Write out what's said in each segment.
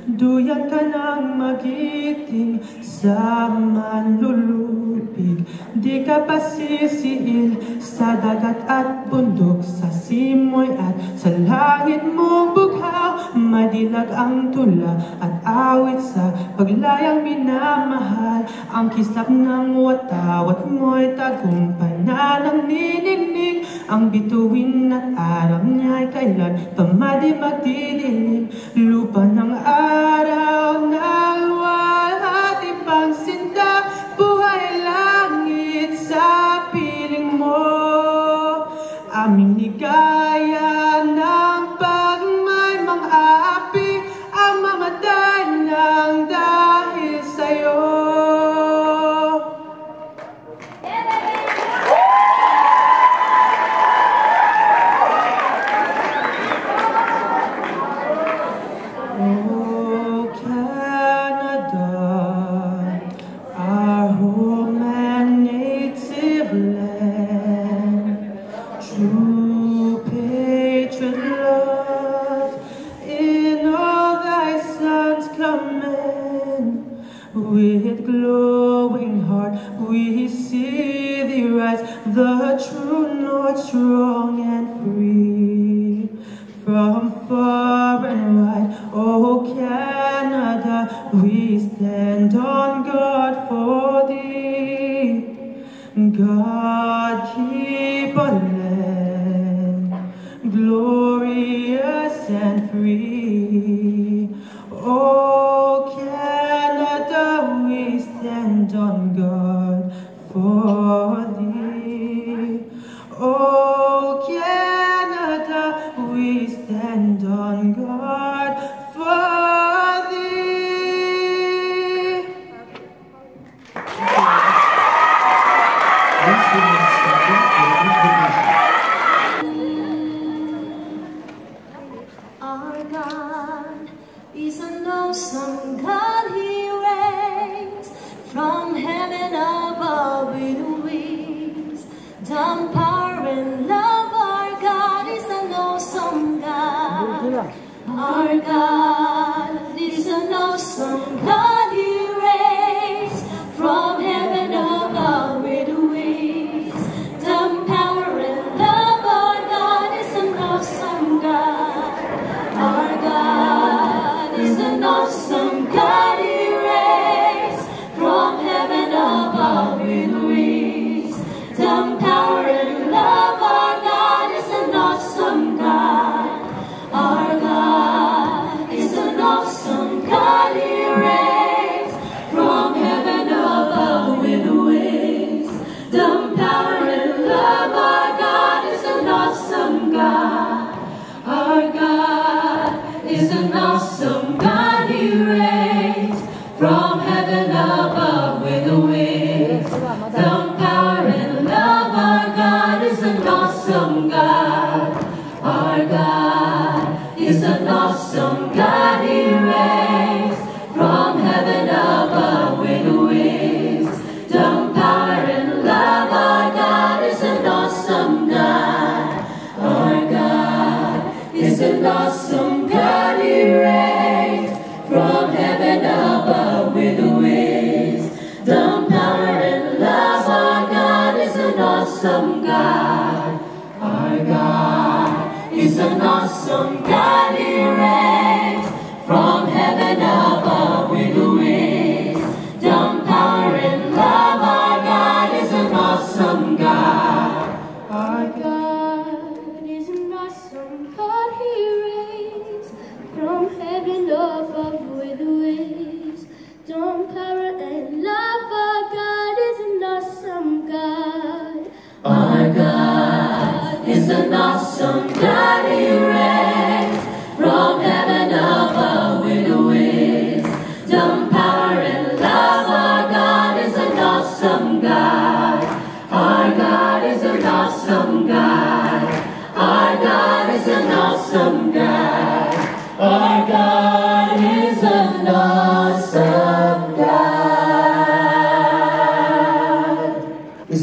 duyan ka ng magiting sa manlulupig. Di ka pasisiil sa dagat at bundok, sa simoy at sa langit mong bughaw. Madilag ang tula at awit sa paglayang minamahal. Ang kislap ng watawat mo'y tagumpay na ng nininig. Ang bituin at araw niya'y kailan pa magdidilim. Lupa ng araw na wala ibang sinta, buhay langit sa piling mo. Aming ligaya ng pagmay mang-aapi, ang mamatay ng dahil sa'yo. Oh, Canada, our home and native land, true patriot love in all thy sons command. With glowing heart we see thee rise, the true north, strong and free. From far and wide, oh Canada, we stand on guard for thee. God keep our land glorious and free. Oh Canada, we stand on guard for thee. Oh Canada, we stand on guard for thee. Our God is an awesome God. He reigns from heaven above with wings, dumb power and love. Our God is an awesome God. Our God is an awesome God. He reigns from heaven above with wings, dumb power and love. Our God is an awesome God. Our God is an awesome God. He reigns from heaven above with wings, dumb power and love. Our God is an awesome God. Our God is an awesome God. He reigns from heaven above with wings, dumb power and love. Our God is an awesome God. Our God is an awesome God. He reigns from heaven above with wings, dumb power and love. Our God is an awesome God. Our God is an awesome God. He reigns from heaven above with wings, dumb power and love. Our God is an awesome God. Our God is an awesome God. He reigns from heaven above with wings, dumb power and love. Our God is an awesome God. Our God is an awesome God. He reigns from heaven above with wings, dumb power and love. Our God is an awesome God. Our God is an awesome God. He reigns from heaven above with wings, dumb power and love. Our God is an awesome God. Our God is an awesome God. He reigns from heaven above with wings, dumb power and love. Our God is an awesome God. Our God is an awesome God. Our God is an awesome God. Our God is an awesome God.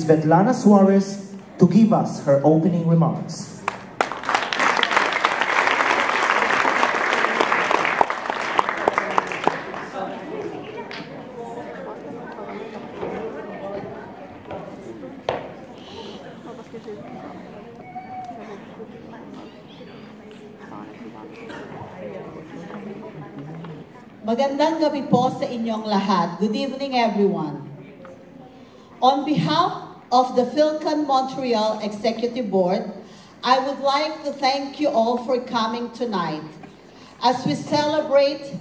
Svetlana Suarez to give us her opening remarks. Magandang gabi po sa inyong lahat. Good evening, everyone. On behalf of the Filcan Montreal Executive Board, I would like to thank you all for coming tonight as we celebrate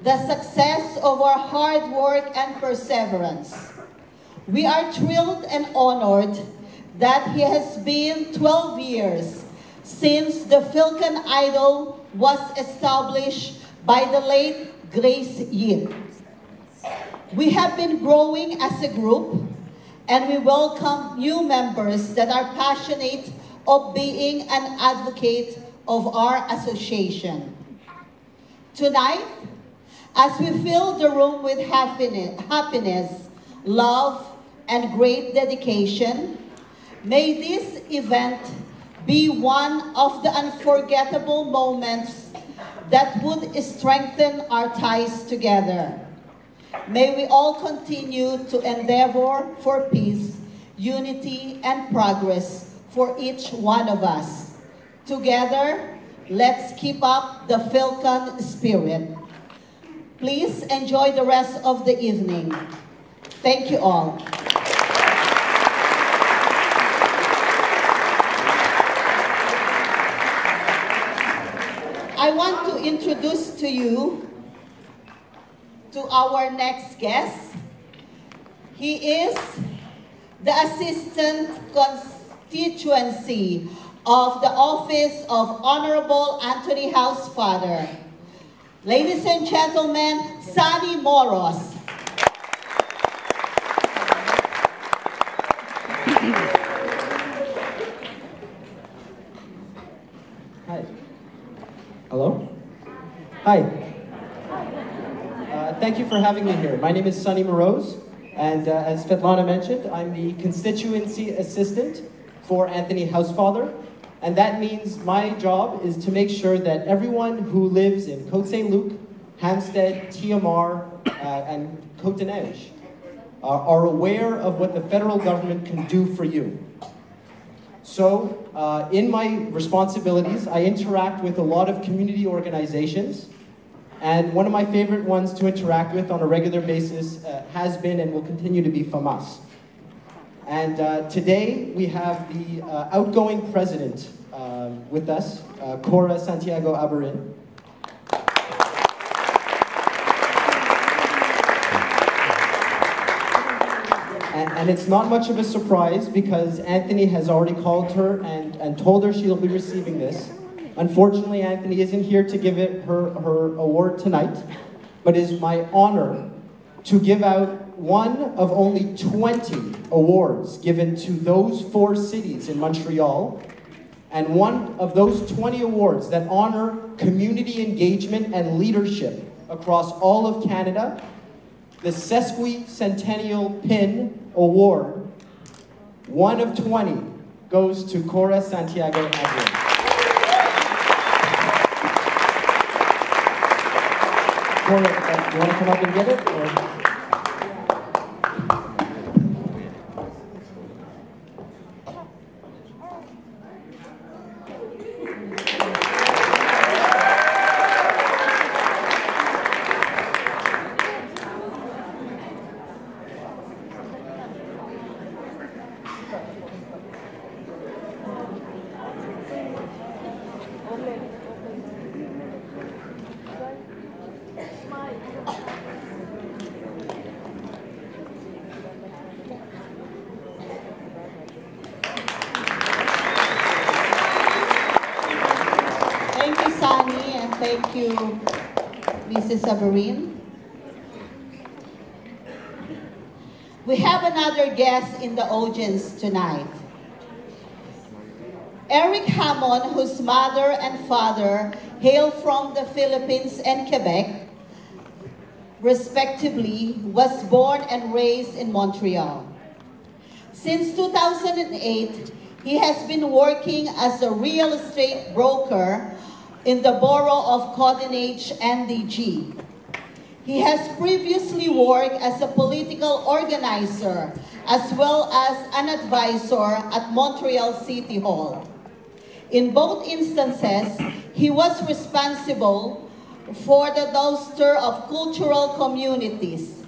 the success of our hard work and perseverance. We are thrilled and honored that it has been 12 years since the Filcan Idol was established by the late Grace Yin. We have been growing as a group, and we welcome new members that are passionate of being an advocate of our association. Tonight, as we fill the room with happiness, love, and great dedication, may this event be one of the unforgettable moments that would strengthen our ties together. May we all continue to endeavor for peace, unity, and progress for each one of us. Together, let's keep up the Filcan spirit. Please enjoy the rest of the evening. Thank you all. I want to introduce to you to our next guest. He is the Assistant Constituency of the Office of Honorable Anthony Housefather. Ladies and gentlemen, Sunny Moros. Hi. Hello? Hi. Thank you for having me here. My name is Sunny Moroz, and as Svetlana mentioned, I'm the constituency assistant for Anthony Housefather, and that means my job is to make sure that everyone who lives in Côte Saint-Luc, Hampstead, TMR, and Côte-des-Neiges are aware of what the federal government can do for you. So, in my responsibilities, I interact with a lot of community organizations, and one of my favorite ones to interact with on a regular basis has been and will continue to be FAMAS. And today we have the outgoing president with us, Cora Santiago Abarin. And it's not much of a surprise because Anthony has already called her and told her she'll be receiving this. Unfortunately, Anthony isn't here to give her award tonight, but it is my honor to give out one of only 20 awards given to those 4 cities in Montreal, and one of those 20 awards that honor community engagement and leadership across all of Canada, the Sesquicentennial Pin Award, one of 20, goes to Cora Santiago Abarin. Cora, do you want to come up and get it? Or? Thank you, Mrs. Abarin. We have another guest in the audience tonight. Eric Hamon, whose mother and father hail from the Philippines and Quebec, respectively, was born and raised in Montreal. Since 2008, he has been working as a real estate broker in the borough of Côte-des-Neiges NDG. He has previously worked as a political organizer as well as an advisor at Montreal City Hall. In both instances, he was responsible for the bolster of cultural communities.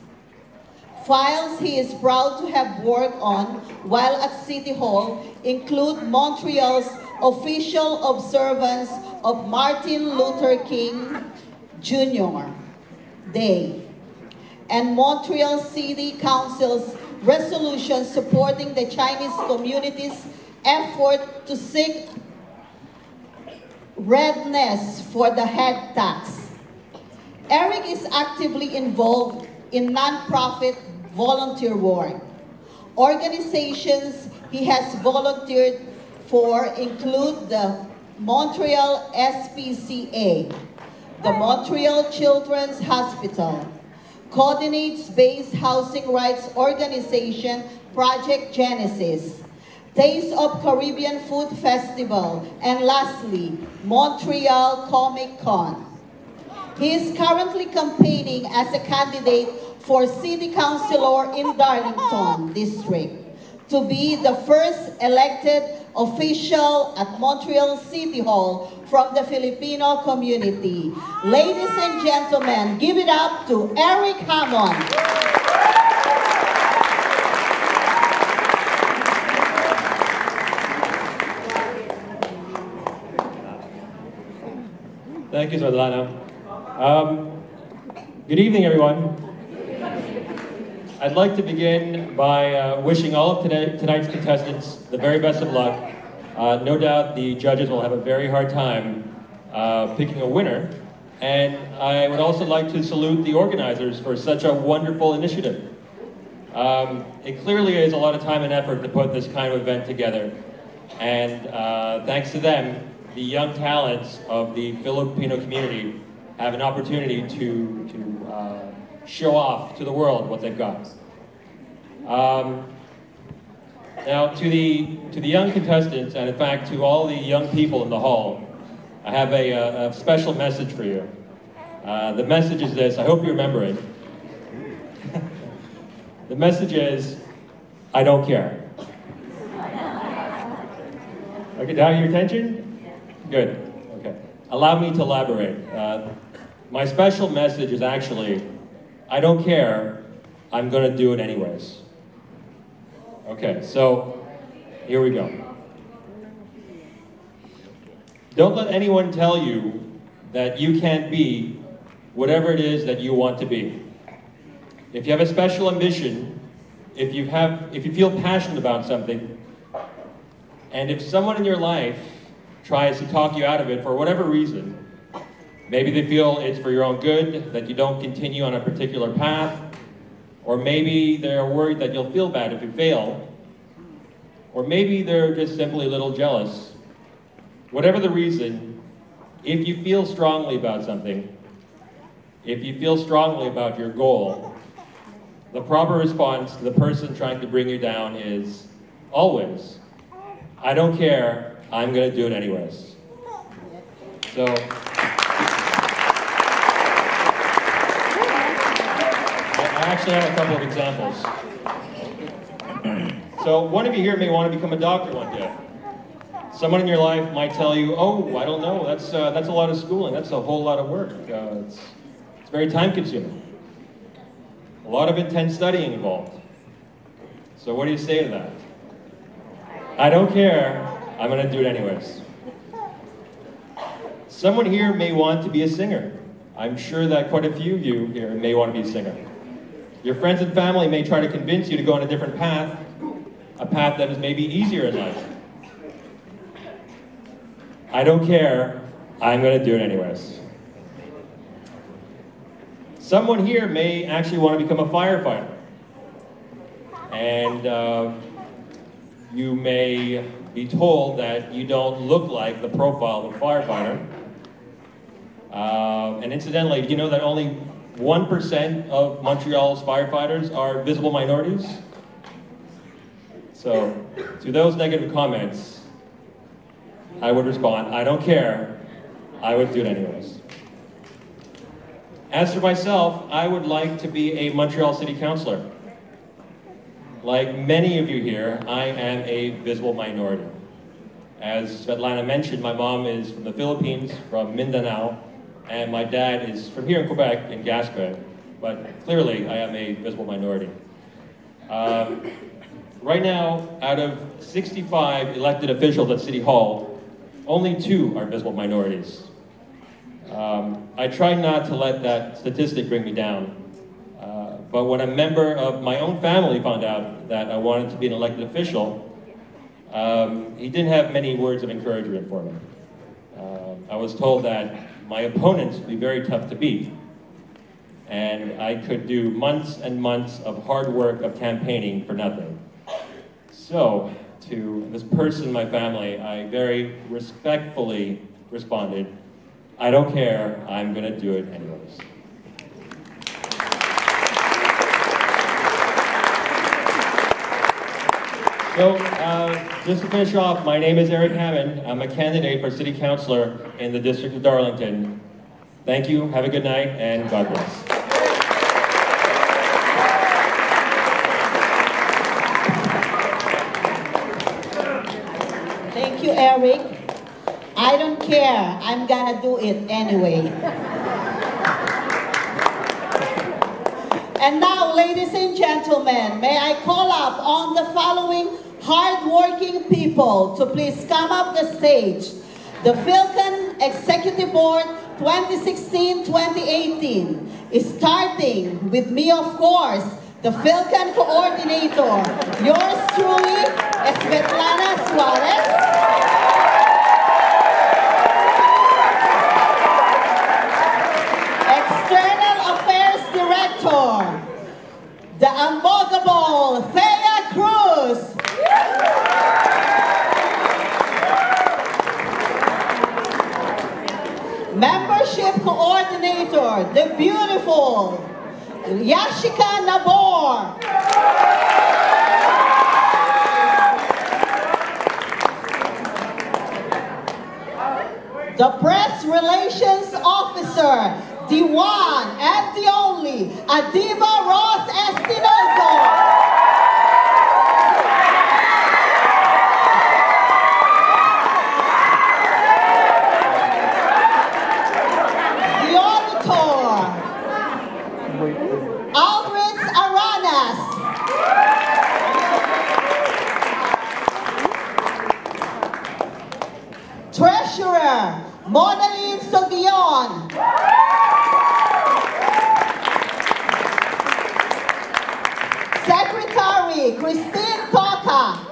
Files he is proud to have worked on while at City Hall include Montreal's official observance of Martin Luther King Jr. Day and Montreal City Council's resolution supporting the Chinese community's effort to seek redress for the head tax. Eric is actively involved in nonprofit volunteer work. Organizations he has volunteered for include the Montreal SPCA, the Montreal Children's Hospital, coordinates Base Housing Rights Organization Project Genesis, Taste of Caribbean Food Festival, and lastly, Montreal Comic Con. He is currently campaigning as a candidate for City Councilor in Darlington District to be the first elected official at Montreal City Hall from the Filipino community. Ladies and gentlemen, give it up to Eric Hammond. Thank you, Svetlana. Good evening, everyone. I'd like to begin by wishing all of tonight's contestants the very best of luck. No doubt the judges will have a very hard time picking a winner. And I would also like to salute the organizers for such a wonderful initiative. It clearly is a lot of time and effort to put this kind of event together. And thanks to them, the young talents of the Filipino community have an opportunity to show off to the world what they've got. Now, to the young contestants, and in fact to all the young people in the hall, I have a special message for you. The message is this. I hope you remember it. The message is, I don't care. Okay, now your attention? Good. Okay. Allow me to elaborate. My special message is actually, I don't care, I'm going to do it anyways. Okay, so here we go. Don't let anyone tell you that you can't be whatever it is that you want to be. If you have a special ambition, if you feel passionate about something, and if someone in your life tries to talk you out of it for whatever reason, maybe they feel it's for your own good, that you don't continue on a particular path, or maybe they're worried that you'll feel bad if you fail, or maybe they're just simply a little jealous. Whatever the reason, if you feel strongly about something, if you feel strongly about your goal, the proper response to the person trying to bring you down is always, I don't care, I'm going to do it anyways. So, I actually have a couple of examples. So one of you here may want to become a doctor one day. Someone in your life might tell you, oh, I don't know, that's a lot of schooling, that's a whole lot of work. It's very time consuming. A lot of intense studying involved. So what do you say to that? I don't care, I'm going to do it anyways. Someone here may want to be a singer. I'm sure that quite a few of you here may want to be a singer. Your friends and family may try to convince you to go on a different path, a path that is maybe easier in life. I don't care, I'm going to do it anyways. Someone here may actually want to become a firefighter. And you may be told that you don't look like the profile of a firefighter. And incidentally, did you know that only 1% of Montreal's firefighters are visible minorities? So, to those negative comments, I would respond, I don't care, I would do it anyways. As for myself, I would like to be a Montreal City Councilor. Like many of you here, I am a visible minority. As Svetlana mentioned, my mom is from the Philippines, from Mindanao, and my dad is from here in Quebec, in Gascon, but clearly I am a visible minority. Right now, out of 65 elected officials at City Hall, only 2 are visible minorities. I try not to let that statistic bring me down, but when a member of my own family found out that I wanted to be an elected official, he didn't have many words of encouragement for me. I was told that my opponents would be very tough to beat, and I could do months and months of hard work of campaigning for nothing. So, to this person in my family, I very respectfully responded, I don't care, I'm gonna do it anyways. So, just to finish off, my name is Eric Hammond. I'm a candidate for City Councilor in the District of Darlington. Thank you, have a good night, and God bless. Thank you, Eric. I don't care. I'm gonna do it anyway. And now, ladies and gentlemen, may I call up on the following hard-working people to please come up the stage. The Filcan Executive Board 2016-2018 is starting with me, of course, the Filcan Coordinator. Yours truly, Svetlana Suarez. External Affairs Director, the unbogable Thea Cruz. Membership Coordinator, the beautiful Yashika Nabor. The Press Relations Officer, the one and the only Adiva Ross Espinosa. The Auditor, Aldrich Aranas. Treasurer, Monalyn Sobion. Secretary, Christine Toca.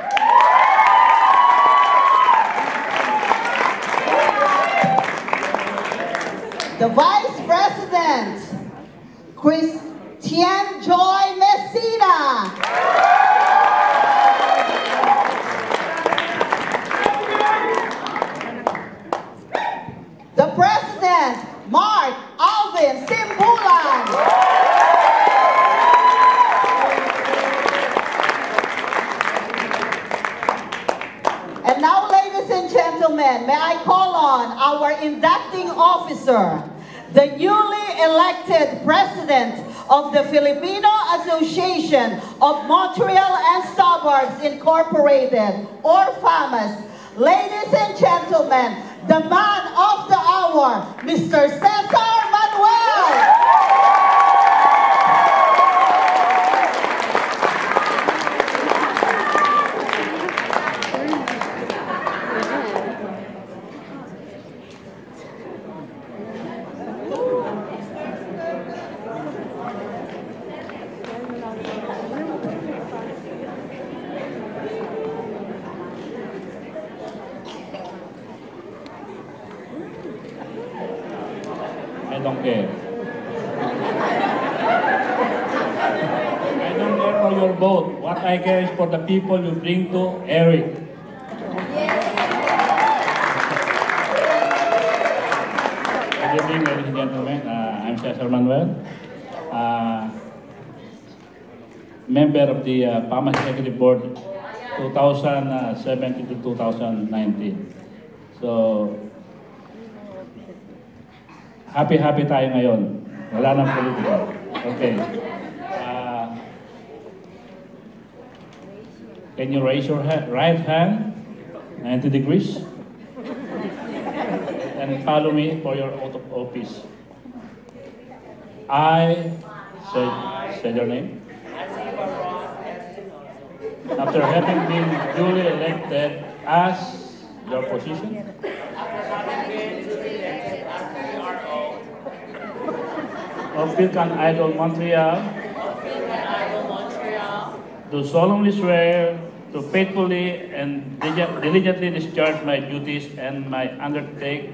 The Vice President, Christian Joy Messina. The President, Mark Alvin Simbulan. And now, ladies and gentlemen, may I call on our inducting officer, the newly elected President of the Filipino Association of Montreal and Suburbs Incorporated, or FAMAS. Ladies and gentlemen, the man of the hour, Mr. Cesar Manuel. I don't care. I don't care for your vote. What I care is for the people you bring to Eric. Good evening, ladies and gentlemen. I'm Cesar Manuel, member of the PAMA Executive Board 2017 to 2019. So, happy tayo ngayon. Wala nang politika. Okay. Can you raise your right hand? 90 degrees. and follow me for your oath of office. I say your name. After having been duly elected as your position, of Filcan Idol Montreal, do solemnly swear to faithfully and diligently discharge my duties and my undertake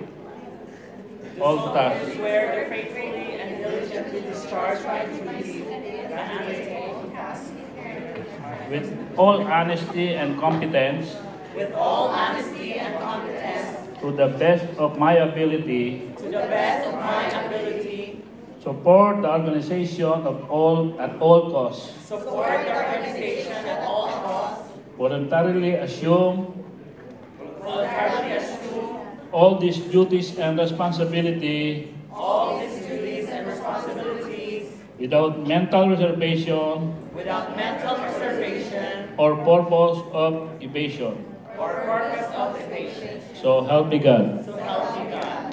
all tasks. Swear to faithfully and diligently discharge my duties and undertake all tasks. With all honesty and competence. With all honesty and competence. To the best of my ability. To the best of my ability. Support the organization at all costs. Support the organization at all costs. Voluntarily assume. Voluntarily assume. All these duties and responsibility. All these duties and responsibilities. Without mental reservation. Without mental reservation. Or purpose of evasion. Or purpose of evasion. So help me God. So help me God.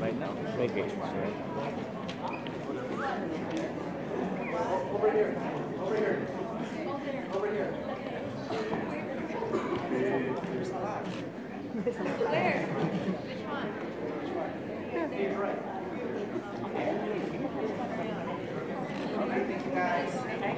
Right now, vacation, right? Over here. Over here. Over here. Where? Which one? You're right. Thank you, guys. Thank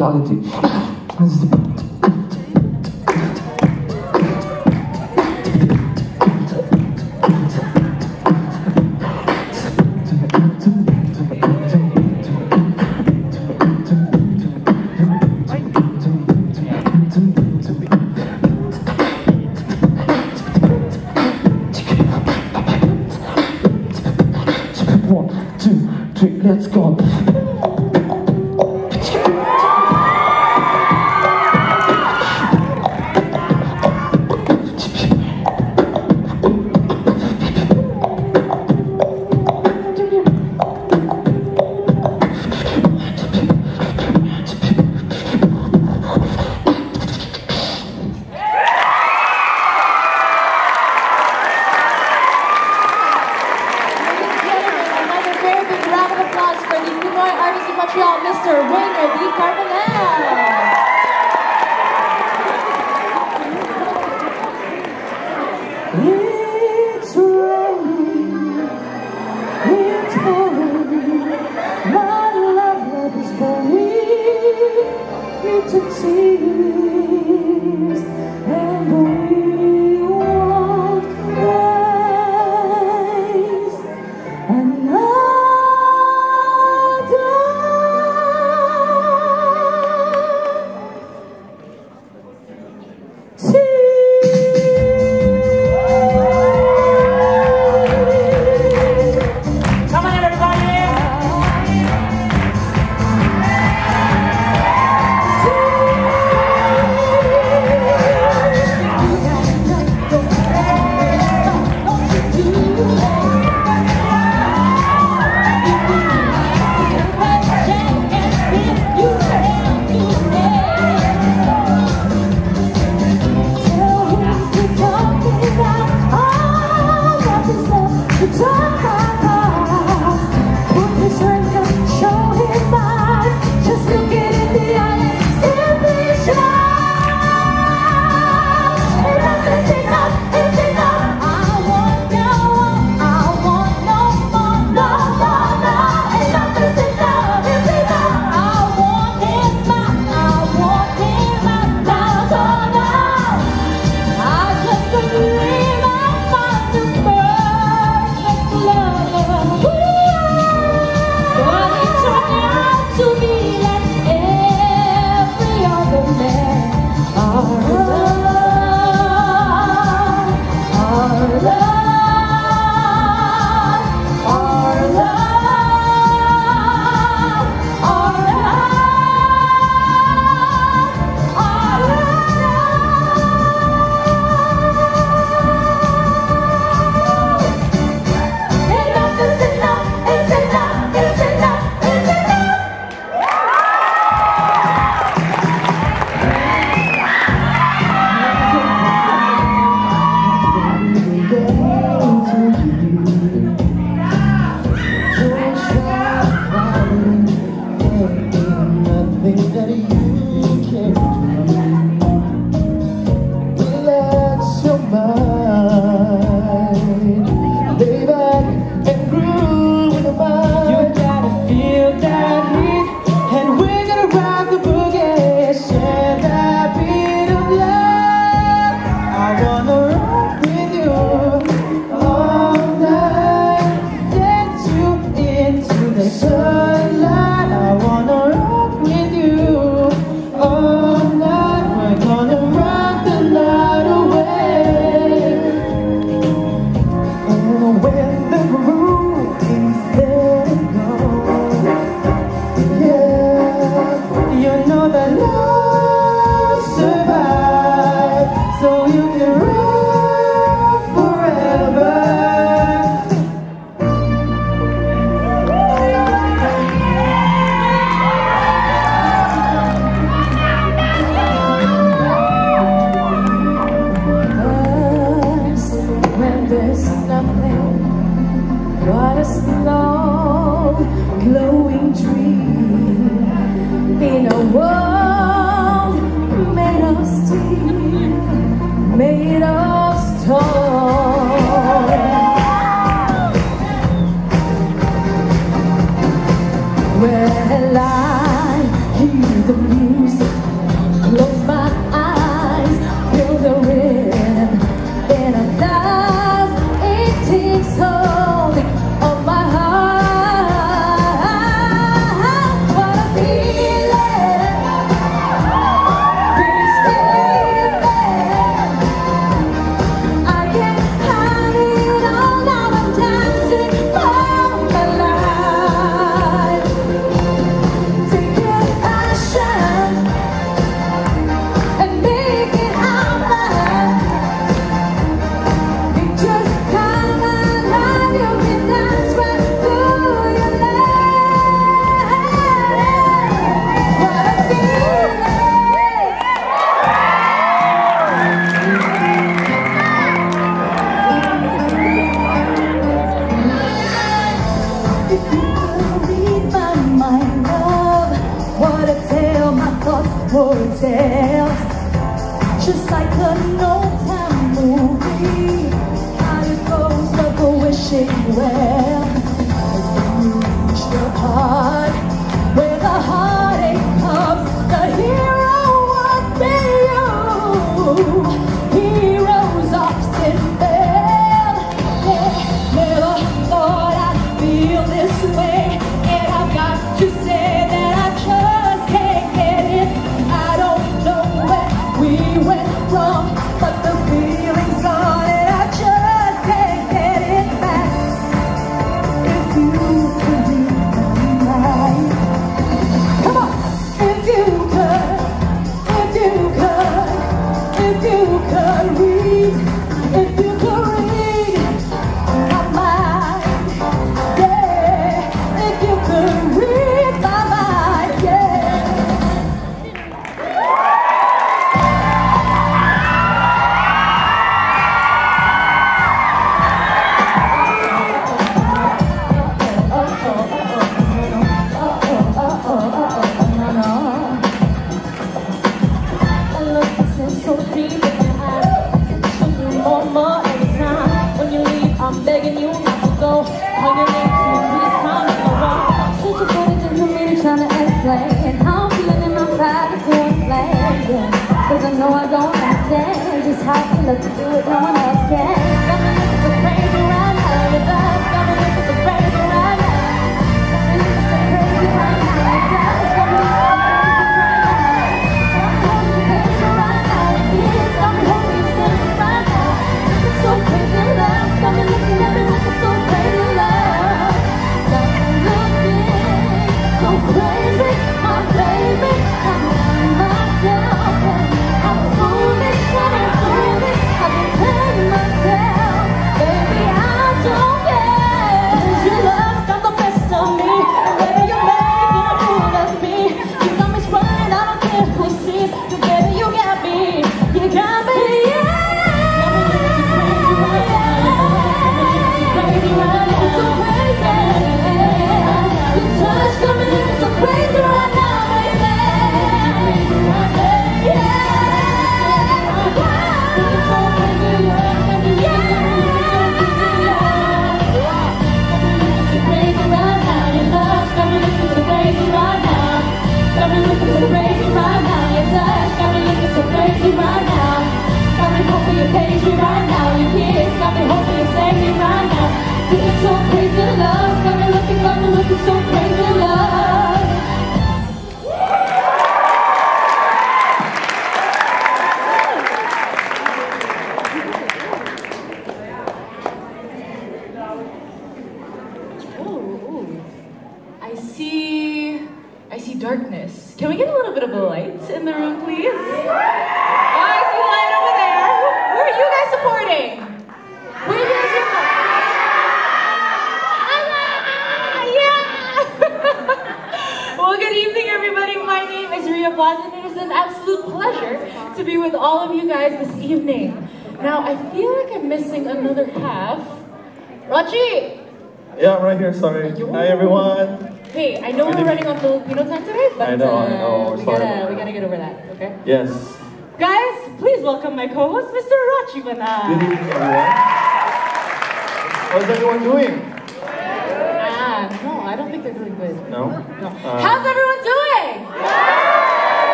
musicality. One, two, three, let's go. Another very big round of applause for the Pinoy like a no-time movie. How it goes, never wishing well. And when you reach the part where the heartache comes, the hero would be you. Heroes often fail. Yeah, never thought I'd feel this way, and I've got to say that I just can't get it. I don't know where we went wrong, but the feeling's gone, and I just can't get it back. If you could read my mind, come on. If you could read, if you could read my mind, yeah. If you could read my mind, yeah. So deep in your eyes, it should do more every time. When you leave, I'm begging you not to go. Call your name 2 or 3 times in a row. Such a funny thing for me to try to explain how I'm feeling in my pride to explain. Cause I know I don't understand just how you look to do it, no one else can. Got me looking so crazy right now, your love got me looking so crazy right now. Got me looking so crazy right now, your love got me looking so crazy right now. So crazy love, got me looking at me looking so crazy love. Got me looking so crazy, my baby. I'm on myself, I'm foolish, I'm foolish. I've been telling myself, baby, I don't care. Your love's got the best of me, and whether you're making a fool of me, you got me sprung, I don't care who sees. You baby, you got me, you got me, yeah. Crazy right now, so crazy. Your touch got me looking so crazy right now, baby. So crazy love. Oh, I see darkness. Can we get a little bit of a light in the room, please? Oh, I see the light over there. Who are you guys supporting? Who are you guys supporting? Well, good evening, everybody. My name is Ria Plaza, and it is an absolute pleasure to be with all of you guys this evening. Now, I feel like I'm missing another half. Rachi! Yeah, right here, sorry. Hi, everyone. Hey, I know we're running on Filipino time today, but I know. we Sorry. gotta get over that, okay? Yes. Guys, please welcome my co-host, Mr. Rachi Mana. Good evening, everyone. How's everyone doing? No, I don't think they're doing good. No? No. How's everyone doing?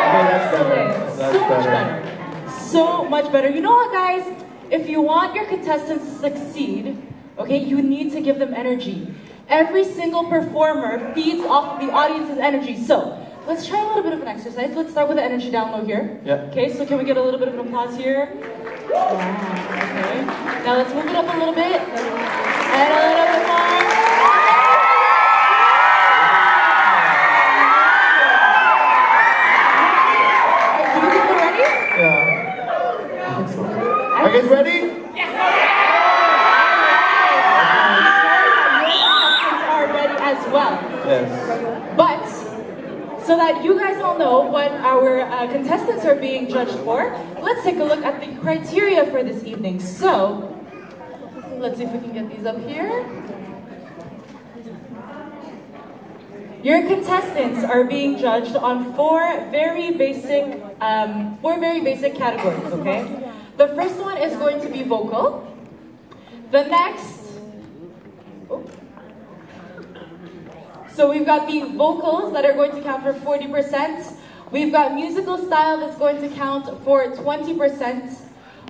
Okay, that's better. That's so much better. So much better. You know what, guys? If you want your contestants to succeed, okay, you need to give them energy. Every single performer feeds off the audience's energy. So, let's try a little bit of an exercise. Let's start with the energy down low here. Yeah. Okay, so can we get a little bit of an applause here? Wow, okay. Now let's move it up a little bit. And a little bit more. Are you guys ready? Yes! Are ready as well. Yes. But, so that you guys all know what our contestants are being judged for, let's take a look at the criteria for this evening. So, let's see if we can get these up here. Your contestants are being judged on 4 very basic four very basic categories, okay? The first one is going to be vocal. The next, so we've got the vocals that are going to count for 40%. We've got musical style that's going to count for 20%.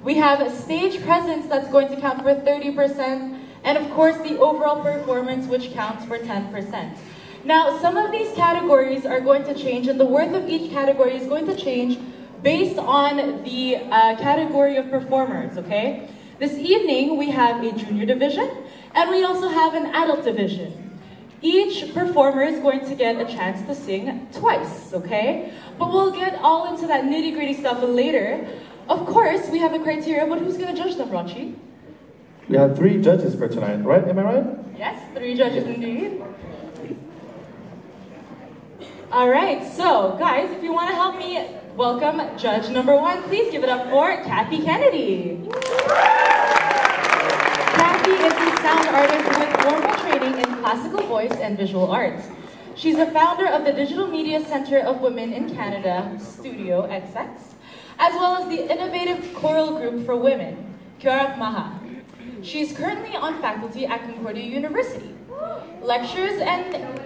We have stage presence that's going to count for 30%. And of course, the overall performance, which counts for 10%. Now, some of these categories are going to change, and the worth of each category is going to change based on the category of performers, okay? This evening, we have a junior division, and we also have an adult division. Each performer is going to get a chance to sing twice, okay? But we'll get all into that nitty-gritty stuff later. Of course, we have a criteria, but who's going to judge them, Rachi? We have 3 judges for tonight, right? Am I right? Yes, 3 judges indeed. All right, so guys, if you want to help me welcome judge number 1, please give it up for Kathy Kennedy. Kathy is a sound artist with formal training in classical voice and visual arts. She's a founder of the Digital Media Center of Women in Canada, Studio XX, as well as the innovative choral group for women, Kyorak Maha. She's currently on faculty at Concordia University.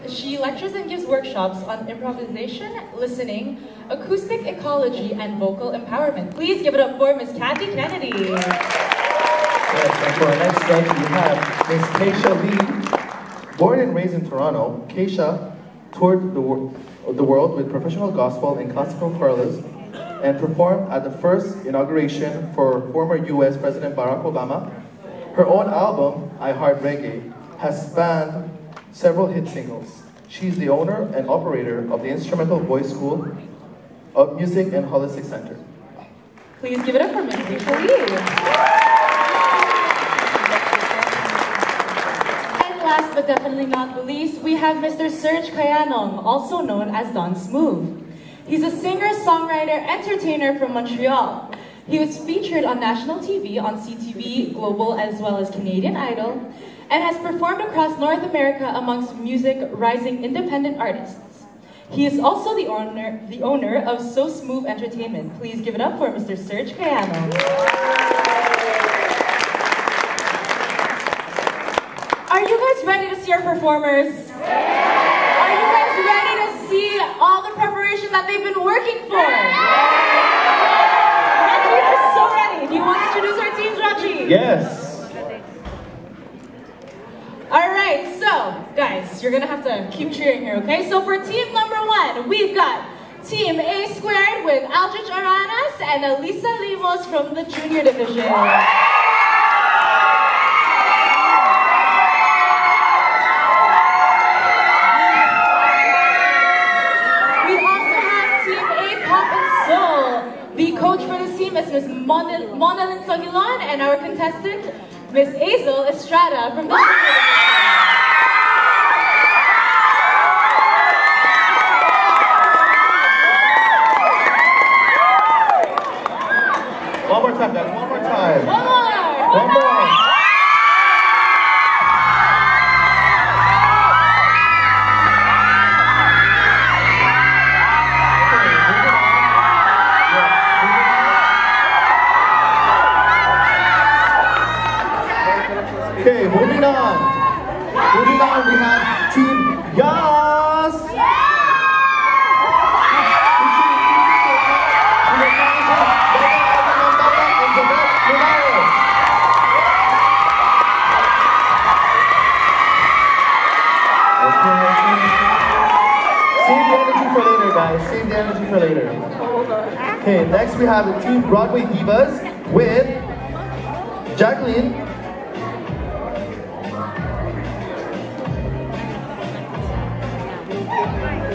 She lectures and gives workshops on improvisation, listening, acoustic ecology, and vocal empowerment. Please give it up for Miss Kathy Kennedy. Yes, and for our next judge, we have Miss Keisha Lee. Born and raised in Toronto, Keisha toured the world with professional gospel and classical choralists and performed at the first inauguration for former US President Barack Obama. Her own album, I Heart Reggae, has spanned several hit singles. She's the owner and operator of the Instrumental Voice School of Music and Holistic Center. Please give it up for Miss Keisha Lee. And last but definitely not the least, we have Mr. Serge Kayanong, also known as Don Smooth. He's a singer, songwriter, entertainer from Montreal. He was featured on national TV, on CTV Global, as well as Canadian Idol, and has performed across North America amongst music rising independent artists. He is also the owner of So Smooth Entertainment. Please give it up for Mr. Serge Cayano. Are you guys ready to see our performers? Are you guys ready to see all the preparation that they've been working for? So ready. Do you want to introduce our teams, Rachi? Yes. All right, so guys, you're gonna have to keep cheering here, okay? So for team number 1, we've got Team A Squared with Aldrich Aranas and Elisa Limos from the junior division. We also have Team A Pop and Soul. The coach for this team is Miss Mona Lynn Sagilon, and our contestant, Miss Azel Estrada from the One more time, guys. One more time. One more. One more. Okay, moving on. Moving on, we have Team Yas. Save the energy for later, guys. Save the energy for later. Okay, next we have the Team Broadway Divas with Jacqueline.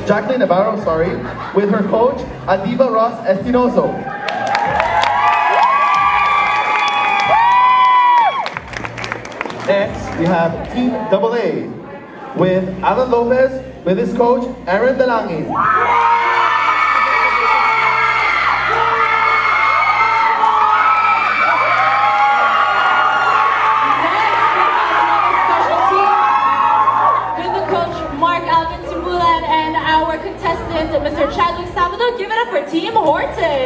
Jacqueline Navarro, sorry, with her coach, Adiva Ross Espinoso. Next, we have Team AA with Alan Lopez with his coach, Aaron Delangin. Mr. Chadwick Salvador, give it up for Team Horton.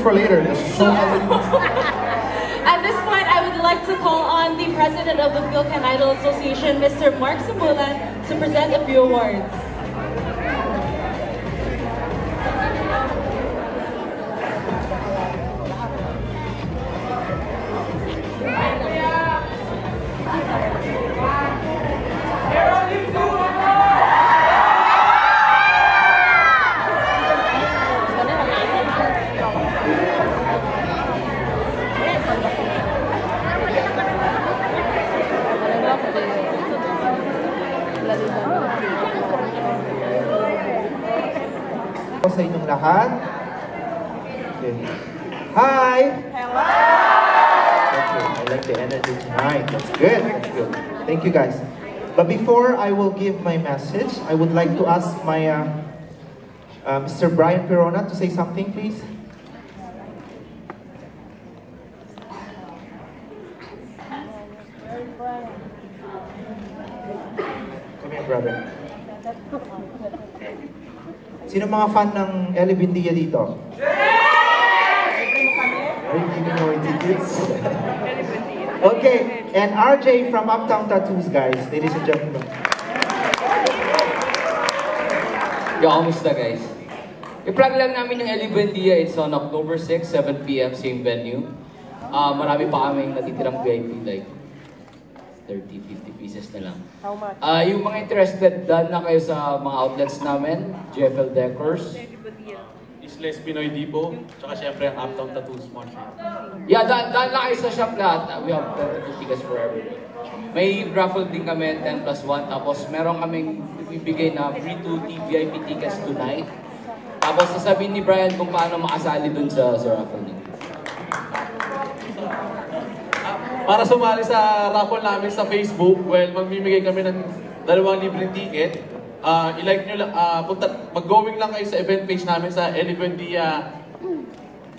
for later. At this point, I would like to call on the president of the Filcan Idol Association, Mr. Mark Simulan, to present a few awards. Sa inyong lahat. Okay. Hi! Hello! Okay, I like the energy tonight. That's good. That's good. Thank you guys. But before I will give my message, I would like to ask my Mr. Brian Perona to say something, please. Come here, brother. Sino mga fan ng Ellie Bindia dito? Are you giving away tickets? Okay, and RJ from Uptown Tattoos, guys, ladies and gentlemen. Yo, kamusta guys? I-plug lang namin yung Ellie Bindia. It's on October 6, 7 p.m. same venue. Marami pa kaming natitirang VIP, like 30-50 pieces na lang. How much? Yung mga interested, daan na kayo sa mga outlets namin, JFL Decors. Isles Pinoy Depot, tsaka syempre ang Uptown Tattoos Montreal. Yeah, daan na kayo sa shop lahat. We have 20 tickets for everybody. May raffle din kami, 10 plus 1. Tapos meron kaming ibibigay na free 2 VIP tickets tonight. Tapos sasabihin ni Brian kung paano makasali dun sa raffle niya. Para sumali sa raffle namin sa Facebook, well, magmimigay kami ng 2 libreng ticket. I-like nyo lang, mag-going lang kayo sa event page namin sa Ellie Bindia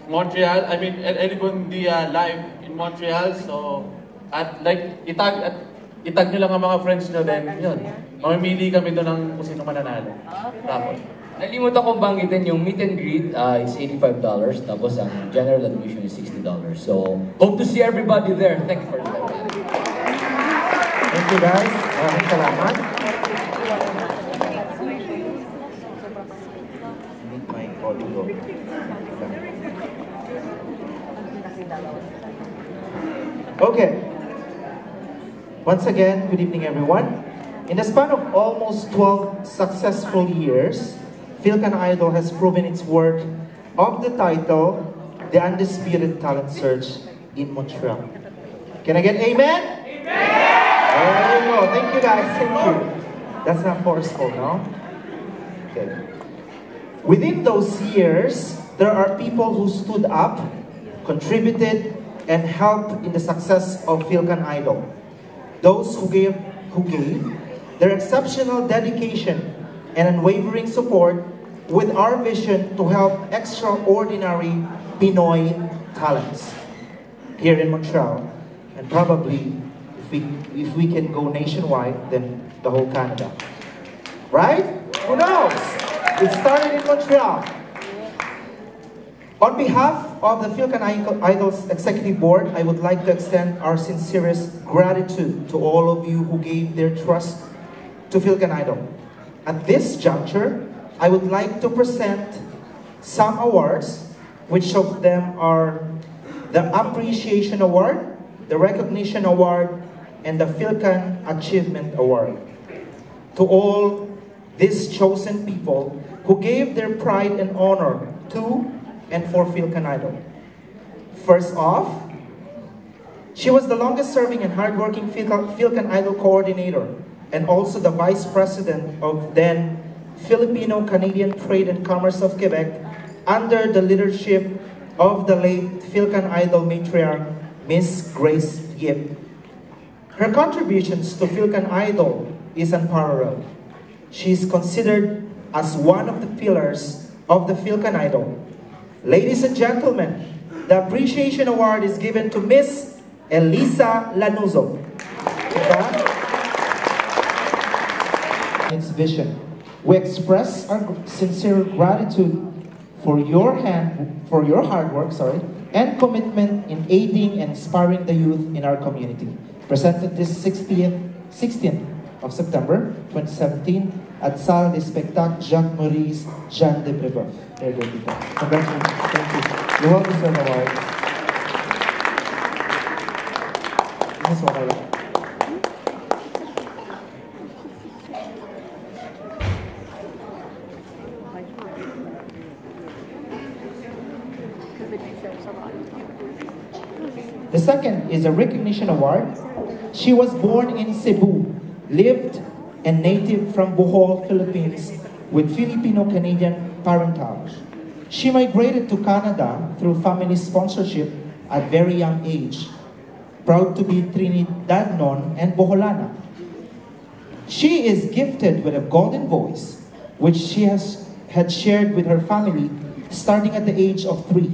Montreal. I mean, Ellie Bindia Live in Montreal. So, at like, itag nyo lang ang mga friends nyo, then yun. Mamimili kami doon ng kung sino mananalo. Raffle. Nalimutan kong banggitin yung meet and greet, it's $85, tapos ang general admission is $60. So, hope to see everybody there. Thank you for the time. Thank you guys. Maraming salamat. Meet my colleague. Okay. Once again, good evening everyone. In the span of almost 12 successful years, Filcan Idol has proven its worth of the title, The Undisputed Talent Search in Montreal. Can I get amen? Amen! There you go. Thank you guys. Thank you. That's not chorus call, no? Okay. Within those years, there are people who stood up, contributed, and helped in the success of Filcan Idol. Those who gave their exceptional dedication and unwavering support with our vision to help extraordinary Pinoy talents here in Montreal, and probably if we can go nationwide, then the whole Canada. Right? Who knows? It started in Montreal. On behalf of the Filcan Idol's Executive Board, I would like to extend our sincerest gratitude to all of you who gave their trust to Filcan Idol. At this juncture, I would like to present some awards, which of them are the Appreciation Award, the Recognition Award, and the Filcan Achievement Award. To all these chosen people who gave their pride and honor to and for Filcan Idol. First off, she was the longest serving and hardworking Filcan Idol coordinator, and also the Vice President of then Filipino-Canadian Trade and Commerce of Quebec under the leadership of the late Filcan Idol matriarch, Miss Grace Yip. Her contributions to Filcan Idol is unparalleled. She is considered as one of the pillars of the Filcan Idol. Ladies and gentlemen, the Appreciation Award is given to Miss Elisa Lanuzo. Its vision. We express our sincere gratitude for your hard work, and commitment in aiding and inspiring the youth in our community. Presented this 16th of September 2017 at Salle des Spectacles Jacques Maurice Jean de Brebeuf. Very good people. Congratulations. Thank you. You well deserved award. This is what I like. The second is a recognition award. She was born in Cebu, lived and native from Bohol, Philippines, with Filipino-Canadian parentage. She migrated to Canada through family sponsorship at very young age, proud to be Trinidadnon and Boholana. She is gifted with a golden voice, which she had shared with her family starting at the age of 3.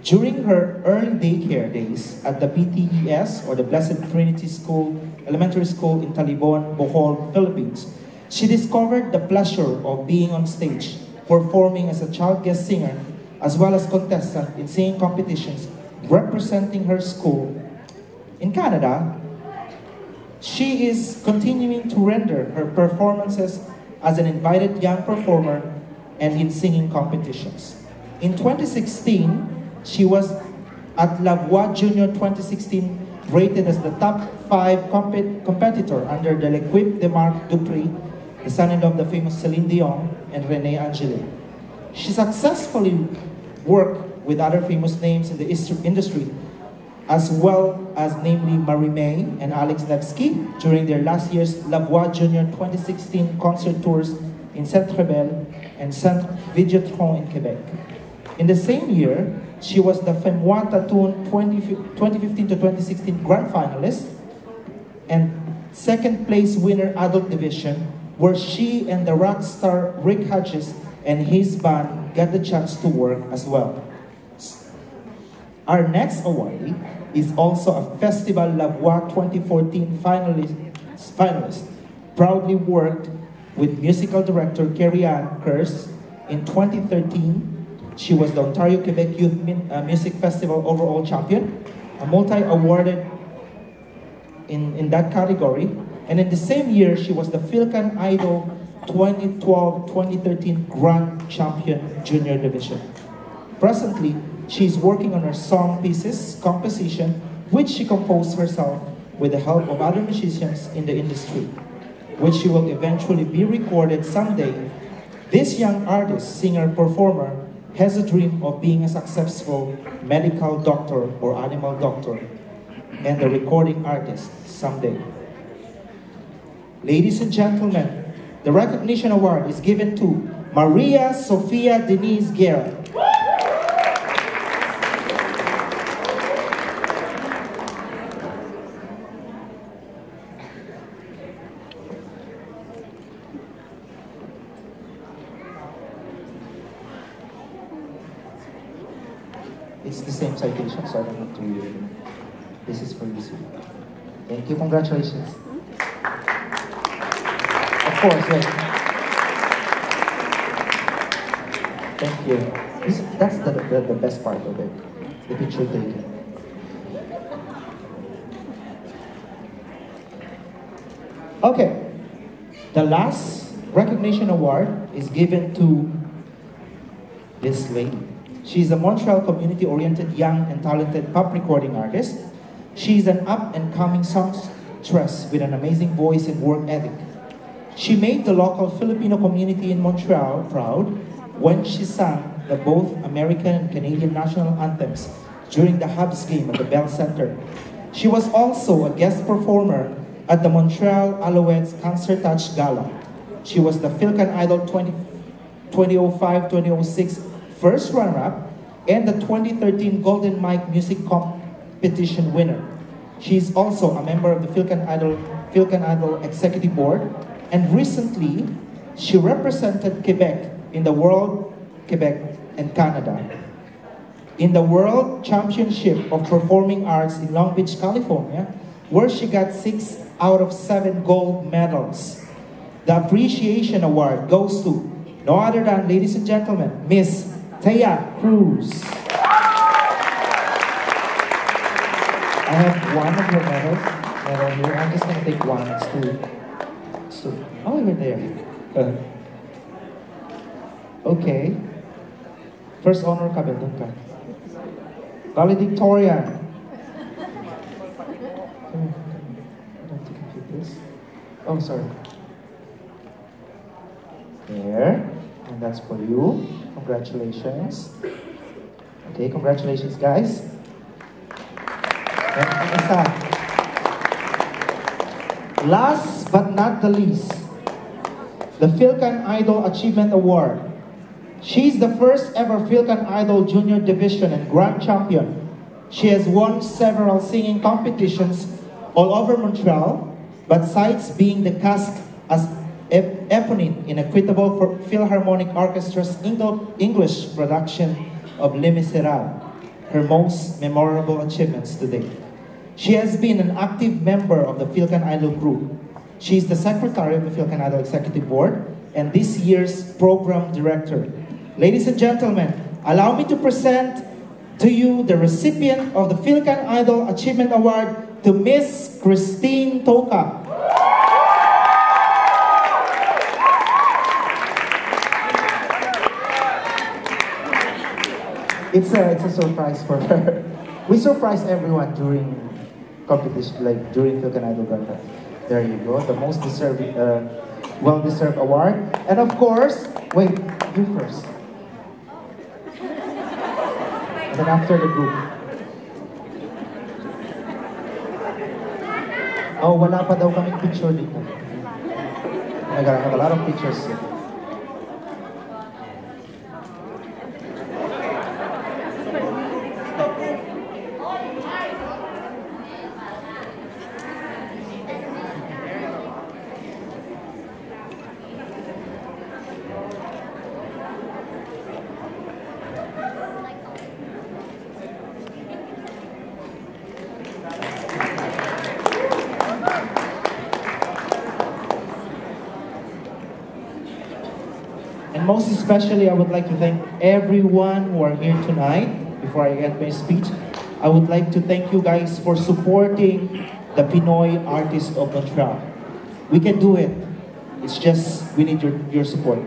During her early daycare days at the BTES, or the Blessed Trinity School, Elementary School in Talibon, Bohol, Philippines, she discovered the pleasure of being on stage, performing as a child guest singer, as well as contestant in singing competitions representing her school. In Canada, she is continuing to render her performances as an invited young performer and in singing competitions. In 2016, she was at La Voix Junior 2016 rated as the top 5 competitor under the L'Equipe de Marc Dupree, the son-in-law of the famous Celine Dion and Renee Angeli. She successfully worked with other famous names in the industry, as well as namely Marie-May and Alex Nevsky during their last year's La Voix Junior 2016 concert tours in Saint-Rebelle and Saint-Videotron in Quebec. In the same year, she was the Femois Tatoon 2015 to 2016 Grand Finalist and second place winner adult division, where she and the rock star Rick Hodges and his band got the chance to work as well. Our next awardee is also a Festival La Voix 2014 finalist. Proudly worked with musical director Carrie Ann Kurz in 2013. She was the Ontario Quebec Youth Music Festival overall champion, a multi-awarded in that category. And in the same year, she was the Filcan Idol 2012-2013 Grand Champion Junior Division. Presently, she is working on her song pieces composition, which she composed herself with the help of other musicians in the industry, which she will eventually be recorded someday. This young artist, singer, performer has a dream of being a successful medical doctor or animal doctor and a recording artist someday. Ladies and gentlemen, the recognition award is given to Maria Sofia Denise Guerra. It's the same citation, so I don't have to read it. This is for you, sir. Thank you, congratulations. Of course, yes. Thank you. That's the best part of it, the picture taken. Okay, the last recognition award is given to this lady. She's a Montreal community-oriented, young and talented pop recording artist. She's an up-and-coming songstress with an amazing voice and work ethic. She made the local Filipino community in Montreal proud when she sang the both American and Canadian national anthems during the Habs game at the Bell Center. She was also a guest performer at the Montreal Alouettes Concert Touch Gala. She was the Filcan Idol 2005-2006 first runner-up and the 2013 Golden Mike Music Competition winner. She is also a member of the Filcan Idol Executive Board, and recently she represented Quebec in the World Quebec and Canada in the World Championship of Performing Arts in Long Beach, California, where she got 6 out of 7 gold medals. The Appreciation Award goes to no other than, ladies and gentlemen, Miss Taya Cruz. I have one of your medals here. I'm just gonna take one. It's two. Oh, you're there. Okay. First honor ka, doon ka. Valedictorian. Oh, sorry. There. And that's for you. Congratulations. Okay, congratulations, guys. And isa. Last but not the least, the Filcan Idol Achievement Award. She's the first ever Filcan Idol Junior Division and Grand Champion. She has won several singing competitions all over Montreal, but besides being the cast as Eponine in Equitable for Philharmonic Orchestra's English production of Les Miserables, her most memorable achievements to date. She has been an active member of the Filcan Idol group. She is the secretary of the Filcan Idol Executive Board and this year's program director. Ladies and gentlemen, allow me to present to you the recipient of the Filcan Idol Achievement Award, to Miss Christine Toka. It's a surprise for her. We surprise everyone during competition, like during Filcan Idol Grand Prix. There you go, the most deserved, well-deserved award. And of course, wait, you first. And then after the group. Oh, wala pa daw kaming picture dito. I have a lot of pictures here. And most especially, I would like to thank everyone who are here tonight. Before I end my speech, I would like to thank you guys for supporting the Pinoy artist of Montreal. We can do it. It's just, we need your support.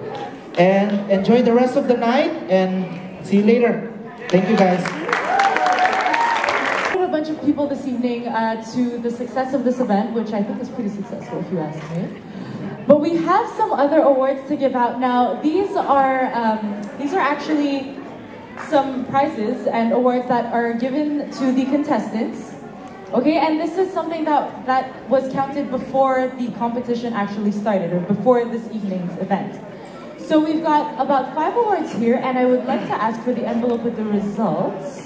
And enjoy the rest of the night, and see you later. Thank you, guys. A bunch of people this evening to the success of this event, which I think is pretty successful, if you ask me. But we have some other awards to give out now. These are actually some prizes and awards that are given to the contestants. Okay, and this is something that was counted before the competition actually started, or before this evening's event. So we've got about 5 awards here, and I would like to ask for the envelope with the results.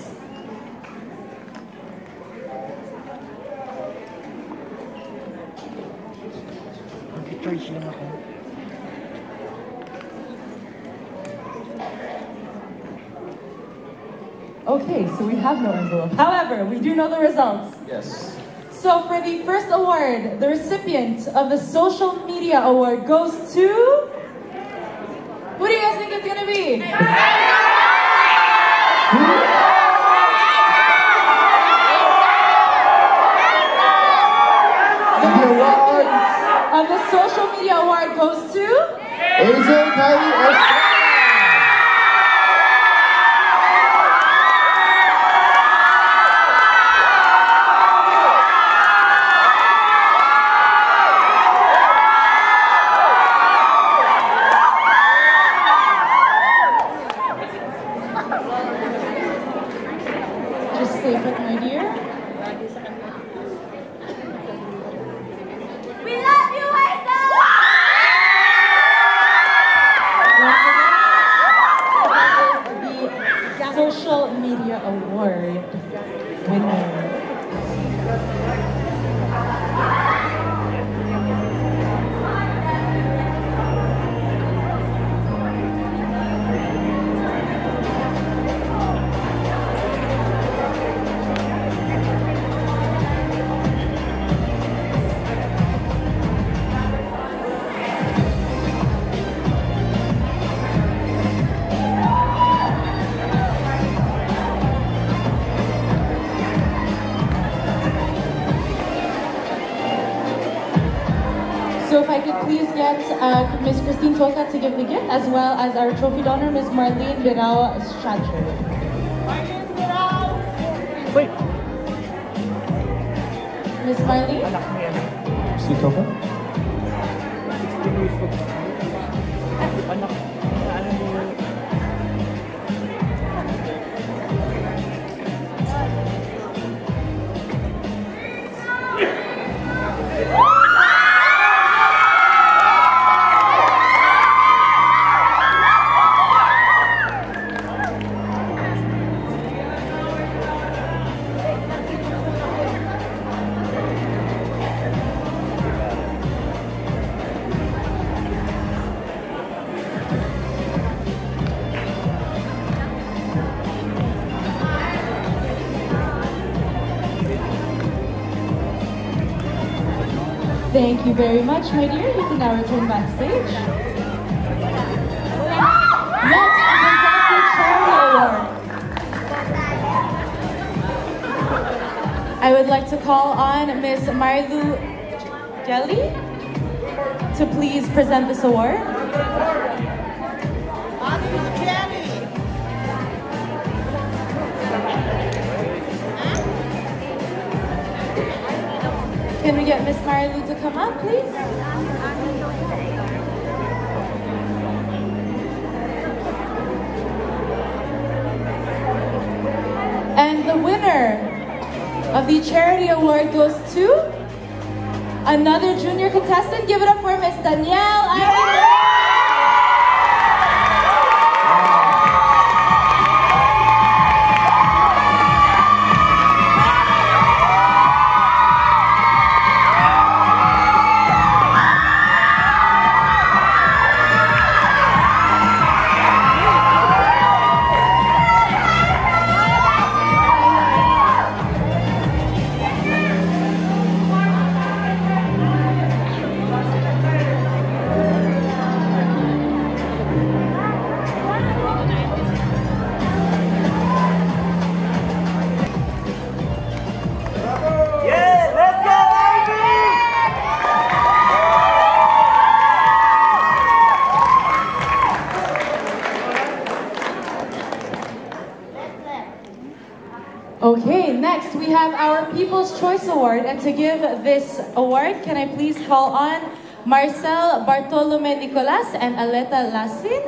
Okay, so we have no envelope. However, we do know the results. Yes. So for the first award, the recipient of the Social Media Award goes to... Who do you guys think it's gonna be? The recipient of the Social Media Award goes to... Just stay put, my dear. We love you, Hazel! The Social Media Award winner. I could please get Miss Christine Toka to give the gift, as well as our trophy donor, Miss Marlene Birao Stracher. Wait. Miss Marlene? Christine Toka? Anak. Ano mo? Thank you very much, my dear. You can now return backstage. Next, we present the Charity Award. I would like to call on Miss Marilu Jelly to please present this award. Can we get Miss Marilu to come up, please? And the winner of the charity award goes to another junior contestant. Give it up for Miss Danielle. Okay, next we have our People's Choice Award, and to give this award, can I please call on Marcel Bartolome Nicolas and Aleta Lasin?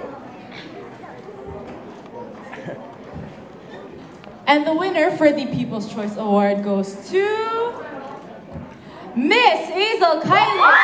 And the winner for the People's Choice Award goes to Miss Hazel Kylie.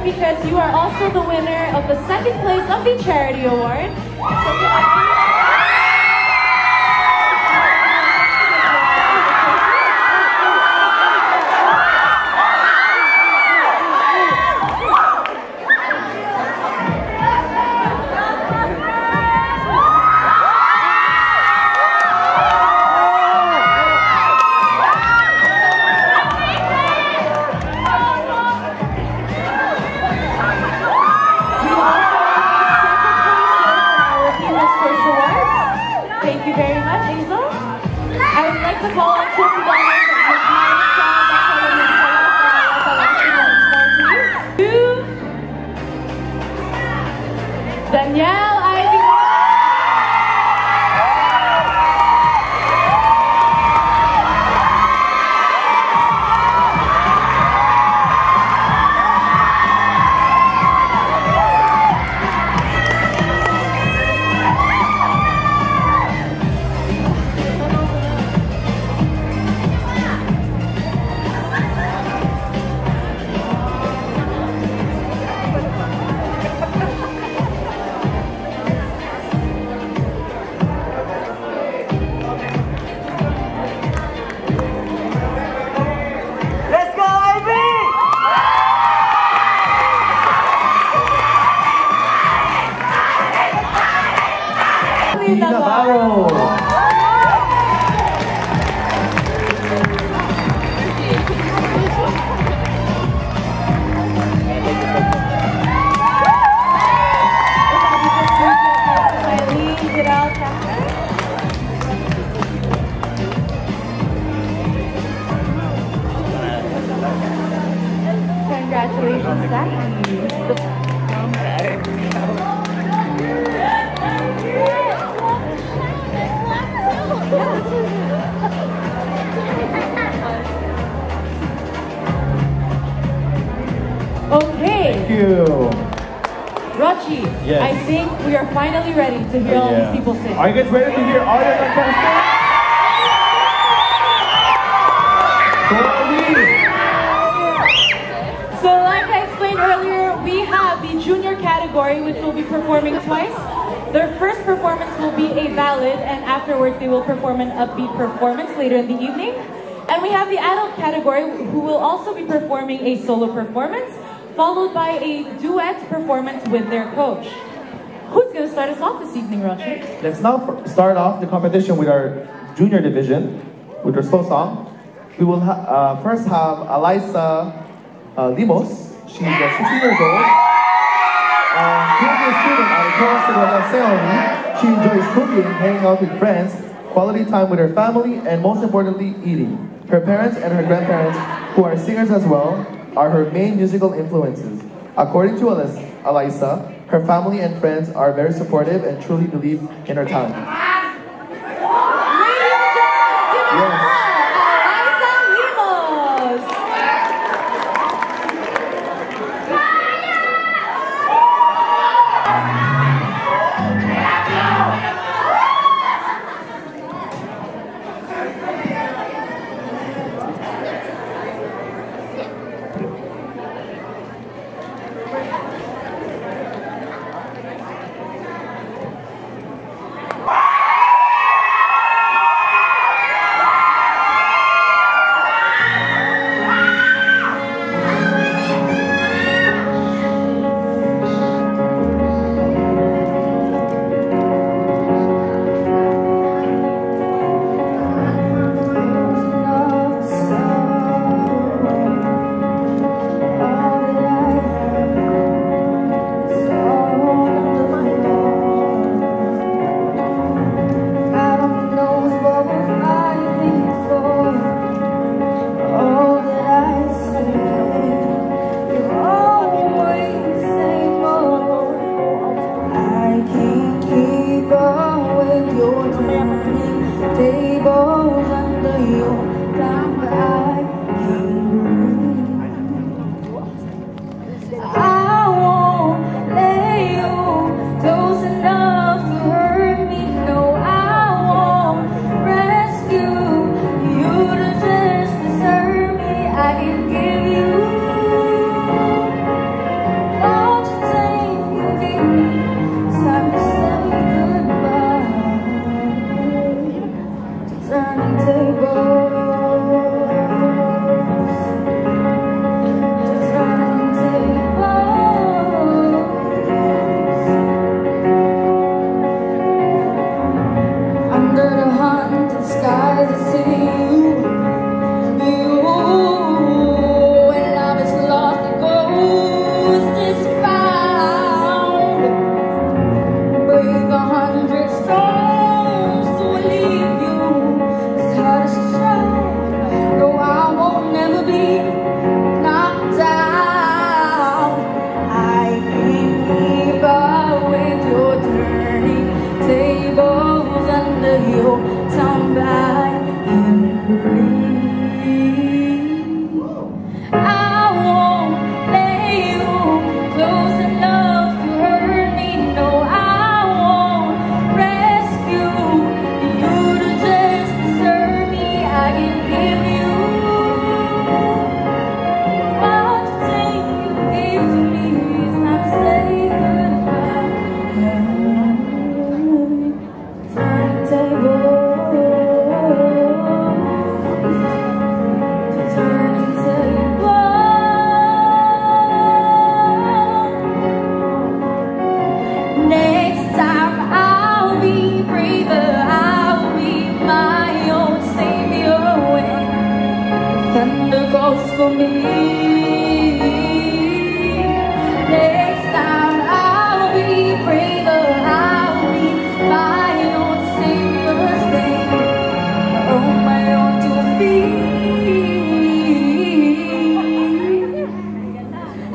Because you are also the winner of the second place of the charity award. Thank you very much, Hazel. I would like to call on trophy donors to Danielle Ivy. Okay. Thank you. Rochi, Yes. I think we are finally ready to hear all these people sing. Are you guys ready to hear all the contestants? So like I explained earlier, we have the junior category which will be performing twice. Their first performance will be a ballad and afterwards they will perform an upbeat performance later in the evening. And we have the adult category who will also be performing a solo performance followed by a duet performance with their coach. Who's going to start us off this evening, Rochi? Let's now start off the competition with our junior division, with our slow song. We will first have Eliza Limos. She's 16 years old. Currently a student at the Costa de She enjoys cooking, hanging out with friends, quality time with her family, and most importantly, eating. Her parents and her grandparents, who are singers as well, are her main musical influences. According to Eliza, her family and friends are very supportive and truly believe in her talent. Yes.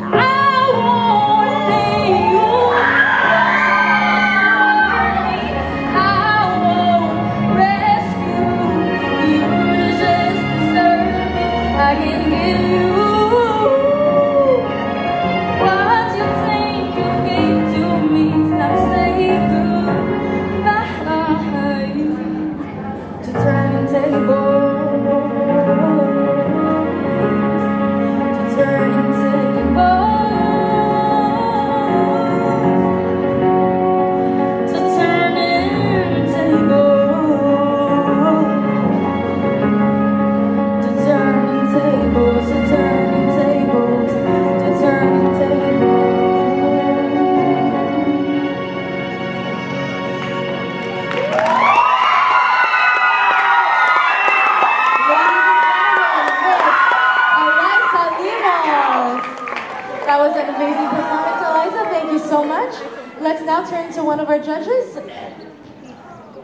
I That was an amazing performance, Eliza. Thank you so much. Let's now turn to one of our judges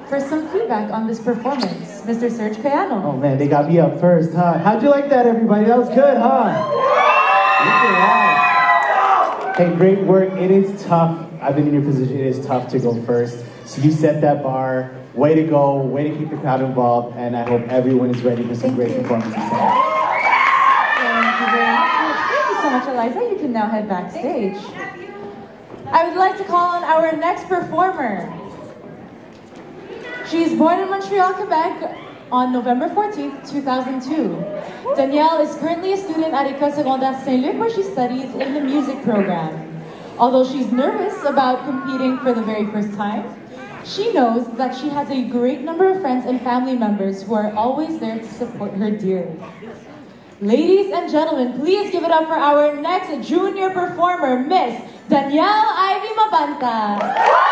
for some feedback on this performance. Mr. Serge Cayano. Oh man, they got me up first, huh? How'd you like that, everybody? That was good, huh? Look at that. Hey, great work. It is tough. I've been in your position. It is tough to go first. So you set that bar. Way to go. Way to keep the crowd involved. And I hope everyone is ready for some great performances. Thank you very much. Thank you so much, Eliza. You can now head backstage. I would like to call on our next performer. She is born in Montreal, Quebec on November 14th, 2002. Danielle is currently a student at École Secondaire Saint-Luc where she studies in the music program. Although she's nervous about competing for the very first time, she knows that she has a great number of friends and family members who are always there to support her dearly. Ladies and gentlemen, please give it up for our next junior performer, Miss Danielle Ivy Mabanta.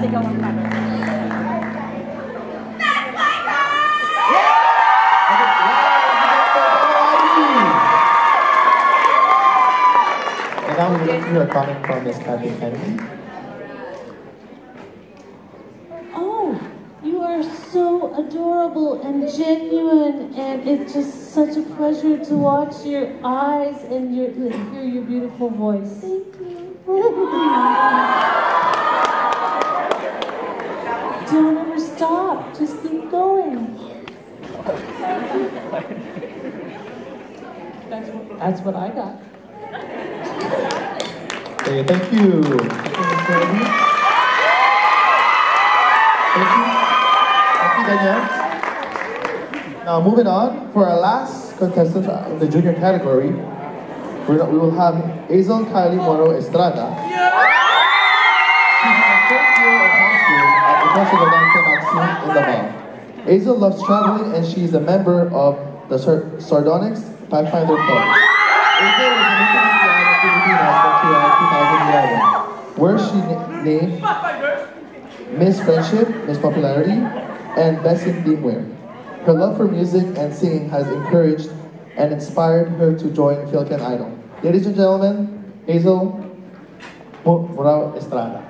ikaw ang tama. And now we are coming from Miss Kathy Kennedy. Oh, you are so adorable and genuine, and it's just such a pleasure to watch your eyes and hear your beautiful voice. Thank you. Don't ever stop. Just keep going. That's what I got. Okay, thank you. Thank you, Miss Kennedy. Thank you. Thank you, Danielle. Now, moving on, for our last contestant in the junior category, we will have Hazel Kylie Moro Estrada. She's in her first year of high school at the Professional Dancer Maxine in Davao. Hazel loves traveling and she is a member of the Sardonyx Pathfinder Club. Hazel was an Olympian in Pilipinas from 2011, where she named Miss Friendship, Miss Popularity, and Best in Teamwear. Her love for music and singing has encouraged and inspired her to join Filcan Idol. Ladies and gentlemen, Hazel Moro Estrada.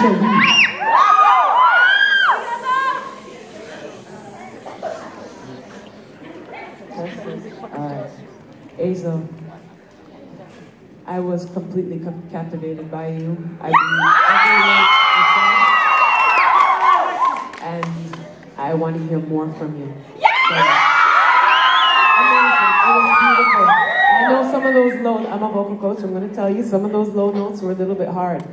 Keisha Lee. Azo, I was completely captivated by you. I believe every word you said, and I want to hear more from you. Amazing. It was beautiful. I know some of those low, I'm a vocal coach, I'm going to tell you, some of those low notes were a little bit hard.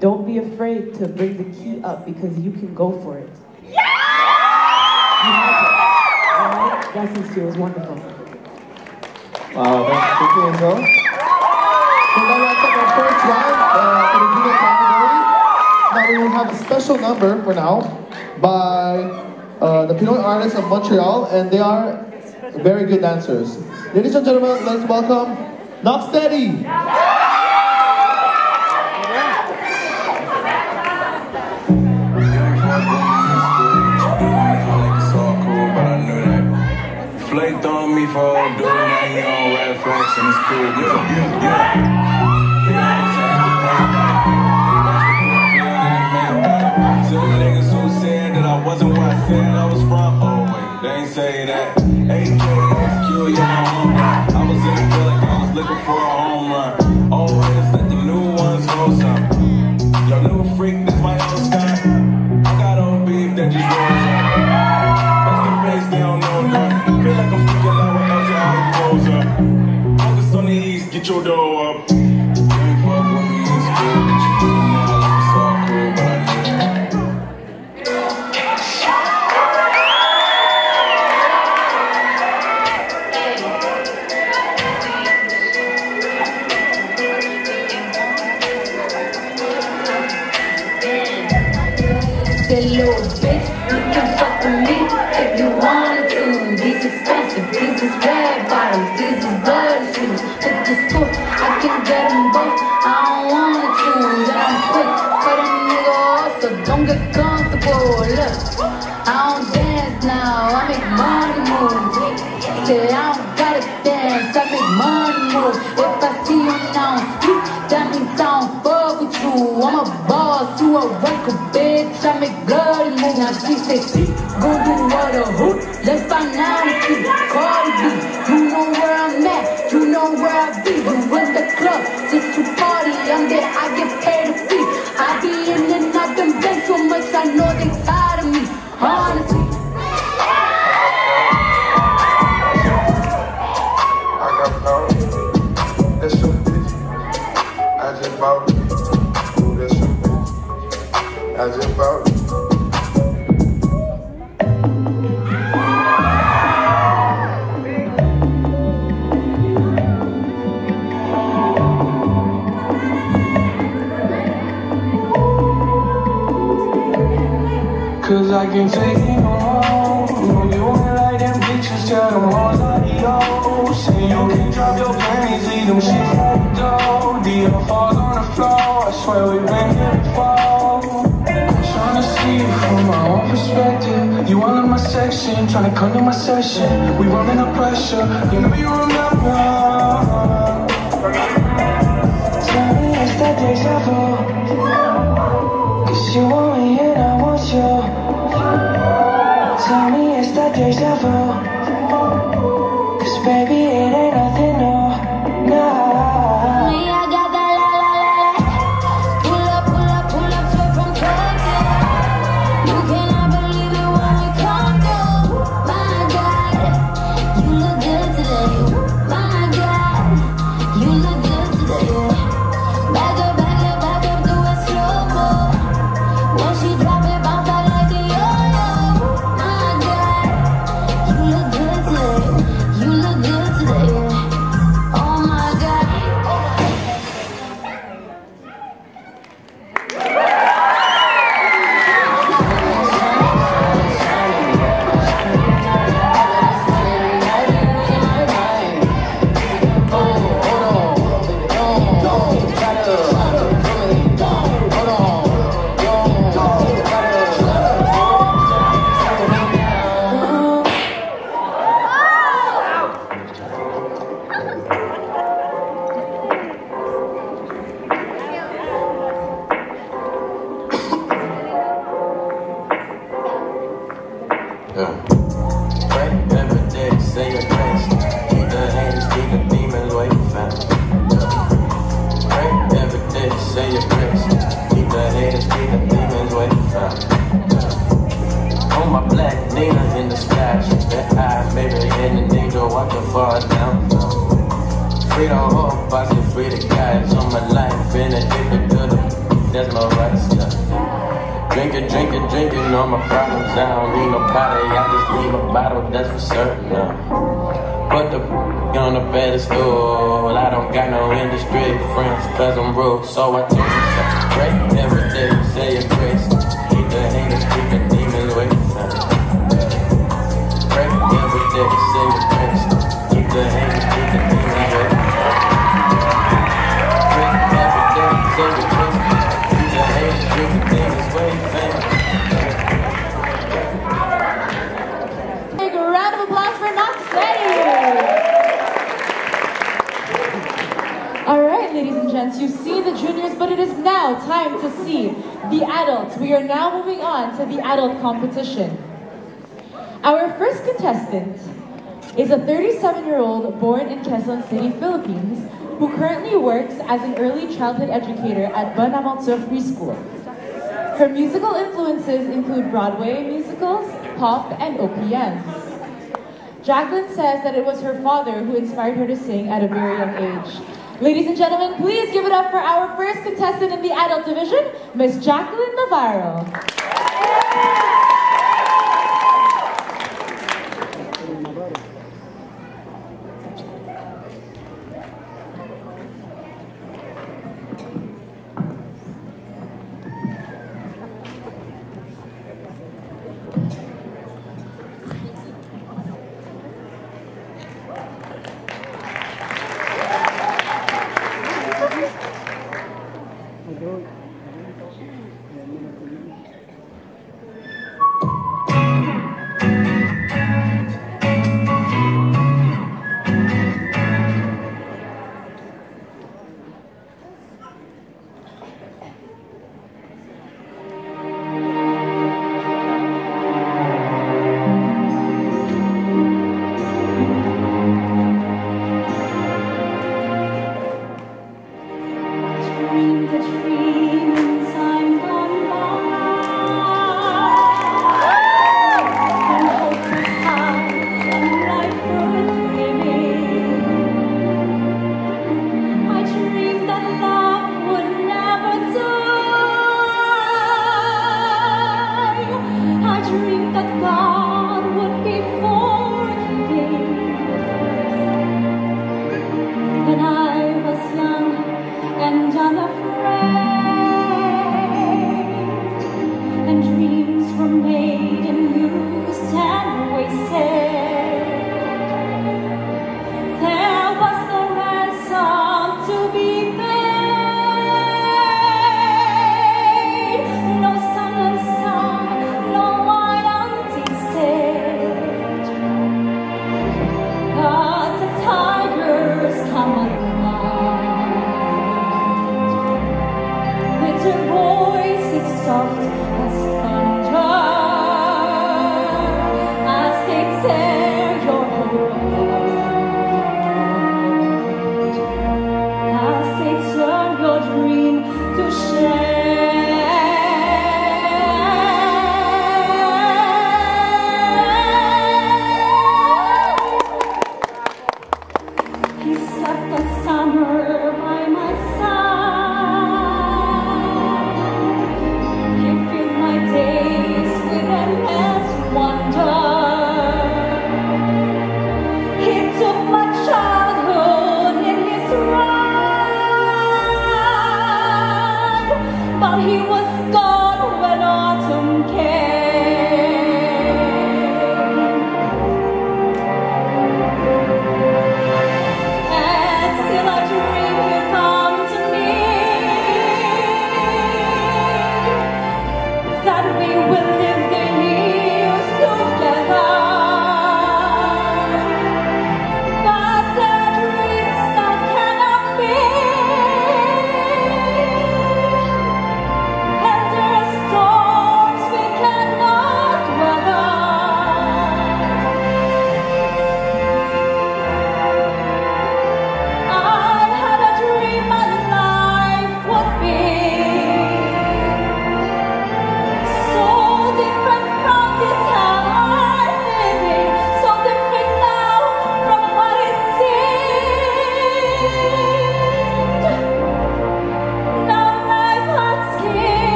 Don't be afraid to bring the key up because you can go for it. You have it. All right? Blessings to you. It was wonderful. Wow, thank you, Angel. So now let's take our first round for the junior category. Now we will have a special number for now by the Pinoy artists of Montreal, and they are very good dancers. Ladies and gentlemen, let's welcome Knock Steady. Flaked on me for doing that, you on red flags and it's cool. To the niggas who said that I wasn't where I said I was from, oh wait, they ain't say that. AKSQ, you're my home run. I was in the field like I was looking for a home run. Always let the new ones hold something. Your new freak, this my old stunt. I got old beef that just rolls up. What's the face, they don't know nothing. Feel like I'm freaking out what else how it goes up. Focus on the east, get your dough up. You ain't fuck with me, it's good. But you do it now like it's all cool, but I knew that. Say little bitch, you can fuck with me if you wanted to. These expensive, these is red bottles, these is blood shoes. Hit the school, I can get them both, I don't wanna choose. And I'm quick, cut a nigga off, so don't get comfortable. Look, I don't dance now, I make money move. Say I don't gotta dance, I make money move. If I see you now speak, that means I don't fuck with you. I'm a boss, you a worker, bitch. I make bloody moves. Now she say she gon' do what a hoot. Let's find out if she Cardi B. You know where I'm at, you know where I be. You in the club just to party. I'm there, I get paid a fee. I be in and out them banks so much, I know they tired of me. Honestly. I got power. That's your bitch. I just bought it. Ooh, that's your bitch. I just bought it. Cause I can't take it no more. You only like them bitches, tell them all adios. Say you can drop your panties, leave them shit like dough. The falls on the floor, I swear we've been here before. I'm tryna see it from my own perspective. You all in my section, tryna come to my session. We running up pressure, you know you remember. Tell me it's that deja vu. Cause you want me and I want you. Tell me it's that deja vu. Cause baby it ain't nothing new. No. Me, I got that la la la la. Pull up, straight from Tokyo. You cannot believe it when we come through. My God, you look good today. My God, you look good today. Back up, do it slow-mo. When she drop it, bounce out like a yo-yo. My God, you look good today. You look good Pray every day, say your grace. Keep the haters, keep the demons away from me. Pray every day, say your grace. Keep the haters, keep the demons away from me. On my black Nina's in the sky, that eye, baby, in the danger, watch her fall down. Free the hope, I say free the guys on my life, been addicted to the, that's my right stuff. Drinking, drinking, drinking, all my problems, I don't need nobody, I just need my bottle, that's for certain. Put the on the pedestal, I don't got no industry friends, cause I'm broke, so I tell myself, pray every day, say your grace, keep the haters, keep the demons away from me. Pray every day, say your grace, keep the haters, keep the demons away from me. Pray every day, say your grace, keep the haters, keep the demons away from me. Big round of applause for Noxie! Alright, ladies and gents, you've seen the juniors, but it is now time to see the adults. We are now moving on to the adult competition. Our first contestant is a 37-year-old born in Quezon City, Philippines, who currently works as an early childhood educator at Bonamont Preschool. Her musical influences include Broadway musicals, pop, and OPMs. Jacqueline says that it was her father who inspired her to sing at a very young age. Ladies and gentlemen, please give it up for our first contestant in the adult division, Miss Jacqueline Navarro.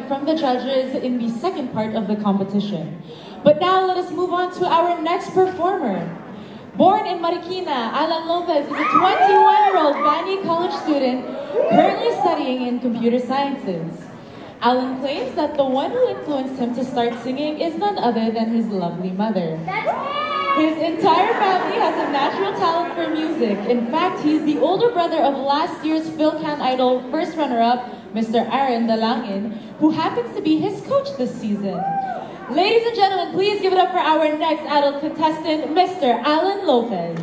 from the judges in the second part of the competition. But now let us move on to our next performer. Born in Marikina, Alan Lopez is a 21-year-old Banny College student currently studying in computer sciences. Alan claims that the one who influenced him to start singing is none other than his lovely mother. His entire family has a natural talent for music. In fact, he's the older brother of last year's Filcan Idol first runner-up, Mr. Aaron Dalangin, who happens to be his coach this season. Ladies and gentlemen, please give it up for our next adult contestant, Mr. Alan Lopez.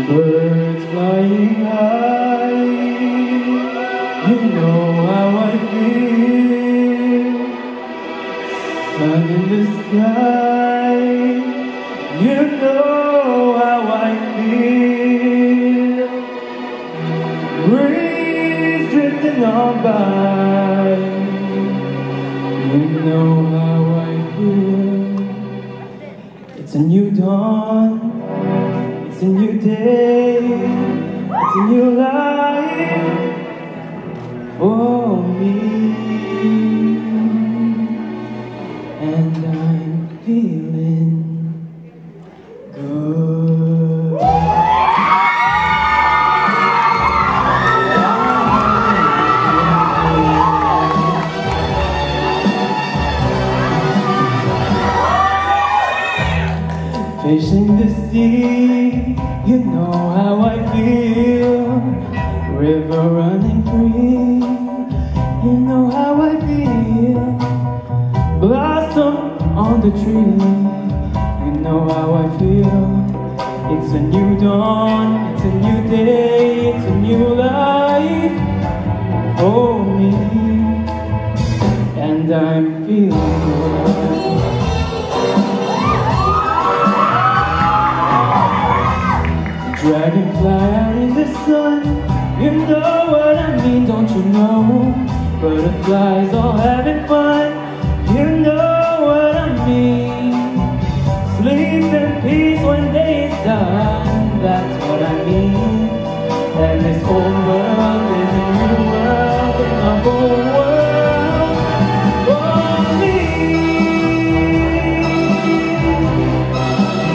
Birds flying high, you know how I feel. Sun in the sky, you know how I feel. Breeze drifting on by, you know how I feel. It's a new dawn. It's a new day, it's a new life for me, and I'm feeling good. Fishing the sea, you know how I feel. River running free, you know how I feel. Blossom on the tree, you know how I feel. It's a new dawn, it's a new day, it's a new life for me, and I'm feeling good. Dragonfly out in the sun, you know what I mean, don't you know? Butterflies all having fun, you know what I mean. Sleep in peace when day is done, that's what I mean. And this whole world is a new world, and a whole world for me.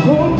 Oh,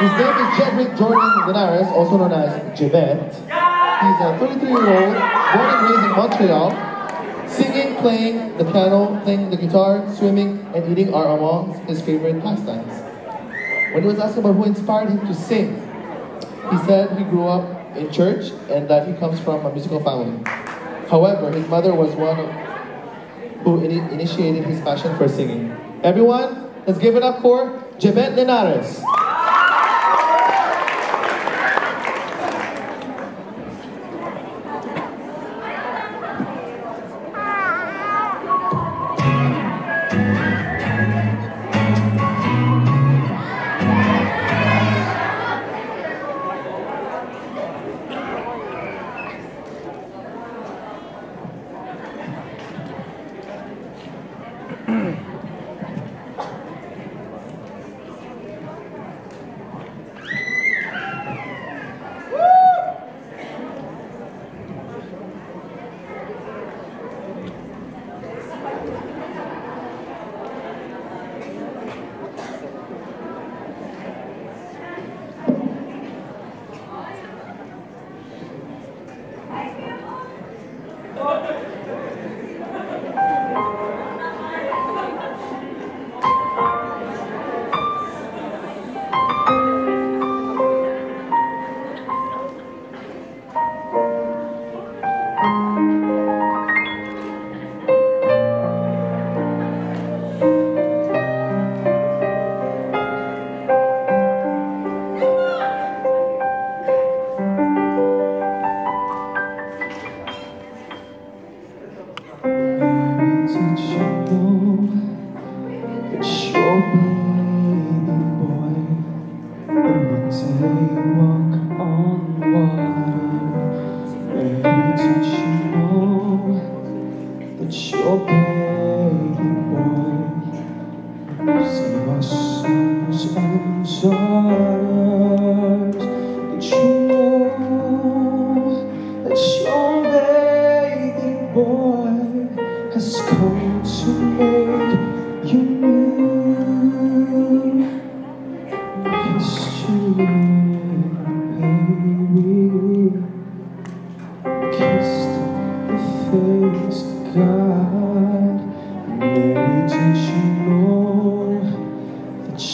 His name is Jedrick Jordan Linares, also known as Jebet. He's a 33-year-old, born and raised in Montreal. Singing, playing the piano, playing the guitar, swimming, and eating are among his favorite pastimes. When he was asked about who inspired him to sing, he said he grew up in church and that he comes from a musical family. However, his mother was one who initiated his passion for singing. Everyone, let's give it up for Jebet Linares.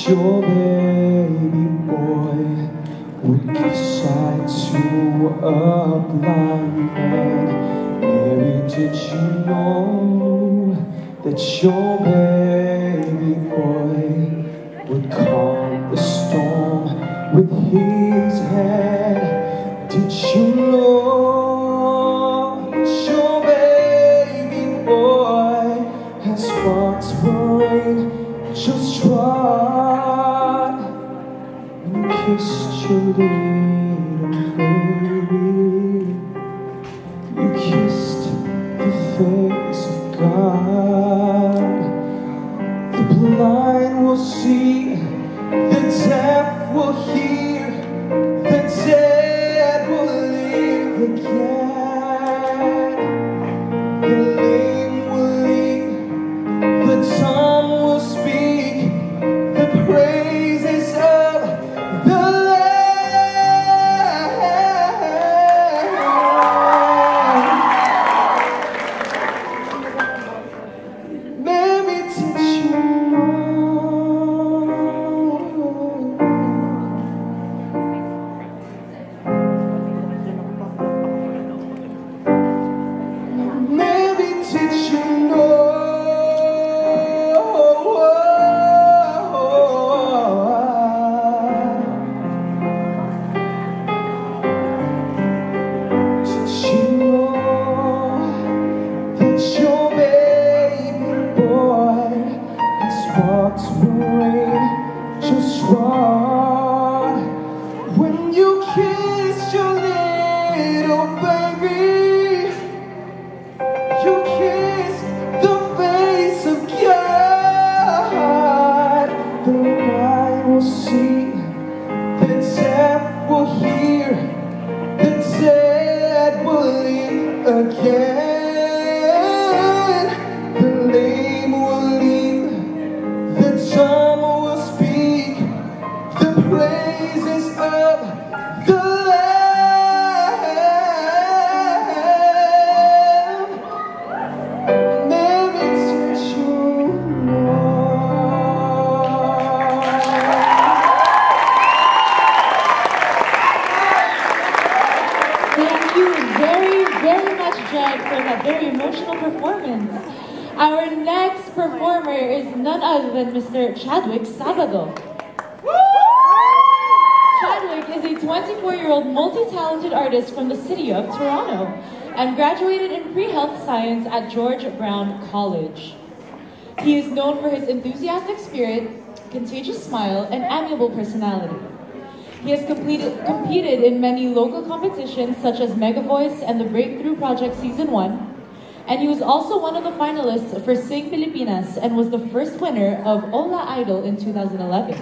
Your baby boy would give sight to a blind man. Mary, did you know that your baby boy would calm the storm with his hand? Did you know that your baby boy has walked rain just right and kissed your little baby? You kissed the face of God. The blind will see, the deaf will hear, the dead will live again. The lame will leap, the dumb will speak, the praises of the Lamb. Maybe did you Maybe did you know? Did you know that your baby boy has walked away just right when you kissed your little baby? You kissed the face of God. The blind will see, the deaf will hear, the dead will live again. The lame will leap, the dumb will speak, the praises much for that very emotional performance. Our next performer is none other than Mr. Chadwick Sabado. Chadwick is a 24-year-old multi-talented artist from the city of Toronto and graduated in pre-health science at George Brown College. He is known for his enthusiastic spirit, contagious smile, and amiable personality. He has competed in many local competitions such as Mega Voice and the Breakthrough Project Season 1, and he was also one of the finalists for Sing Pilipinas and was the first winner of Ola Idol in 2011.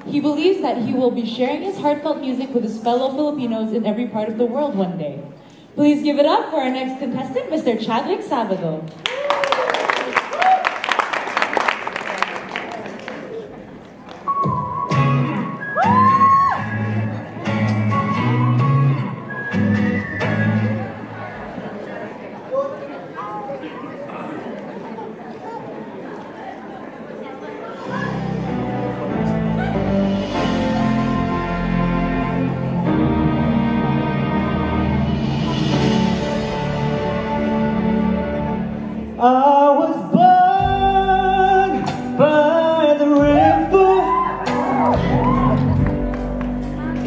He believes that he will be sharing his heartfelt music with his fellow Filipinos in every part of the world one day. Please give it up for our next contestant, Mr. Chadwick Sabado. I was born by the river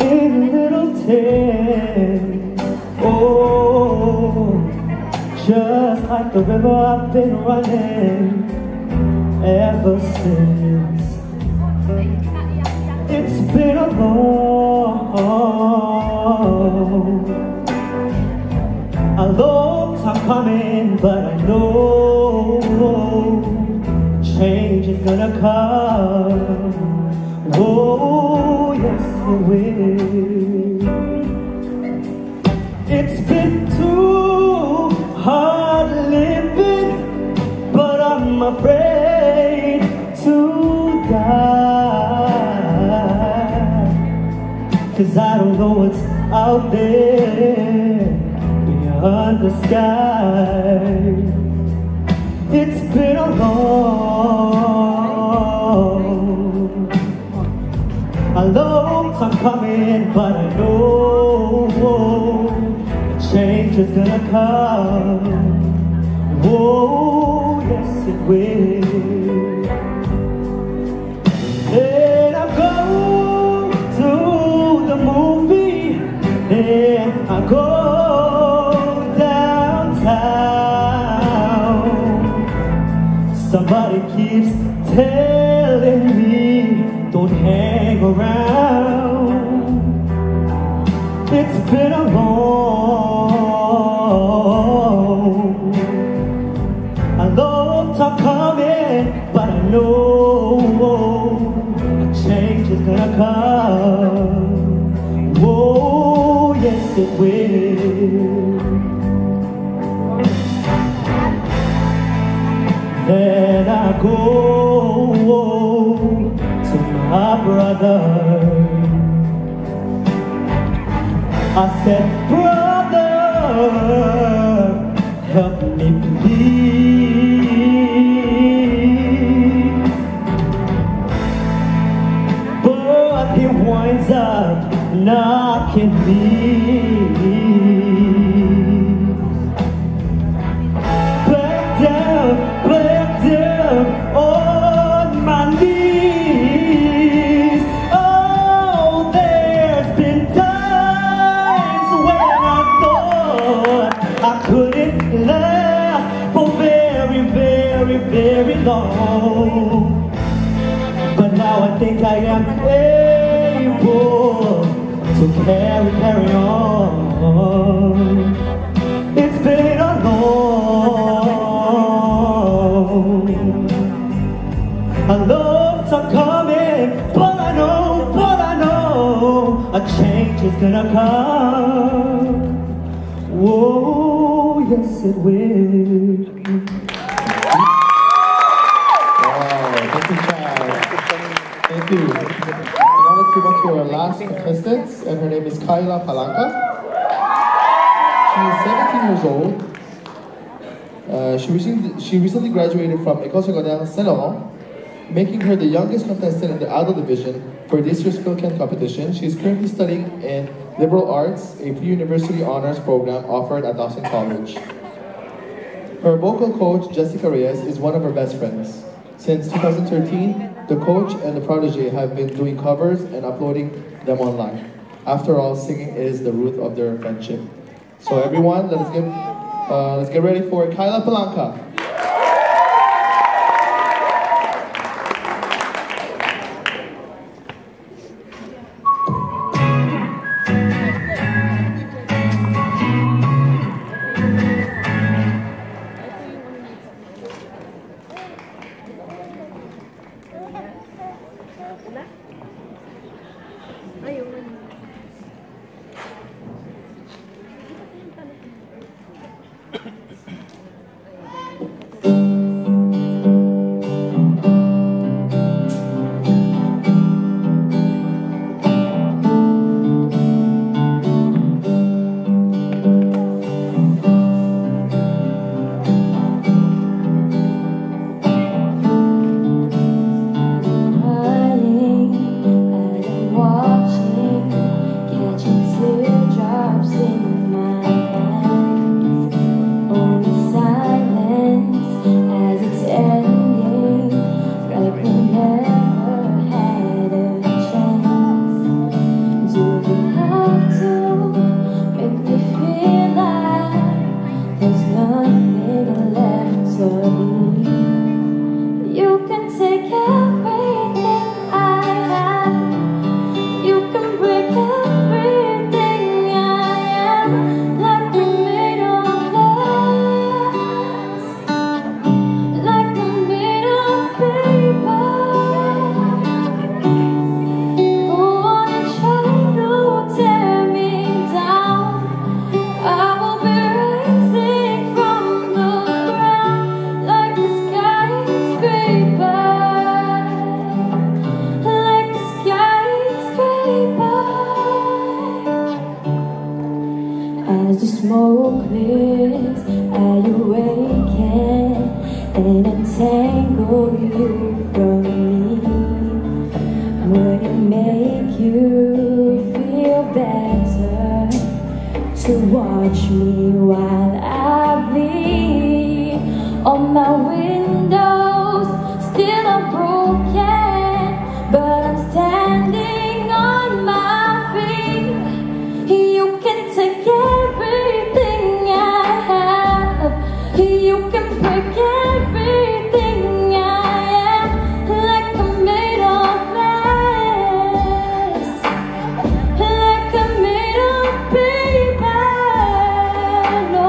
in a little tent. Oh, just like the river I've been running ever since. It's been a long time coming, but I know change is gonna come. Oh, yes it will. It's been too hard living, but I'm afraid to die, 'cause I don't know what's out there beyond the sky. It's been a long time coming, but I know a change is gonna come. Oh, yes it will. And I go to the movie, and I go somebody keeps telling me, don't hang around. It's been a long time coming, but I know a change is gonna come. Oh, yes it will. Then I go to my brother. I said, brother, help me please. But he winds up knocking me. Back down on my knees. Oh, there's been times when I thought I couldn't last for very, very, very long. But now I think I am able to carry on. It's been a long time coming, but I know a change is gonna come. Whoa, yes it will. Wow, thank you, Chad. Thank you. And now let's move on to our last contestant, and her name is Kyla Palanca. She is 17 years old. She recently graduated from École Secondaire Saint-Laurent, making her the youngest contestant in the adult division for this year's Filcan competition. She is currently studying in Liberal Arts, a pre-university honors program offered at Dawson College. Her vocal coach, Jessica Reyes, is one of her best friends. Since 2013, the coach and the protege have been doing covers and uploading them online. After all, singing is the root of their friendship. So everyone, let's get ready for Kyla Palanca. As the smoke clears, I awaken and untangle you from me. Would it make you feel better to watch me while I bleed? All my windows still are broken, but I'm standing on my feet. You can take everything I have, you can break everything I am, like I'm made of glass, like I'm made of paper. No.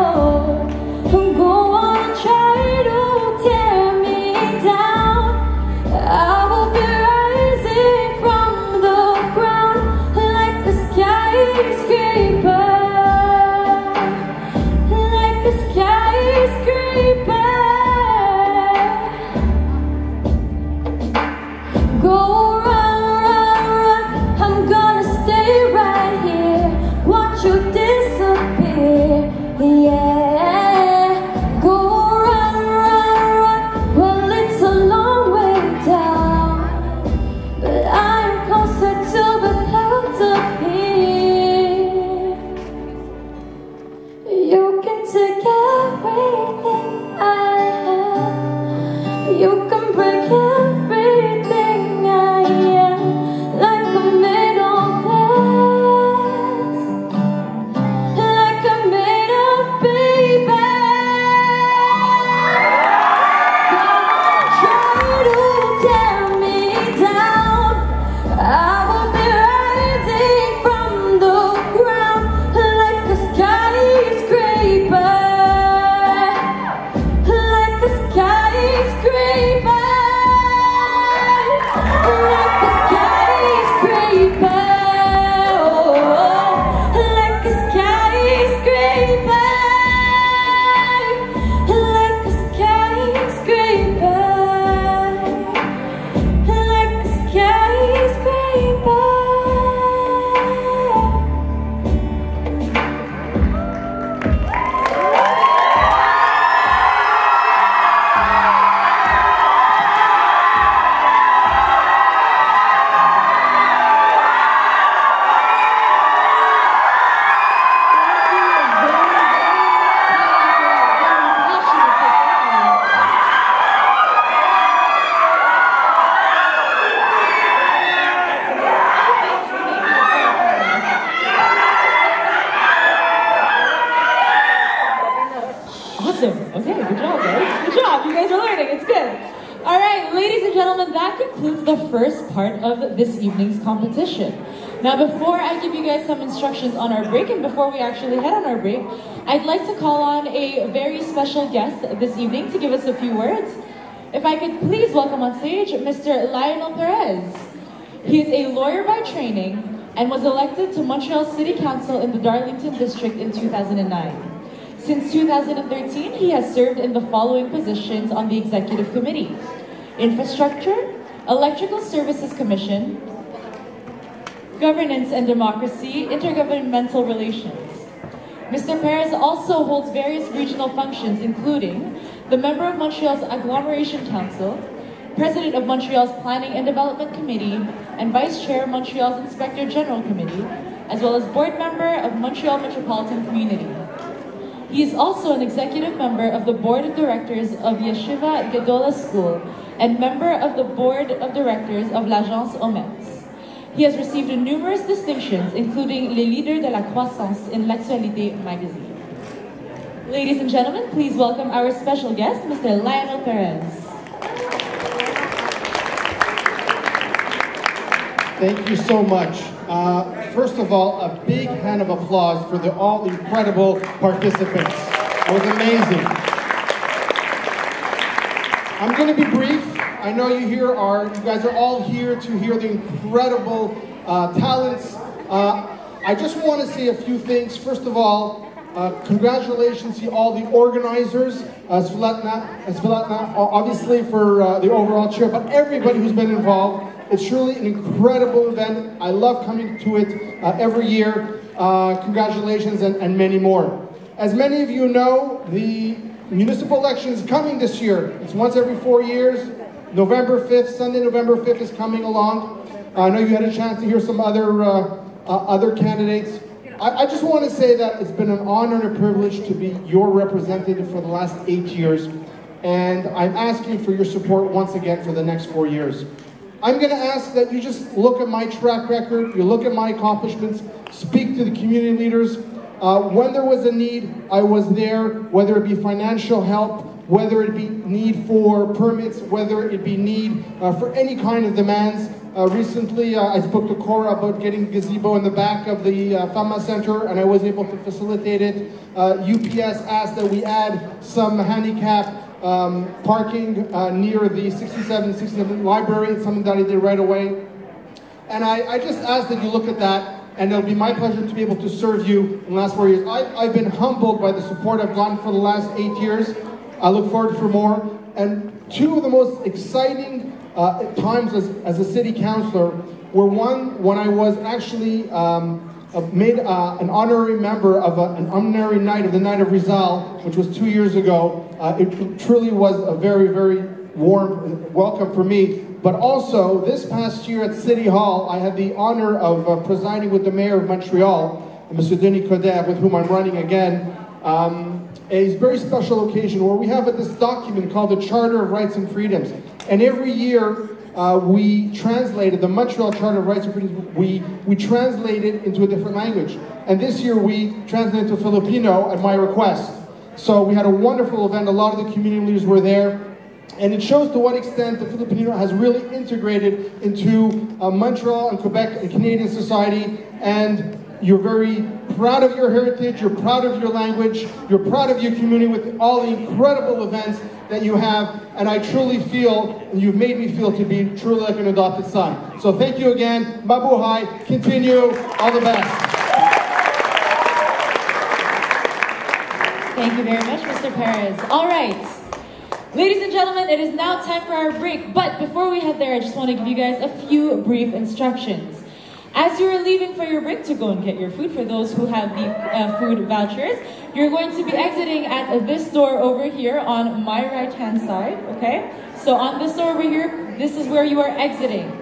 the first part of this evening's competition. Now, before I give you guys some instructions on our break, and before we actually head on our break, I'd like to call on a very special guest this evening to give us a few words. If I could please welcome on stage Mr. Lionel Perez. He is a lawyer by training and was elected to Montreal City Council in the Darlington District in 2009. Since 2013, he has served in the following positions on the Executive Committee: Infrastructure, Electrical Services Commission, Governance and Democracy, Intergovernmental Relations. Mr. Perez also holds various regional functions, including the member of Montreal's Agglomeration Council, President of Montreal's Planning and Development Committee, and Vice Chair of Montreal's Inspector General Committee, as well as board member of Montreal Metropolitan Community. He is also an executive member of the Board of Directors of Yeshiva Gedola School and member of the Board of Directors of l'Agence Ometz. He has received numerous distinctions, including Les Leaders de la Croissance in l'Actualité magazine. Ladies and gentlemen, please welcome our special guest, Mr. Lionel Perez. Thank you so much. First of all, a big hand of applause for all the incredible participants. It was amazing. I'm going to be brief. I know you guys are all here to hear the incredible talents. I just want to say a few things. First of all, congratulations to all the organizers, Svetlana, obviously for the overall chair, but everybody who's been involved. It's truly an incredible event. I love coming to it every year. Congratulations and many more. As many of you know, the municipal election is coming this year. It's once every 4 years. November 5th, Sunday, November 5th is coming along. I know you had a chance to hear some other candidates. I just want to say that it's been an honor and a privilege to be your representative for the last 8 years. And I'm asking for your support once again for the next 4 years. I'm going to ask that you just look at my track record, you look at my accomplishments, speak to the community leaders. When there was a need, I was there, whether it be financial help, whether it be need for permits, whether it be need for any kind of demands. Recently, I spoke to Cora about getting gazebo in the back of the Fama Center, and I was able to facilitate it. UPS asked that we add some handicap parking near the 67 library. It's something that I did right away. And I just ask that you look at that, and it'll be my pleasure to be able to serve you in the last 4 years. I've been humbled by the support I've gotten for the last 8 years. I look forward for more. And two of the most exciting times as a city councilor were one when I was actually made an honorary member of an honorary night of the Night of Rizal, which was 2 years ago. It truly was a very, very warm welcome for me. But also, this past year at City Hall, I had the honor of presiding with the Mayor of Montreal, Mr. Denis Coderre, with whom I'm running again, a very special occasion where we have this document called the Charter of Rights and Freedoms. And every year, we translated the Montreal Charter of Rights and Freedoms, we translate it into a different language. And this year, we translated it to Filipino at my request. So we had a wonderful event. A lot of the community leaders were there. And it shows to what extent the Filipino has really integrated into Montreal and Quebec and Canadian society. And you're very proud of your heritage, you're proud of your language, you're proud of your community with all the incredible events that you have. And I truly feel, and you've made me feel, to be truly like an adopted son. So thank you again. Mabuhay. Continue. All the best. Thank you very much, Mr. Perez. All right. Ladies and gentlemen, it is now time for our break. But before we head there, I just want to give you guys a few brief instructions. As you're leaving for your break to go and get your food, for those who have the food vouchers, you're going to be exiting at this door over here on my right-hand side, okay? So on this door over here, this is where you are exiting.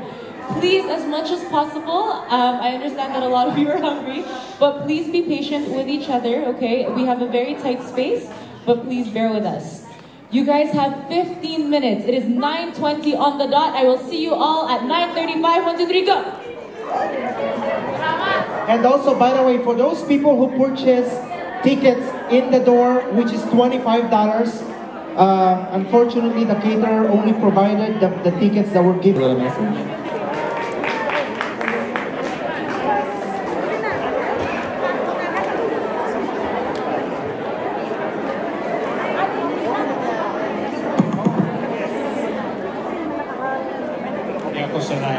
Please, as much as possible, I understand that a lot of you are hungry, but please be patient with each other, okay? We have a very tight space, but please bear with us. You guys have 15 minutes. It is 9:20 on the dot. I will see you all at 9:35. 1, 2, 3, go! And also, by the way, for those people who purchase tickets in the door, which is $25, Unfortunately, the caterer only provided the tickets that were given. A message. Hindi ako sanay.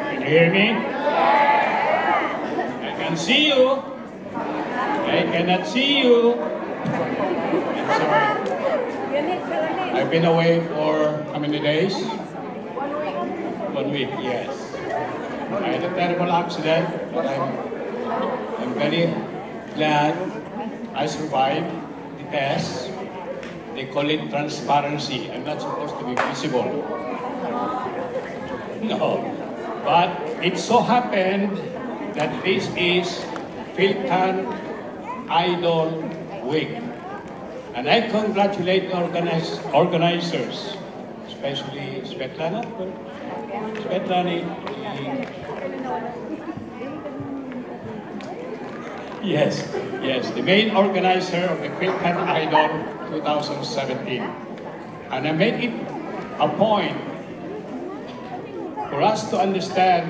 Can you hear me? I can see you. I cannot see you. I'm sorry. I've been away for how many days? 1 week, yes. I had a terrible accident, but I'm very glad I survived the test. They call it transparency. I'm not supposed to be visible. No. But it so happened that this is Filcan Idol Week. And I congratulate the organizers, especially Svetlana. Yes, the main organizer of the Filcan Idol 2017. And I made it a point for us to understand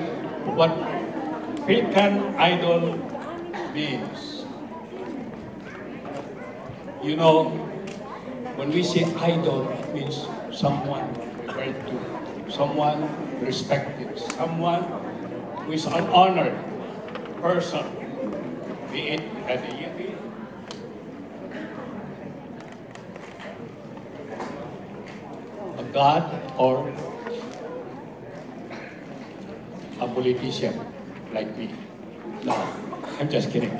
what Filcan Idol means. You know, when we say idol, it means someone referred to, someone respected, someone who is an honored person, be it a deity, a god, or a politician like me. No, I'm just kidding.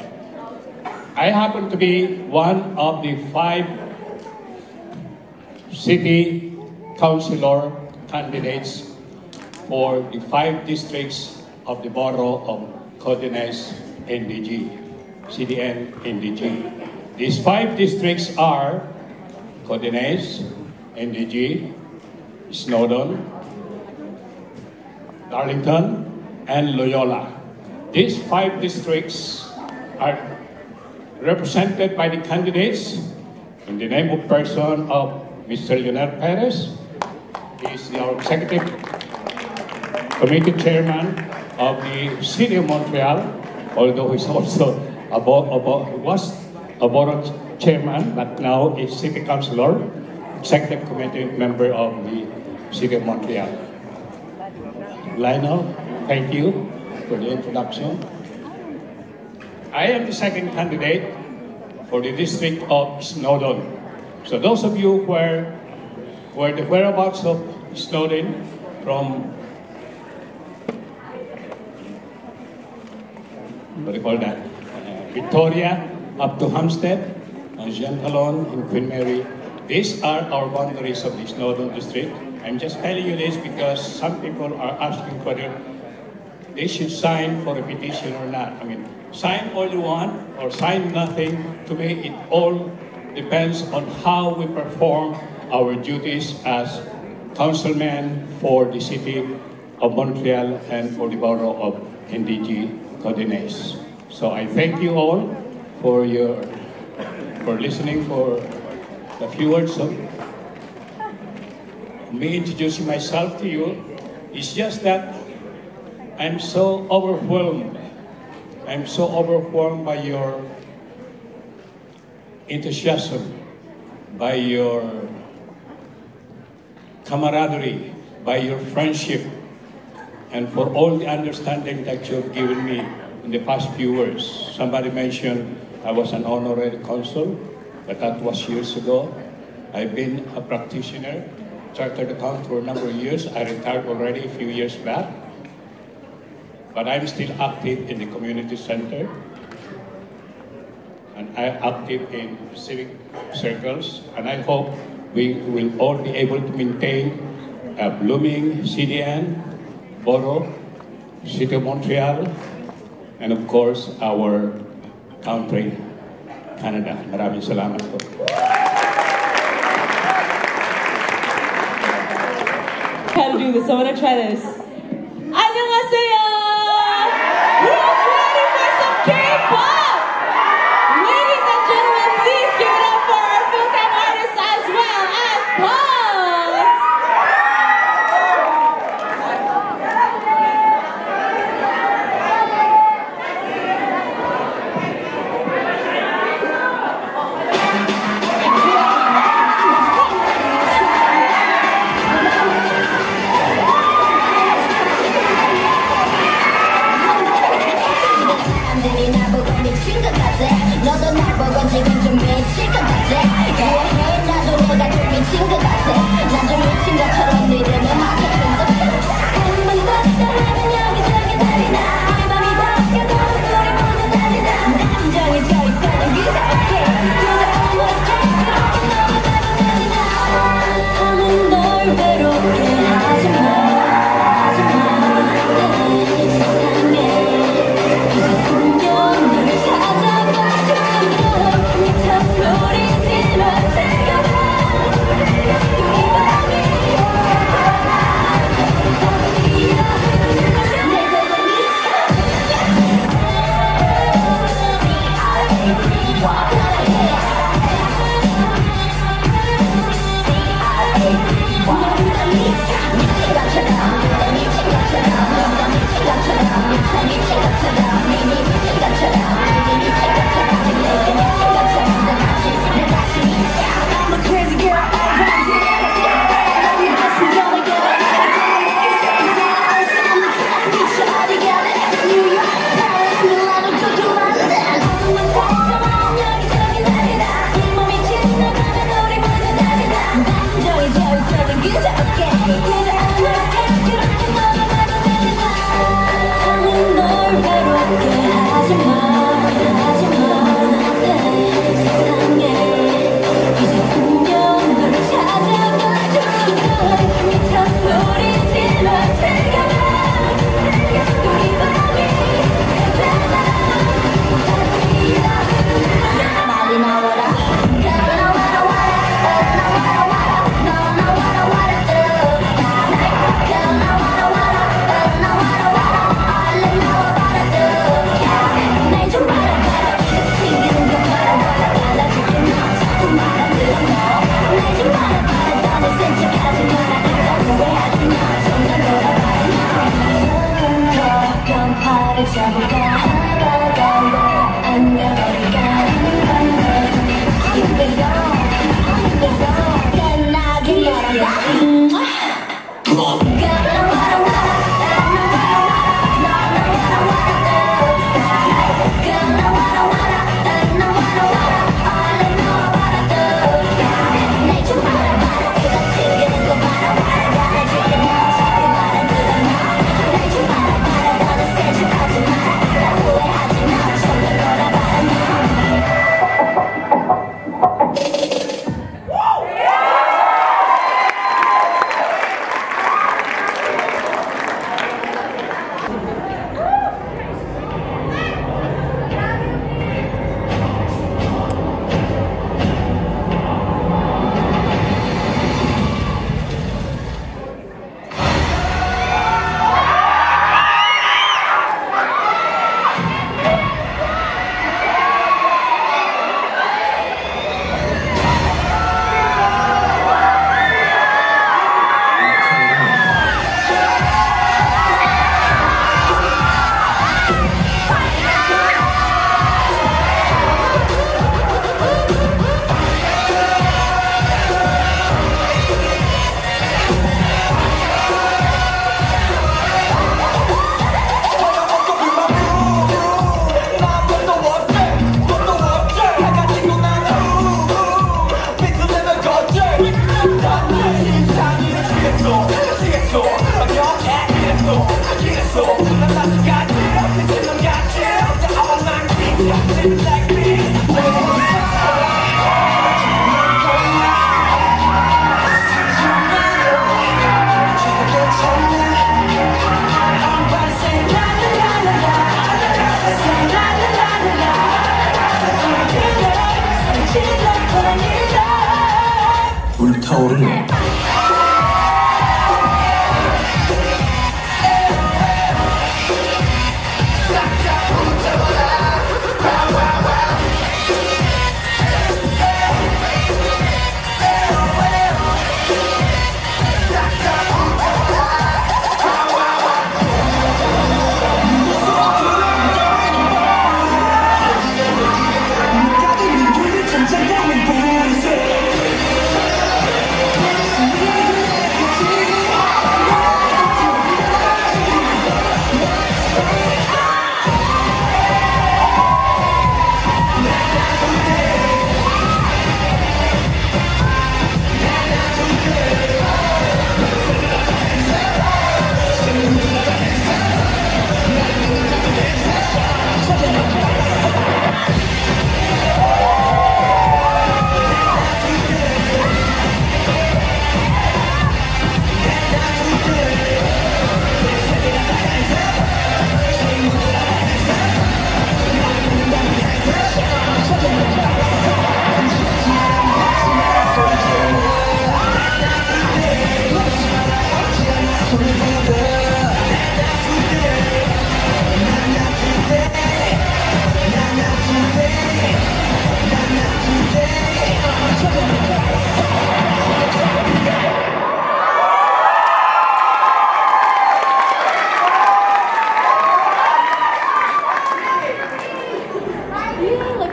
I happen to be one of the 5 city councilor candidates for the 5 districts of the borough of Codines NDG, CDN NDG. These 5 districts are Codines NDG, Snowdon, Darlington, and Loyola. These 5 districts are represented by the candidates in the name of person of Mr. Leonel Perez. He is our executive committee chairman of the City of Montreal, although he's also was a board chairman, but now is city councilor, executive committee member of the City of Montreal. Lionel, thank you for the introduction. I am the second candidate for the district of Snowdon. So those of you who are the whereabouts of Snowdon from, what do you call that, Victoria up to Hampstead, Jean Talon, and Queen Mary, these are our boundaries of the Snowdon district. I'm just telling you this because some people are asking whether they should sign for a petition or not. I mean, sign all you want or sign nothing. To me, it all depends on how we perform our duties as councilmen for the city of Montreal and for the borough of NDG Codines. So I thank you all for listening for a few words of me introducing myself to you. It's just that I'm so overwhelmed. I'm so overwhelmed by your enthusiasm, by your camaraderie, by your friendship, and for all the understanding that you've given me in the past few years. Somebody mentioned I was an honorary consul, but that was years ago. I've been a practitioner, chartered accountant for a number of years. I retired already a few years back. But I'm still active in the community center. And I'm active in civic circles. And I hope we will all be able to maintain a blooming CDN, Borough, City of Montreal, and of course, our country, Canada. Maraming salamat po. How to do this? I want to try this. 안녕하세요. Who's ready for some K-pop? 하루 잡을까 하다가 안 가버릴까 I'm in the zone 끝나긴 멀었다 불타오르네.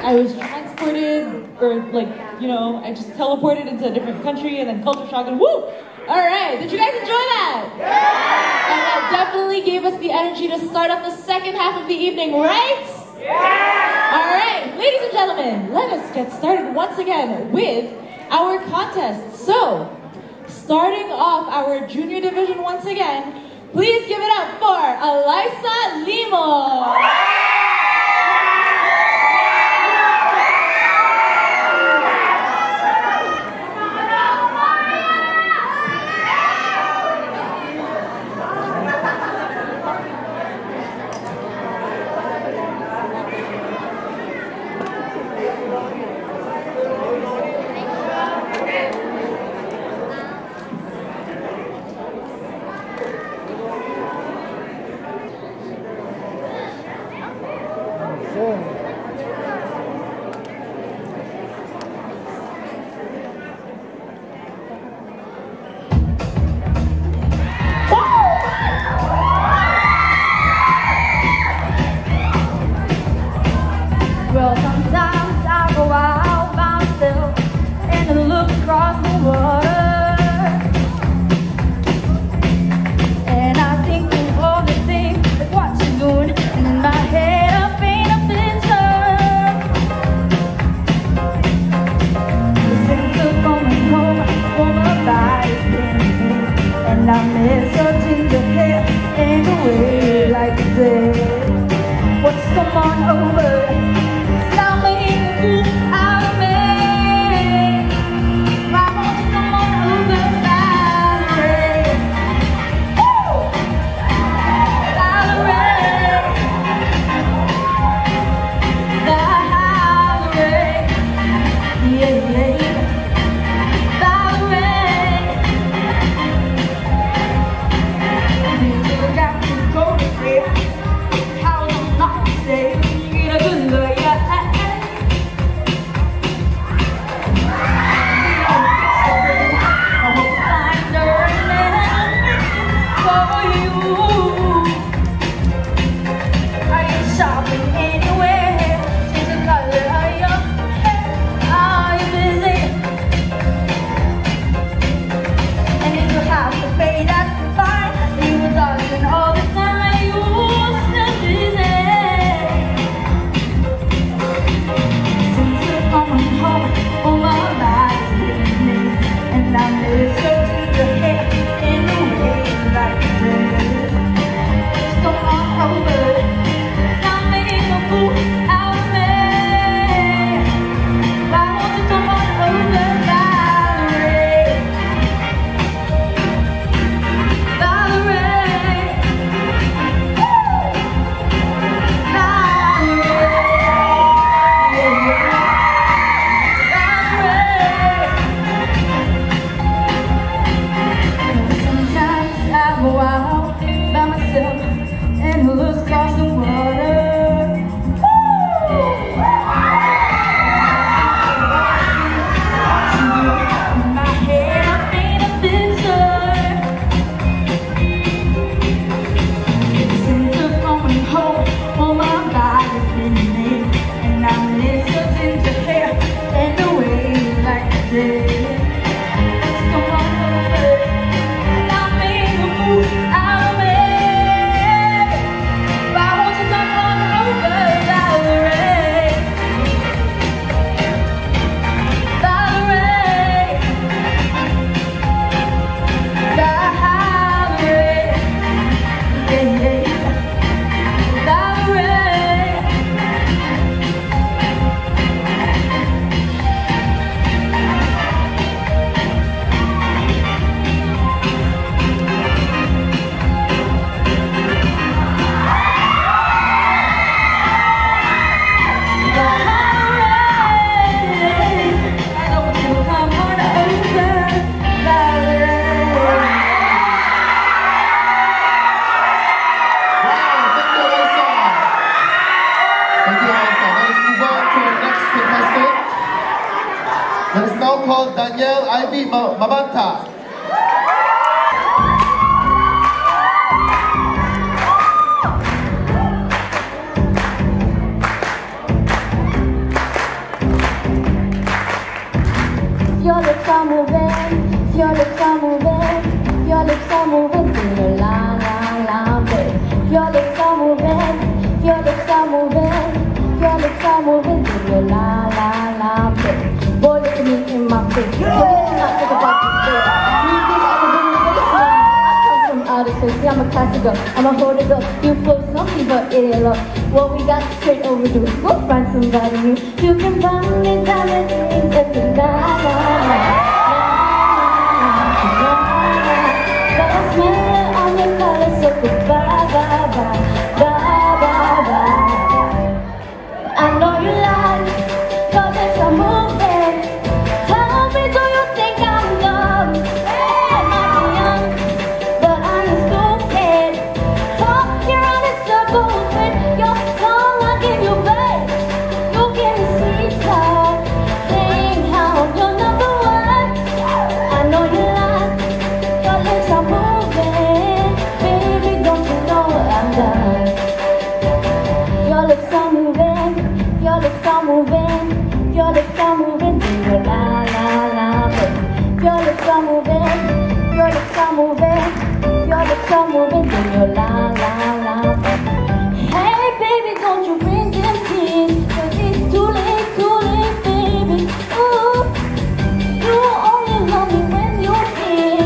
I was transported, or like, you know, I just teleported into a different country and then culture shock and woo! Alright, did you guys enjoy that? Yeah! And that definitely gave us the energy to start off the second half of the evening, right? Yeah! Alright, ladies and gentlemen, let us get started once again with our contest. So, starting off our junior division once again, please give it up for Alyssa Limo! body's spinning, and I miss your ginger hair and the way you like to play. What's come on over? Stop making a fool out of me. Why won't you come on over, Valerie? Woo! Valerie, Valerie, yeah, yeah. Let us now call Danielle Ivy Mabanta. Your lips are moving, your lips are moving, your lips are moving to your la la la babe. Your lips are moving, your lips are moving, your lips are moving to your la la la babe. Boy, look at me in my face, so let's not talk about this babe. Music, I can bring you this love. I come from outer space, see I'm a classic girl, I'm a holder girl. You flow something but it ain't love. What we got straight overdue, go find somebody new. You can find me diamond in every night. On your color, so goodbye, bye, bye, bye, bye, bye. I know you like your lips are moving. Tell me, do you think I'm dumb? I might be young, but I ain't stupid. Talking around in circles with your tongue, I give you babe. You give me sweet talk, saying how you're number one. I know you like your lips are moving. Your lips are moving, your lips are moving, your lips are moving to your la la la babe. Your lips are moving, your lips are moving, your lips are moving to your la la la babe. Hey baby, don't you bring them tears, 'cause it's too late, baby. Ooh, you only love me when you're here.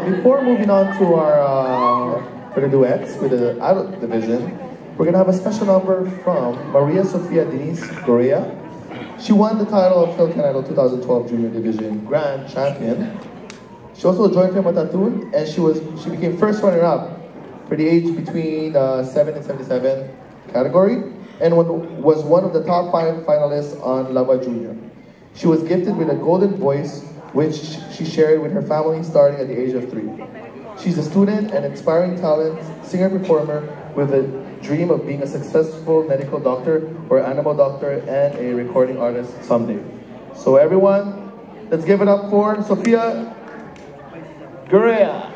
Before moving on to our for the duets with the adult division, we're gonna have a special number from Maria Sofia Denise Correa. She won the title of Filcan Idol 2012 Junior Division Grand Champion. She also joined Film Matatoon, and she became first runner-up for the age between 7 and 77 category, and was one of the top 5 finalists on Lava Junior. She was gifted with a golden voice, which she shared with her family starting at the age of 3. She's a student and inspiring talent, singer-performer with a dream of being a successful medical doctor or animal doctor and a recording artist someday. So everyone, let's give it up for Sofia Guerrea.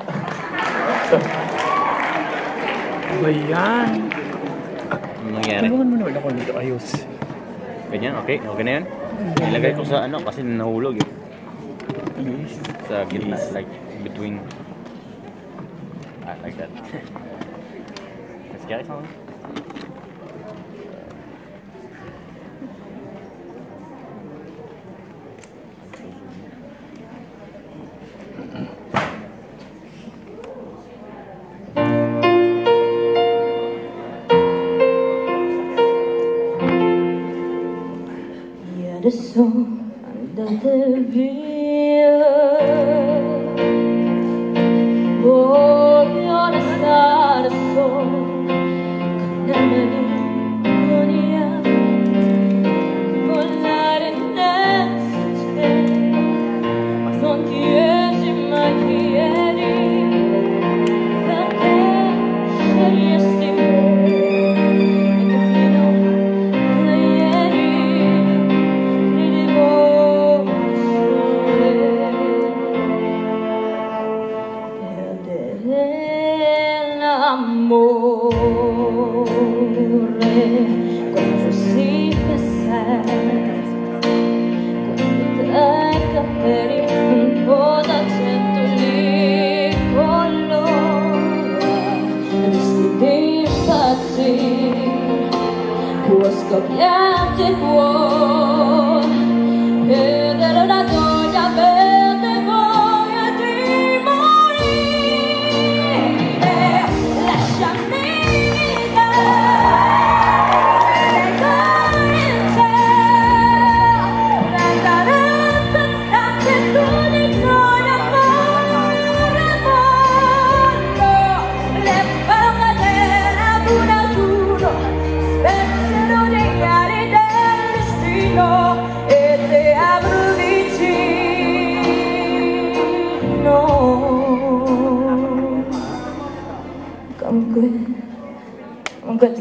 Ba yan? Ano nangyari? Tulungan mo naman ako nito, ayos. Ganyan, okay? Okay na yan? Nilagay ko sa ano kasi nahulog eh. Sa gitna, like between. Like that. Let's get it on. Yeah, the song under the veil. Oh, you're the star, the song.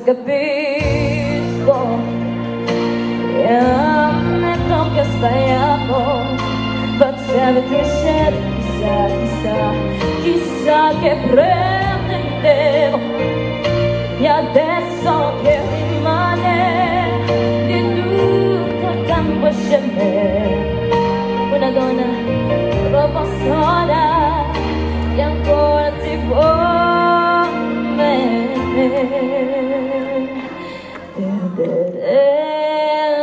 escapismo. Ja me toques fallamos, facciamo crescere, chissà che pretendevo. E adesso che rimane di tutto il tempo c'è me, una donna troppo sola che ancora ti vuole. Perdere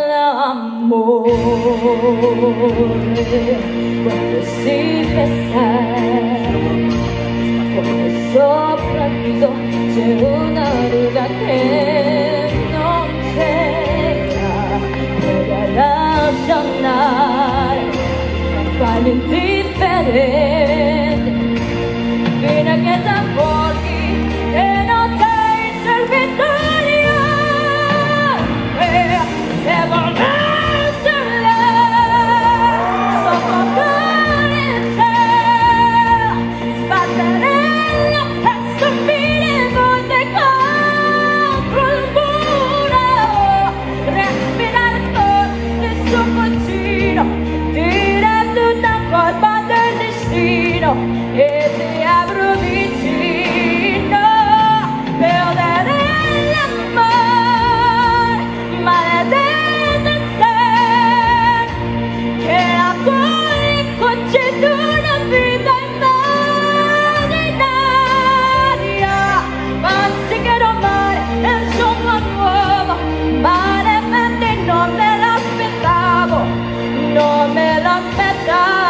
l'amore quando si pensa, come sopravvivo c'è una ruga che non c'era per ragionare, farmi indifferente fino a che ti accorgi che non sei servitorio e volesserla soffocare in te, sbattere la testa fino in volte contro il muro, respirare forte sul vicino, dire tutta colpa del destino e ti avrò vicino. Perdere l'amore, maledetto ser, che accoglie così d'una vita immaginaria. Pensi che domani è un giorno nuovo, ma in effetti non me l'aspettavo, non me l'aspettavo.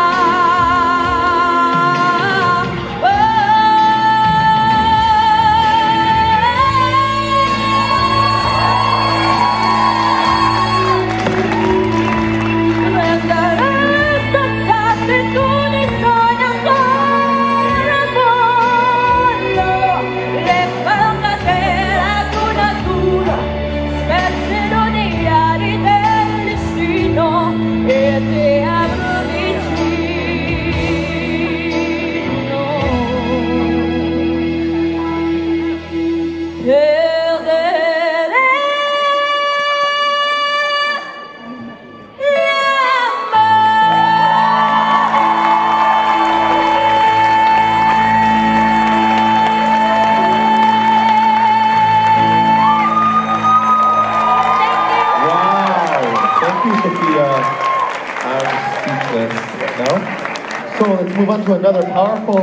So let's move on to another powerful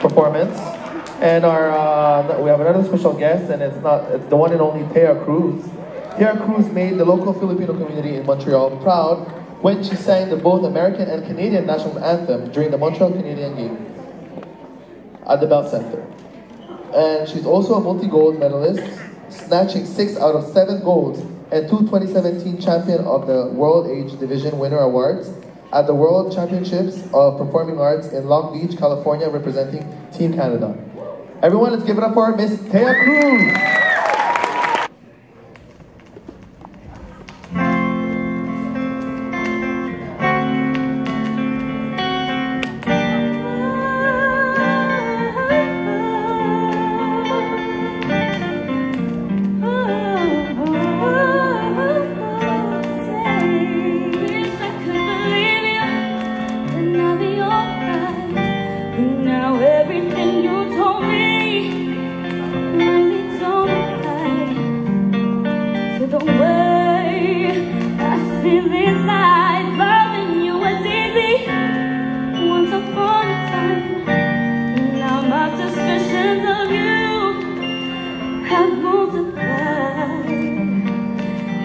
performance, and we have another special guest, and it's the one and only Thea Cruz. Thea Cruz made the local Filipino community in Montreal proud when she sang the both American and Canadian national anthem during the Montreal Canadian game at the Bell Center. And she's also a multi-gold medalist, snatching 6 out of 7 golds and 2 2017 Champion of the World Age Division Winner Awards at the World Championships of Performing Arts in Long Beach, California, representing Team Canada. Everyone, let's give it up for Miss Thea Cruz.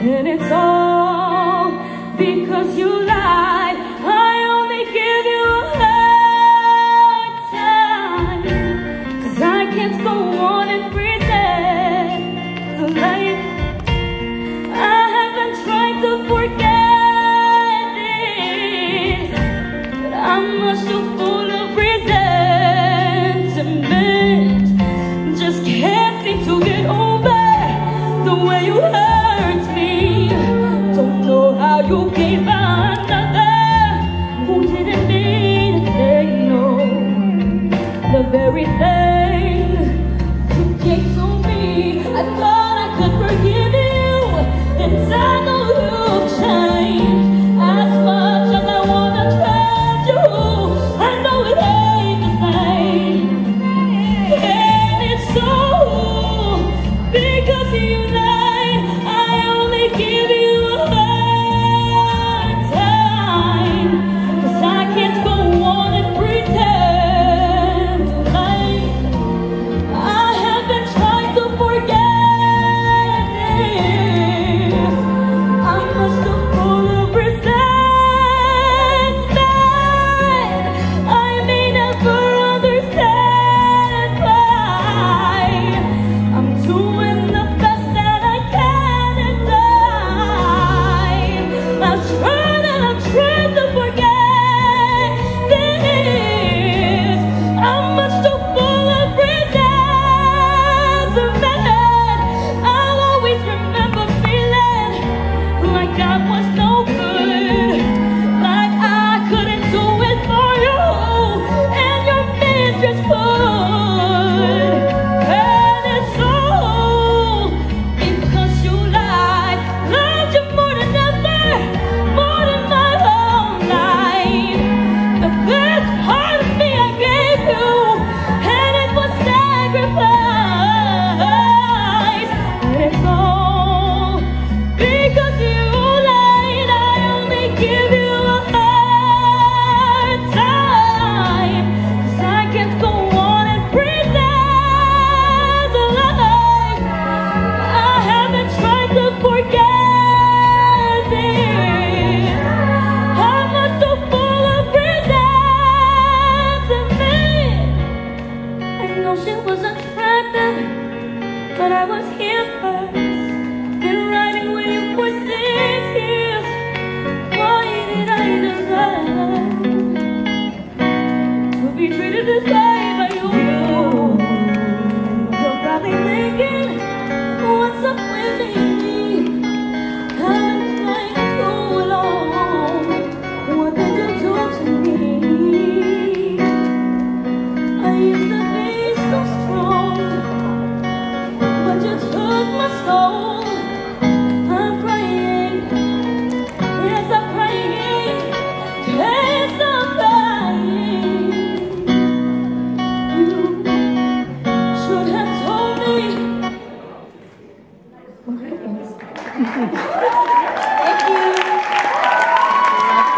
And it's all because you lied. I only give you a hard time, 'cause I can't go on and pretend to like. I haven't tried to forget this, but I'm much too full of resentment. Just can't seem to get over the way you hurt me. Don't know how you gave another who didn't mean a thing, no. The very thing you gave to me, I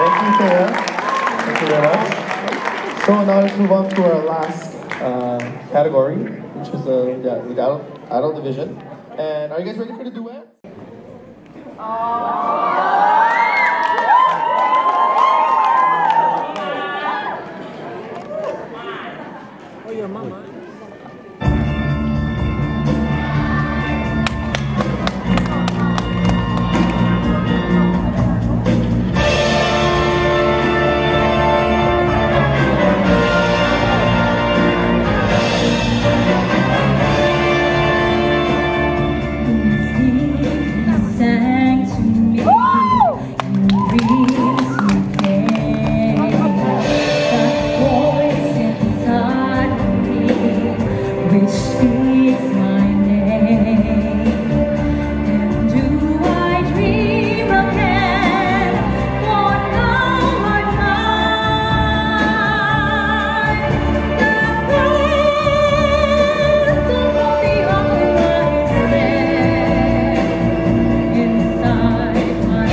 Thank you, Thea. Thank you very much. So now let's move on to our last category, which is the adult division. And are you guys ready for the duet? Oh, your mama. Sang to me, you reason that voice inside me, which speaks my name. And do I dream again? For now I find the phantom of the horizon inside my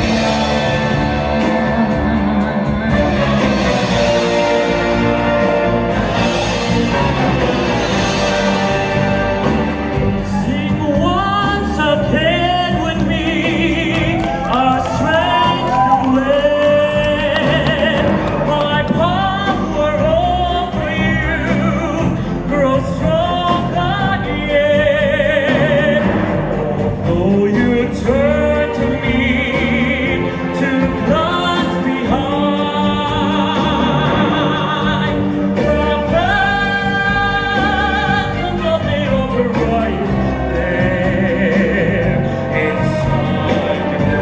Sing once again with me our strange duet. My power over you grows stronger yet. Although you turn to me to glance behind, the phantom of the override there inside your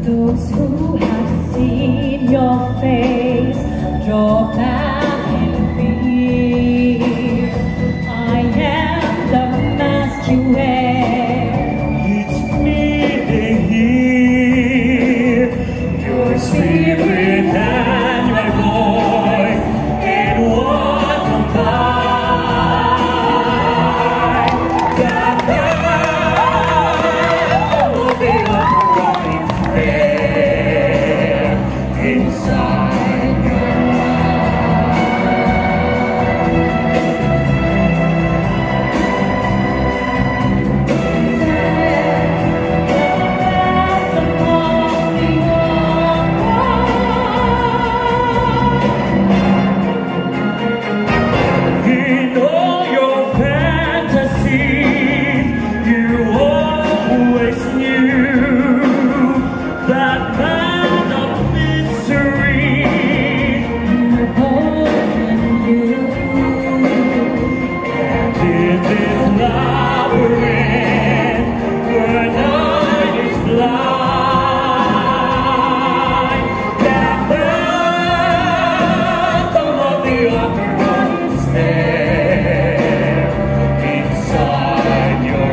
Those who have seen your face draw back in fear. I am the mask you wear. It's me they hear, your spirit and my voice in one combine. The phantom of the uprising there inside your in all your fantasies, you always knew that man of mystery. And in this labyrinth where night is blind, that phantom of the opera is there inside your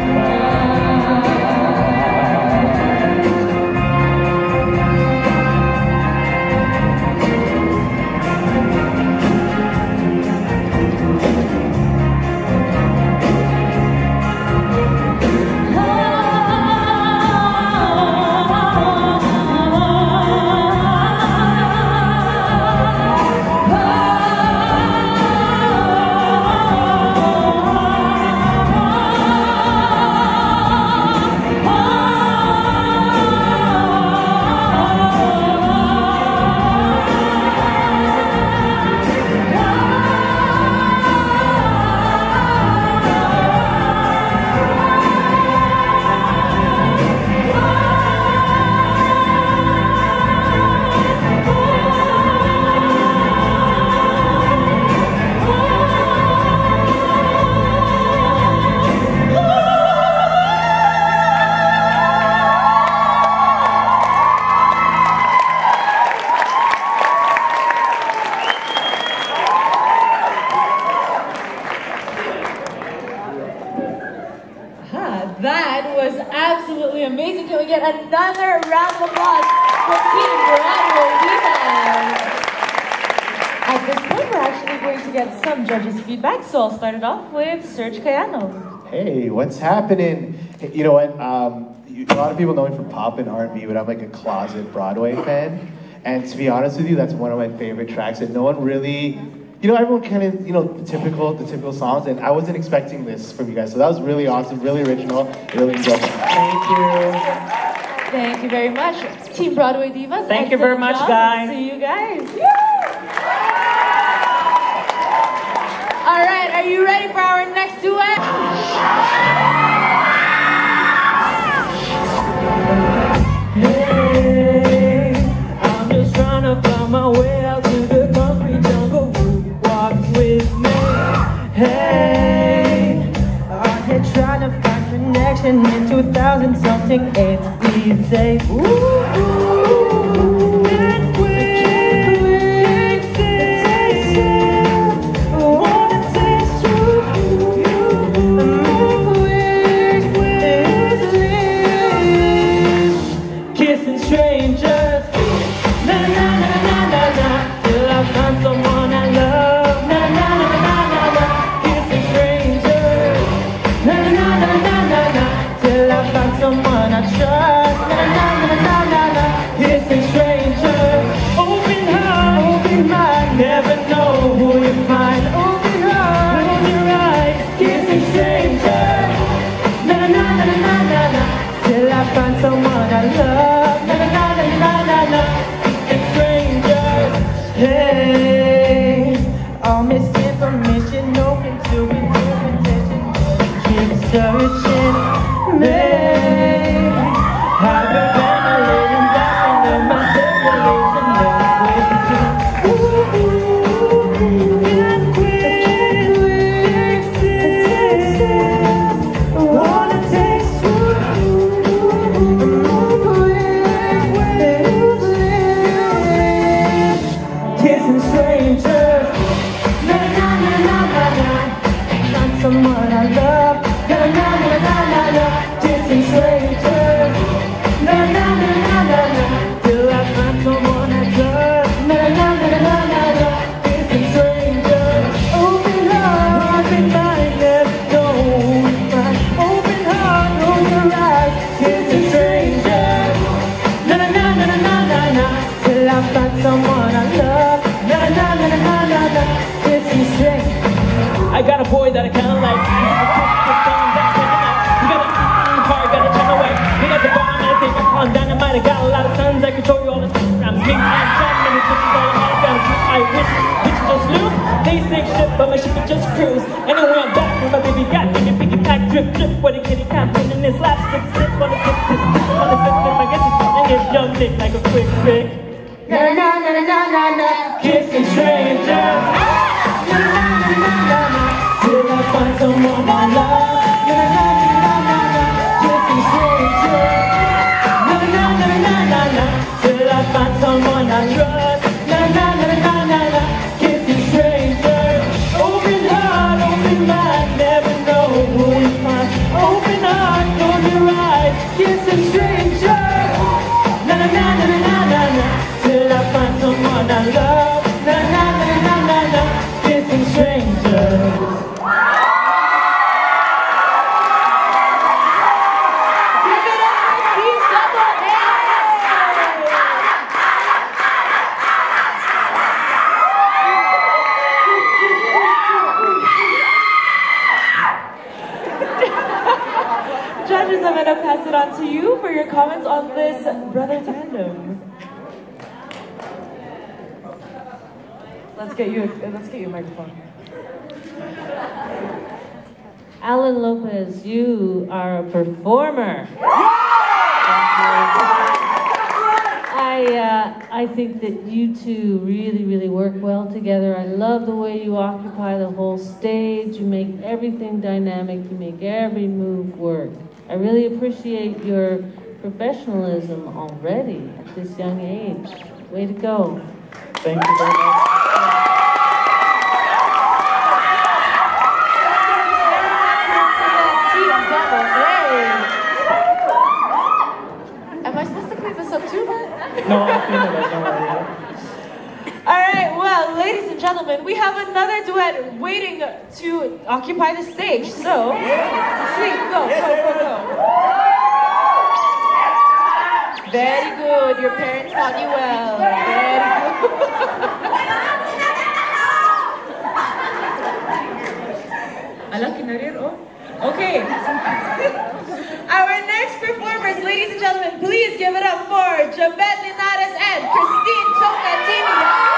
That was absolutely amazing. Can we get another round of applause for Team Bravo Viva? At this point, we're actually going to get some judges' feedback, so I'll start it off with Serge Cayano. Hey, what's happening? Hey, you know what? A lot of people know me from pop and R&B, but I'm like a closet Broadway fan. And to be honest with you, that's one of my favorite tracks. And no one really, everyone kind of, the typical songs. And I wasn't expecting this from you guys, so that was really awesome, really original, really enjoyable. Thank you. Thank you very much, Team Broadway Divas. Thank you very much, guys. See you guys. All right, are you ready for our next duet? Hey, I'm just trying to find my way out to the concrete jungle. Who walks with me? Hey, are you trying to find connection in 2000 something? It's these days. And kissing strangers, na na na na na na, till I find someone I love, na na na na na na, kissing strangers, na na na na na na, till I find someone I trust, na na na na na na, kissing strangers, open heart, open mind, never know who you find, open heart, open your eyes, kissing strangers, na na na na na na na, till I find someone I love. Hey, all misinformation open to interpretation, but keep searching. May hyperventilating, down in my circulation, and quick, wanna taste kissing strangers, na na na na na na, not someone I love, na na na na na na, kissing strangers, na na na na na na, till I find someone I trust, na na na na na na, kissing strangers, open heart, open mind, never know who you find, open heart, open your eyes, kissing strangers, na na na na na na na, till I find someone I love. I got a boy that I kinda like. You got a car, got a channel away. You got the bomb, and I think I'm on dynamite. I got a lot of sons, I can show you all the programs. Me and John, many bitches all in my guns. I wish bitches just lose. They sink shit, but my ship would just cruise. Anyway, I'm back with my baby got me a piggy pack, drip, drip. What a kitty camping in his lap, sip, sip. On the tip, tip, tip, on the fifth, I guess he's and his young dick like a quick pick. Na na na na na na na, kissing strangers. Na na na na na na, till I find someone I love. Na na na na na na, kissing strangers. Na na na na na na, till I find someone I trust. Na na na na na na, kissing strangers. Open heart, open mind, never know who you find. Open heart, close your eyes, kissing strangers. Na na na na na na na. Till I find someone I love, na na na na na na, kissing strangers. Give it up, Team Double A! Judges, I'm gonna pass it on to you for your comments on this brother tandem. Let's get you a microphone. Alan Lopez, you are a performer. I think that you two really, really work well together. I love the way you occupy the whole stage. You make everything dynamic. You make every move work. I really appreciate your professionalism already at this young age. Way to go. Thank you very much. Am I supposed to clean this up too, man? No, I'll clean it up, don't worry. All right, well, ladies and gentlemen, gentlemen, we have another duet waiting to occupy the stage. So, sweet, go. Very good. Your parents taught you well. Very good. Ala, kinarir, oh. Okay. Our next performers, ladies and gentlemen, please give it up for Jabet Linares and Christine Tocatini.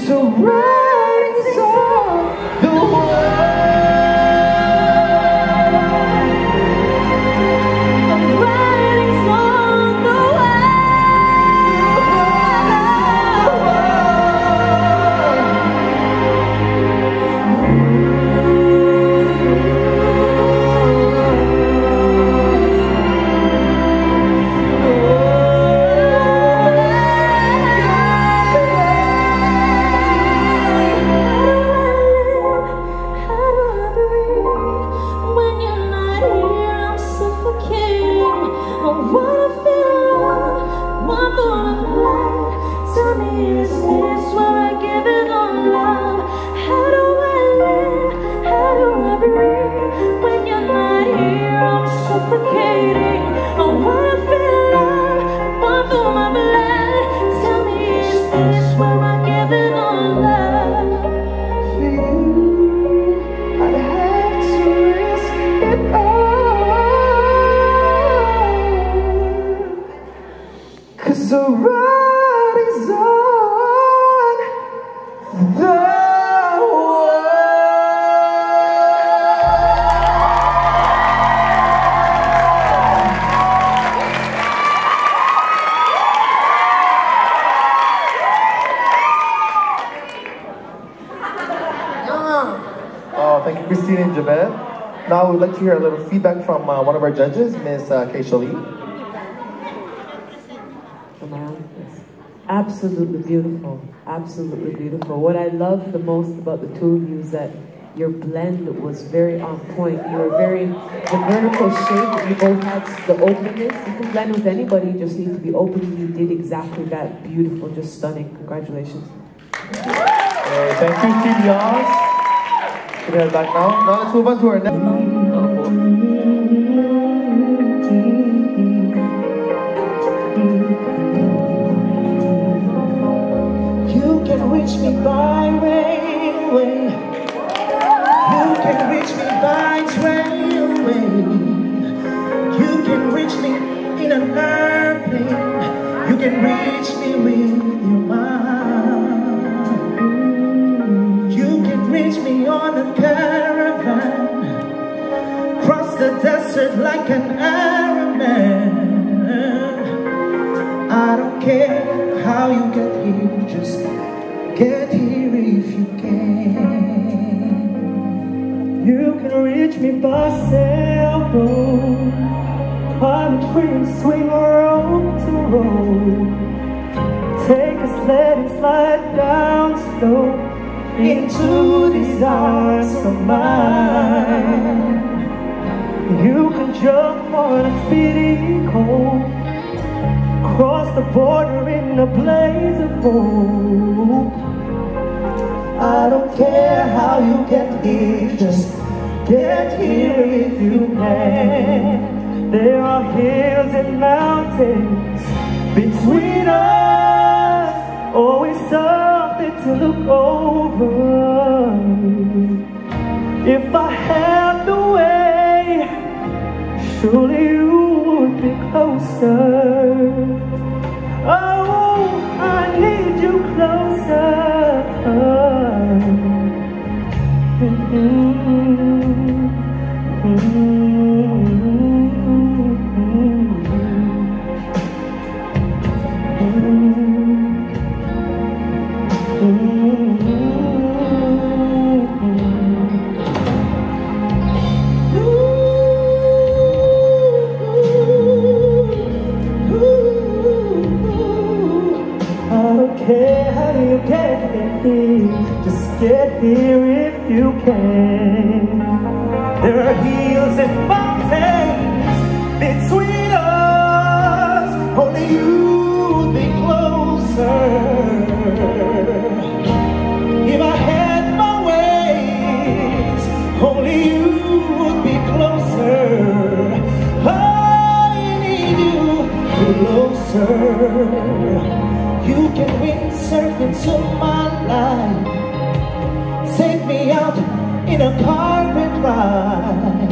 So writing's on Oh, thank you, Christine and Jabez. Now we'd like to hear a little feedback from one of our judges, Miss Keisha Lee. Absolutely beautiful. Absolutely beautiful. What I love the most about the two of you is that your blend was very on point. You were the vertical shape, you both had the openness. You can blend with anybody, you just need to be open. You did exactly that. Beautiful, just stunning. Congratulations. Hey, thank you, Team Yas. Can we head back now? Now let's move on to our next. You can reach me by railway. You can reach me by trailway. You can reach me in an airplane. You can reach me with your mind. You can reach me on a caravan. Cross the desert like an Arab man. I don't care how you get here, just get here if you can. You can reach me by sailboat, climb a tree and swing rope to rope. Take a sled and slide down slow into these arms of mine. You can jump on a speedy colt, cross the border in a blaze of hope. I don't care how you get here, just get here if you can. There are hills and mountains between us, always something to look over. If I had the way, surely you would be closer. Oh, I need you closer. Just get here if you can. There are hills and mountains between us, only you would be closer. If I had my ways, only you would be closer. I need you closer. You can windsurf into my life, take me out in a carpet ride.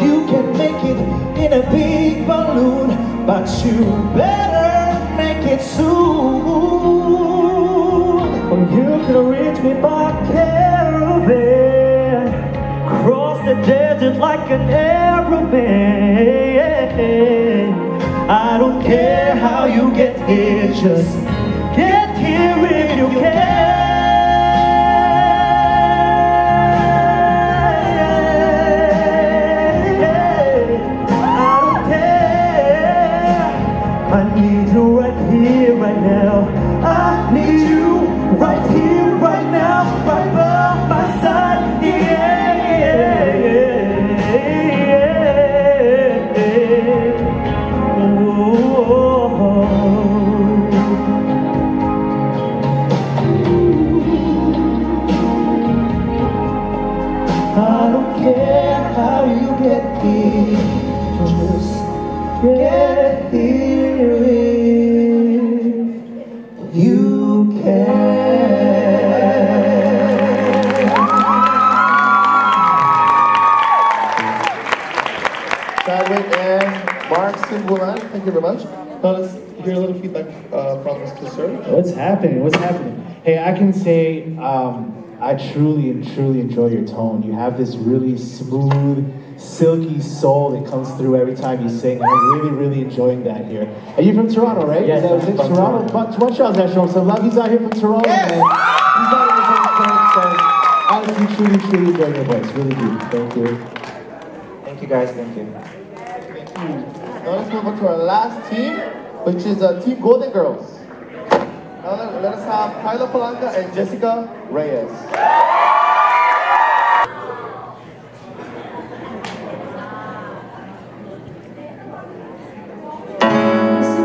You can make it in a big balloon, but you better make it soon. Or you can reach me by caravan, cross the desert like an Arab man. I don't care how you get here, just get here if you can. I don't care. I need you right here, right now. I need you right here, right now, right by my side. I don't care how you get here, just get here if you can. Chadwick and Mark Simbulan, thank you very much. Now let's hear a little feedback from Mr. Sir. What's happening? What's happening? Hey, I can say I truly enjoy your tone. You have this really smooth, silky soul that comes through every time you sing. I'm really enjoying that here. And you're from Toronto, right? Yes, is that Toronto? Toronto's that show. So love, he's out here from Toronto. Yes! Man. He's out here from Toronto. So I honestly, truly enjoying your voice. Really do. Thank you. Thank you guys, thank you. Now let's move on to our last team, which is Team Golden Girls. Now let us have Kyla Palanca and Jessica Reyes.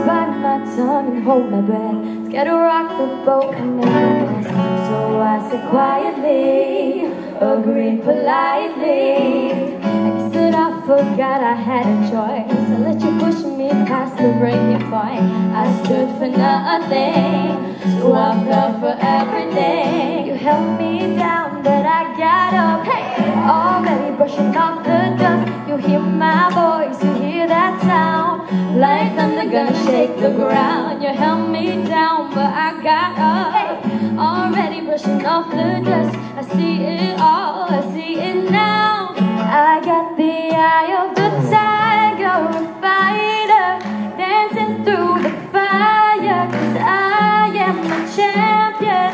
Bite my tongue and hold my breath. Scared to rock the boat and make a mess. So I said quietly, agreed politely. I guess that I forgot I had a choice. I let you push me past the breaking point. I stood for nothing, so I fell for everything. You held me down, but I got up. Hey, already brushing off the dust. You hear my voice, you hear that sound. Like thunder gonna shake the ground. You held me down, but I got up. Already brushing off the dust. I see it all, I see it now. I got the eye of the tiger, a fighter, dancing through the fire. 'Cause I am a champion,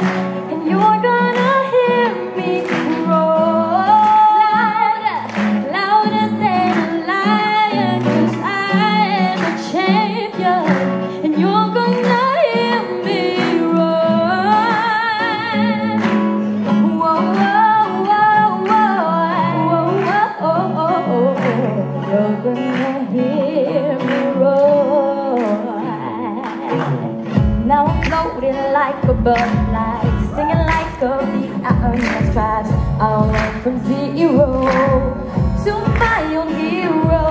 and you're gonna hear me roar. Louder, louder than a lion. 'Cause I am a champion, and you're gonna hear me roar. Whoa, whoa, whoa, whoa, whoa, whoa, you're gonna hear me roar. Now I'm floating like a butterfly, singing like a bee. I earned my stripes. I went from zero to my own hero.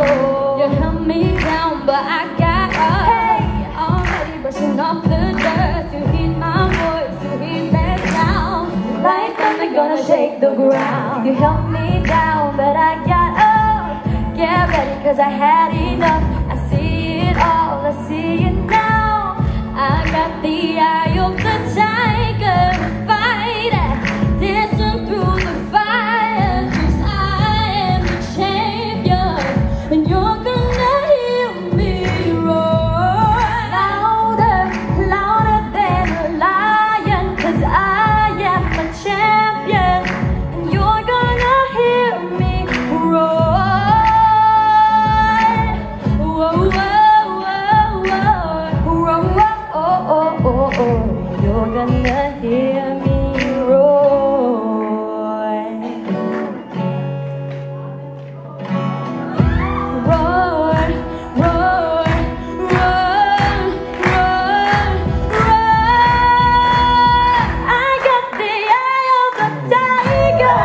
You held me down, but I got up. Hey, already brushing off the dust. You hear my voice, you hear that sound. Like thunder gonna shake the ground. You held me down, but I got up. Get ready, 'cause I had enough. I see it all, I see it now. I got the eye of the tiger, fighter, dancing through the fire. 'Cause I am the champion, and you're gonna hear me roar. Louder, louder than a lion. 'Cause I am a champion, and you're gonna hear me roar. Whoa, whoa, whoa, whoa, whoa, whoa, you're gonna hear me roar. Roar, roar, roar, roar, roar. I got the eye of the tiger,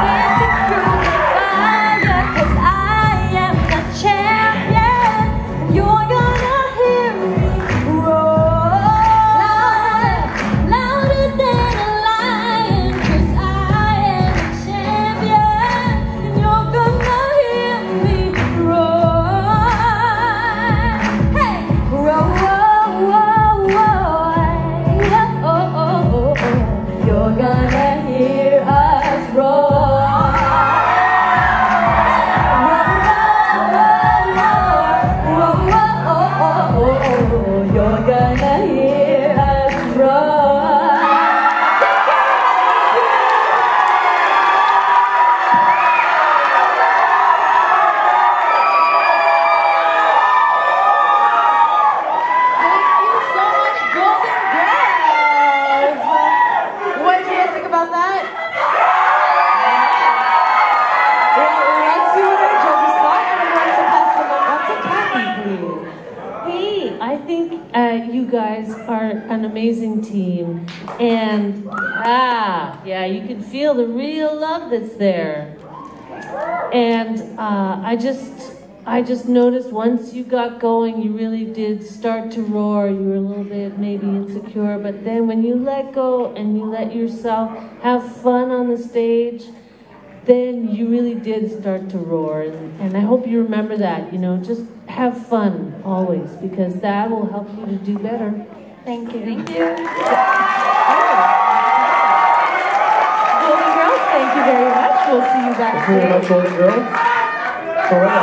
dancing through the fire. 'Cause I am the champion, and you're gonna hear me roar. Louder, louder than a lion. 'Cause I am the champion, and you're gonna hear me roar. Hey, roar, whoa, whoa, whoa, you're gonna hear us roar. You're gonna hear us roar. Thank you so much, Golden Girls. What did you guys think about that? Let's see what our judges thought, and we're going to pass the mic on to Kathy, please. Hey, I think you guys are an amazing team, and yeah, you can feel the real love that's there. And I just noticed once you got going, you really did start to roar. You were a little bit maybe insecure, but then when you let go and you let yourself have fun on the stage, then you really did start to roar. And I hope you remember that, just have fun always, because that will help you to do better. Thank you. Thank you. Golden Girls, thank you very much. We'll see you Thank you very backstage. much, Golden Girls. Coretta,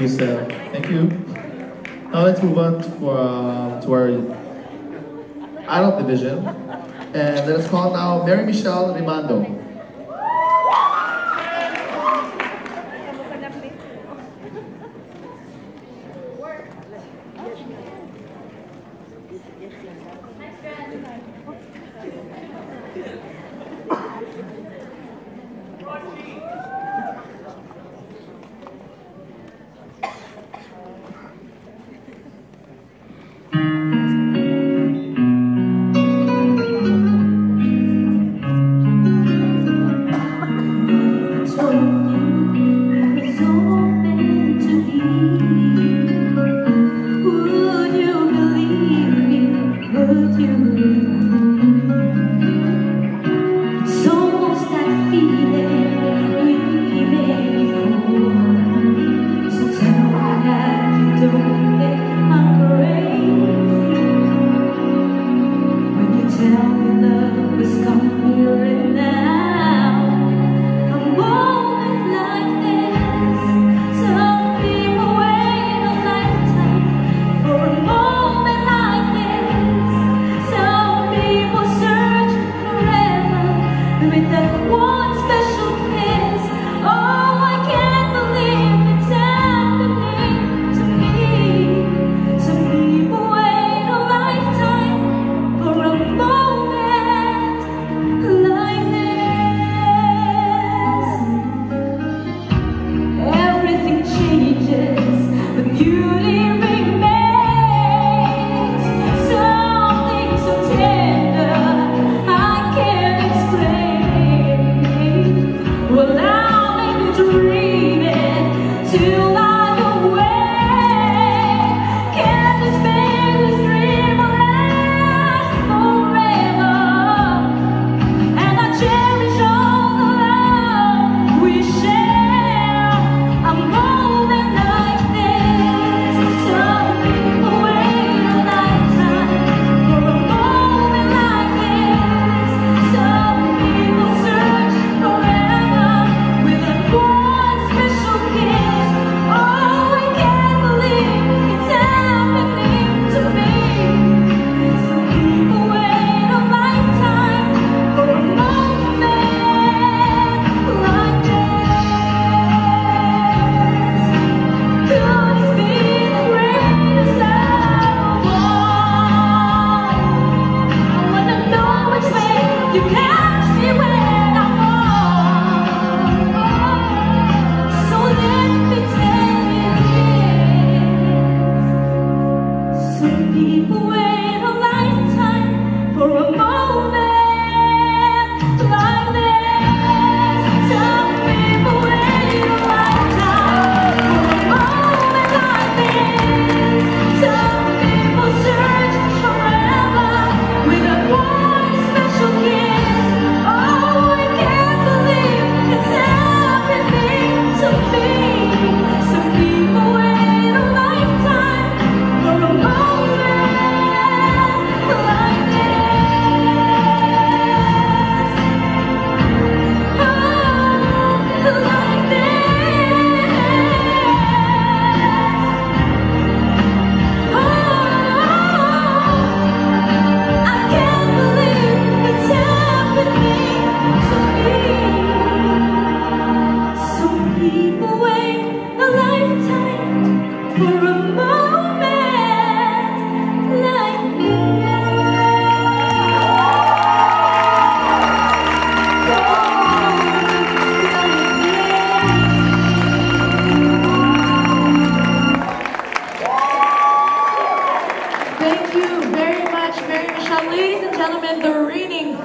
you, Seth. Thank you. Now let's move on to our adult division. And let us call now Mary Michelle Rimando.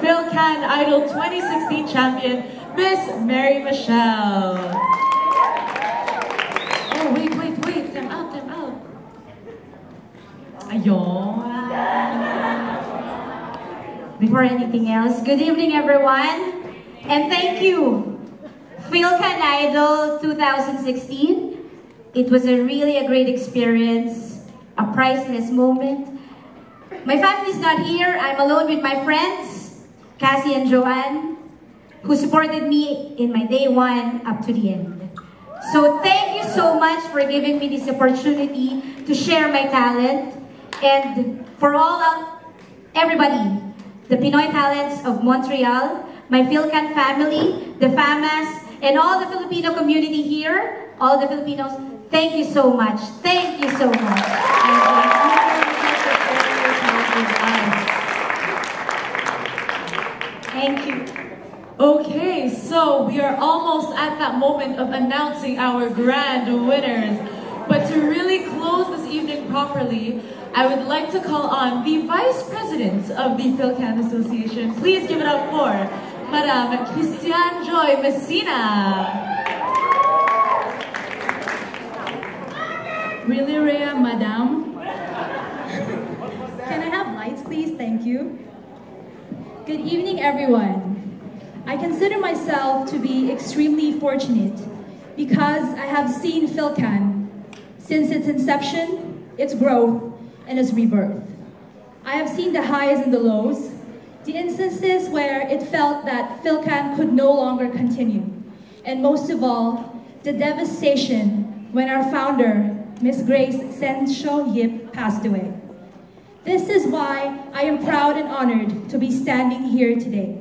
Filcan Idol 2016 champion, Miss Mary Michelle. Oh, wait. Time out. Ayun. Before anything else, good evening everyone. And thank you, Filcan Idol 2016. It was a great experience, a priceless moment. My family is not here. I'm alone with my friends, Cassie and Joanne, who supported me in my day one up to the end. So thank you so much for giving me this opportunity to share my talent. And for everybody, the Pinoy talents of Montreal, my Filcan family, the FAMAS, and all the Filipino community here, all the Filipinos, thank you so much. Thank you so much. Thank you. Okay, so we are almost at that moment of announcing our grand winners. But to really close this evening properly, I would like to call on the Vice President of the Filcan Association. Please give it up for Madam Christian Joy Messina. Really rare, Madam. Can I have lights, please? Thank you. Good evening, everyone. I consider myself to be extremely fortunate because I have seen Filcan since its inception, its growth, and its rebirth. I have seen the highs and the lows, the instances where it felt that Filcan could no longer continue, and most of all, the devastation when our founder, Miss Grace Sensho Yip, passed away. This is why I am proud and honored to be standing here today.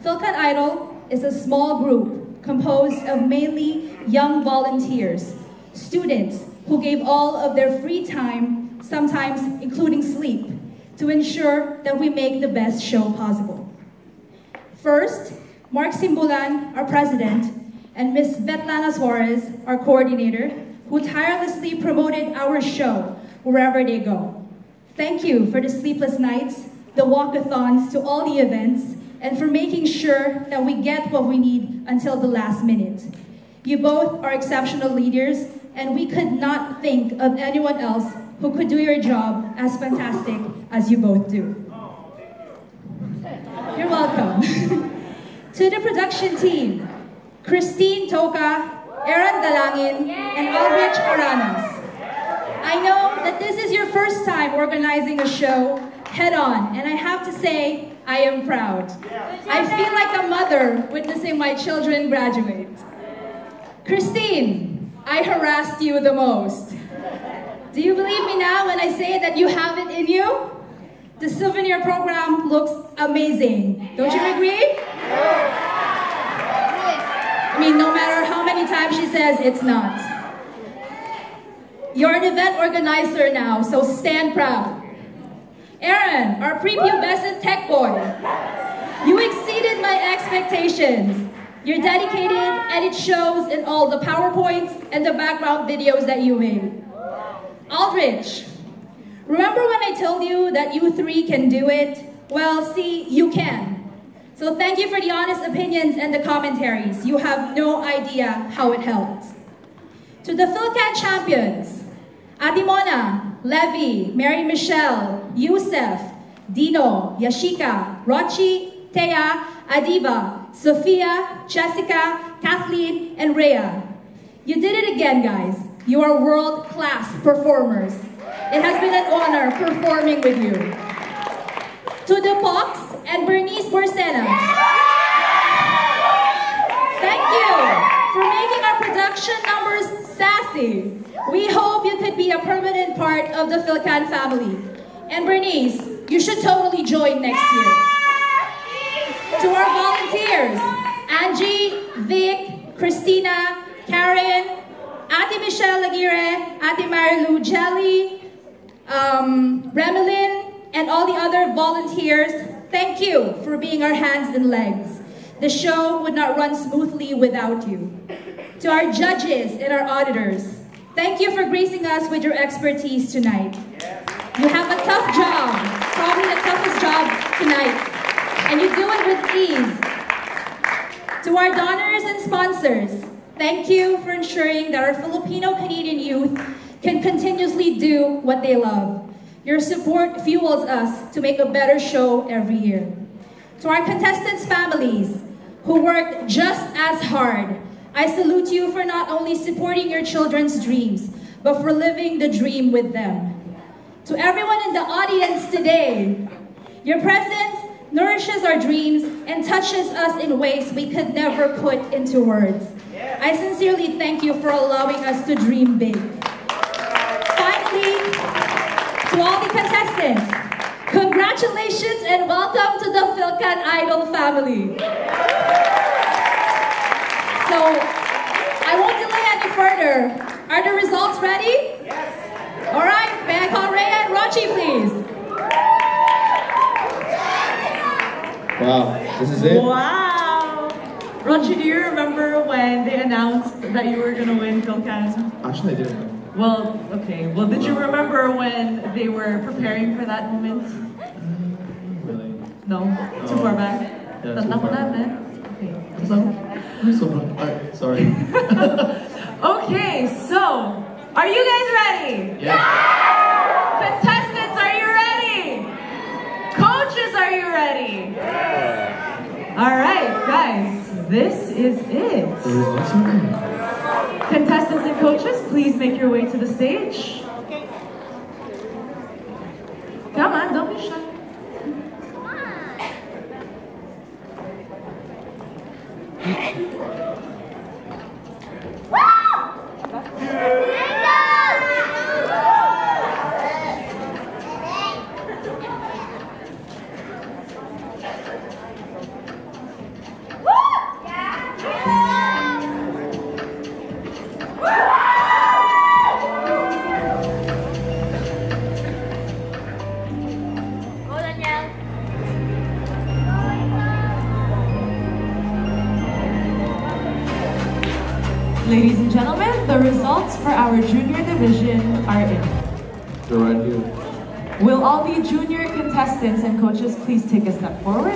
Filcan Idol is a small group composed of mainly young volunteers, students who gave all of their free time, sometimes including sleep, to ensure that we make the best show possible. First, Mark Simbulan, our president, and Ms. Svetlana Suarez, our coordinator, who tirelessly promoted our show wherever they go. Thank you for the sleepless nights, the walkathons to all the events, and for making sure that we get what we need until the last minute. You both are exceptional leaders, and we could not think of anyone else who could do your job as fantastic as you both do. You're welcome. To the production team, Christine Toca, Aaron Dalangin, and Aldrich Aranas. I know that this is your first time organizing a show head-on, and I have to say, I am proud. I feel like a mother witnessing my children graduate. Christine, I harassed you the most. Do you believe me now when I say that you have it in you? The souvenir program looks amazing. Don't you agree? I mean, no matter how many times she says it's not. You're an event organizer now, so stand proud. Aaron, our prepubescent tech boy. You exceeded my expectations. You're dedicated, and it shows in all the PowerPoints and the background videos that you made. Aldrich, remember when I told you that you three can do it? Well, see, you can. So thank you for the honest opinions and the commentaries. You have no idea how it helped. To the Filcan champions, Adimona, Levy, Mary Michelle, Yusef, Dino, Yashika, Rochi, Thea, Adiva, Sophia, Jessica, Kathleen, and Rhea. You did it again, guys. You are world-class performers. It has been an honor performing with you. To the Pox and Bernice Borsena. Thank you for making our production numbers sassy. We hope you could be a permanent part of the Filcan family. And Bernice, you should totally join next year. To our volunteers, Angie, Vic, Christina, Karen, Ate Michelle Aguirre, Ate Marilu Jelly, Remelin, and all the other volunteers, thank you for being our hands and legs. The show would not run smoothly without you. To our judges and our auditors, thank you for gracing us with your expertise tonight. You have a tough job, probably the toughest job tonight, and you do it with ease. To our donors and sponsors, thank you for ensuring that our Filipino-Canadian youth can continuously do what they love. Your support fuels us to make a better show every year. To our contestants' families, who worked just as hard, I salute you for not only supporting your children's dreams, but for living the dream with them. To everyone in the audience today, your presence nourishes our dreams and touches us in ways we could never put into words. I sincerely thank you for allowing us to dream big. Finally, to all the contestants, congratulations and welcome to the Filcan Idol family. So, I won't delay any further. Are the results ready? Yes. All right, may I call Rhea and Rochi, please? Wow, this is it? Wow! Rochi, do you remember when they announced that you were going to win Filcan? Actually, I didn't know. Well, okay. Well, did you remember when they were preparing for that moment? Really? No? Too far back? Yeah, That's too not far what I back. meant. Okay. Alright, sorry. Okay, so, are you guys ready? Yeah. Contestants, are you ready? Coaches, are you ready? All right, guys, this is it. Contestants and coaches, please make your way to the stage. Come on, don't be shy. Ladies and gentlemen, the results for our junior division are in. They're right here. Will all the junior contestants and coaches please take a step forward?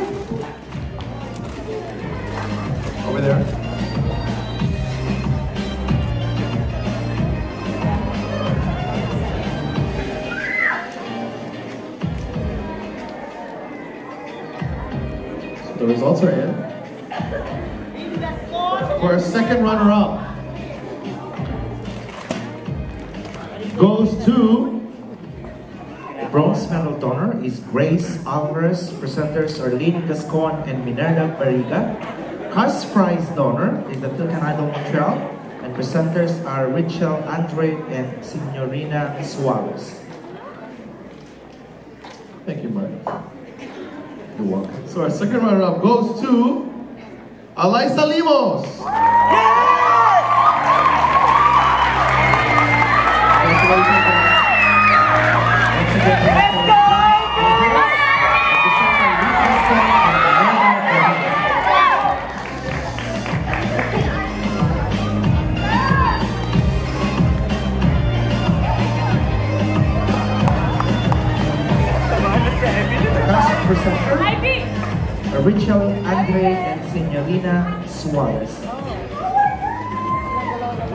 Over there. So the results are in. For a second runner-up, goes to Bronze medal donor is Grace Alvarez. Presenters are Lynn Gascon and Minerva Barriga. Cash prize donor is the Filcan Idol Montreal. And presenters are Richel Andre and Signorina Suarez. thank you, Mark. You're welcome. So our second runner-up goes to Alaysa Limos. Presenter Richel Andre and Signorina Suarez.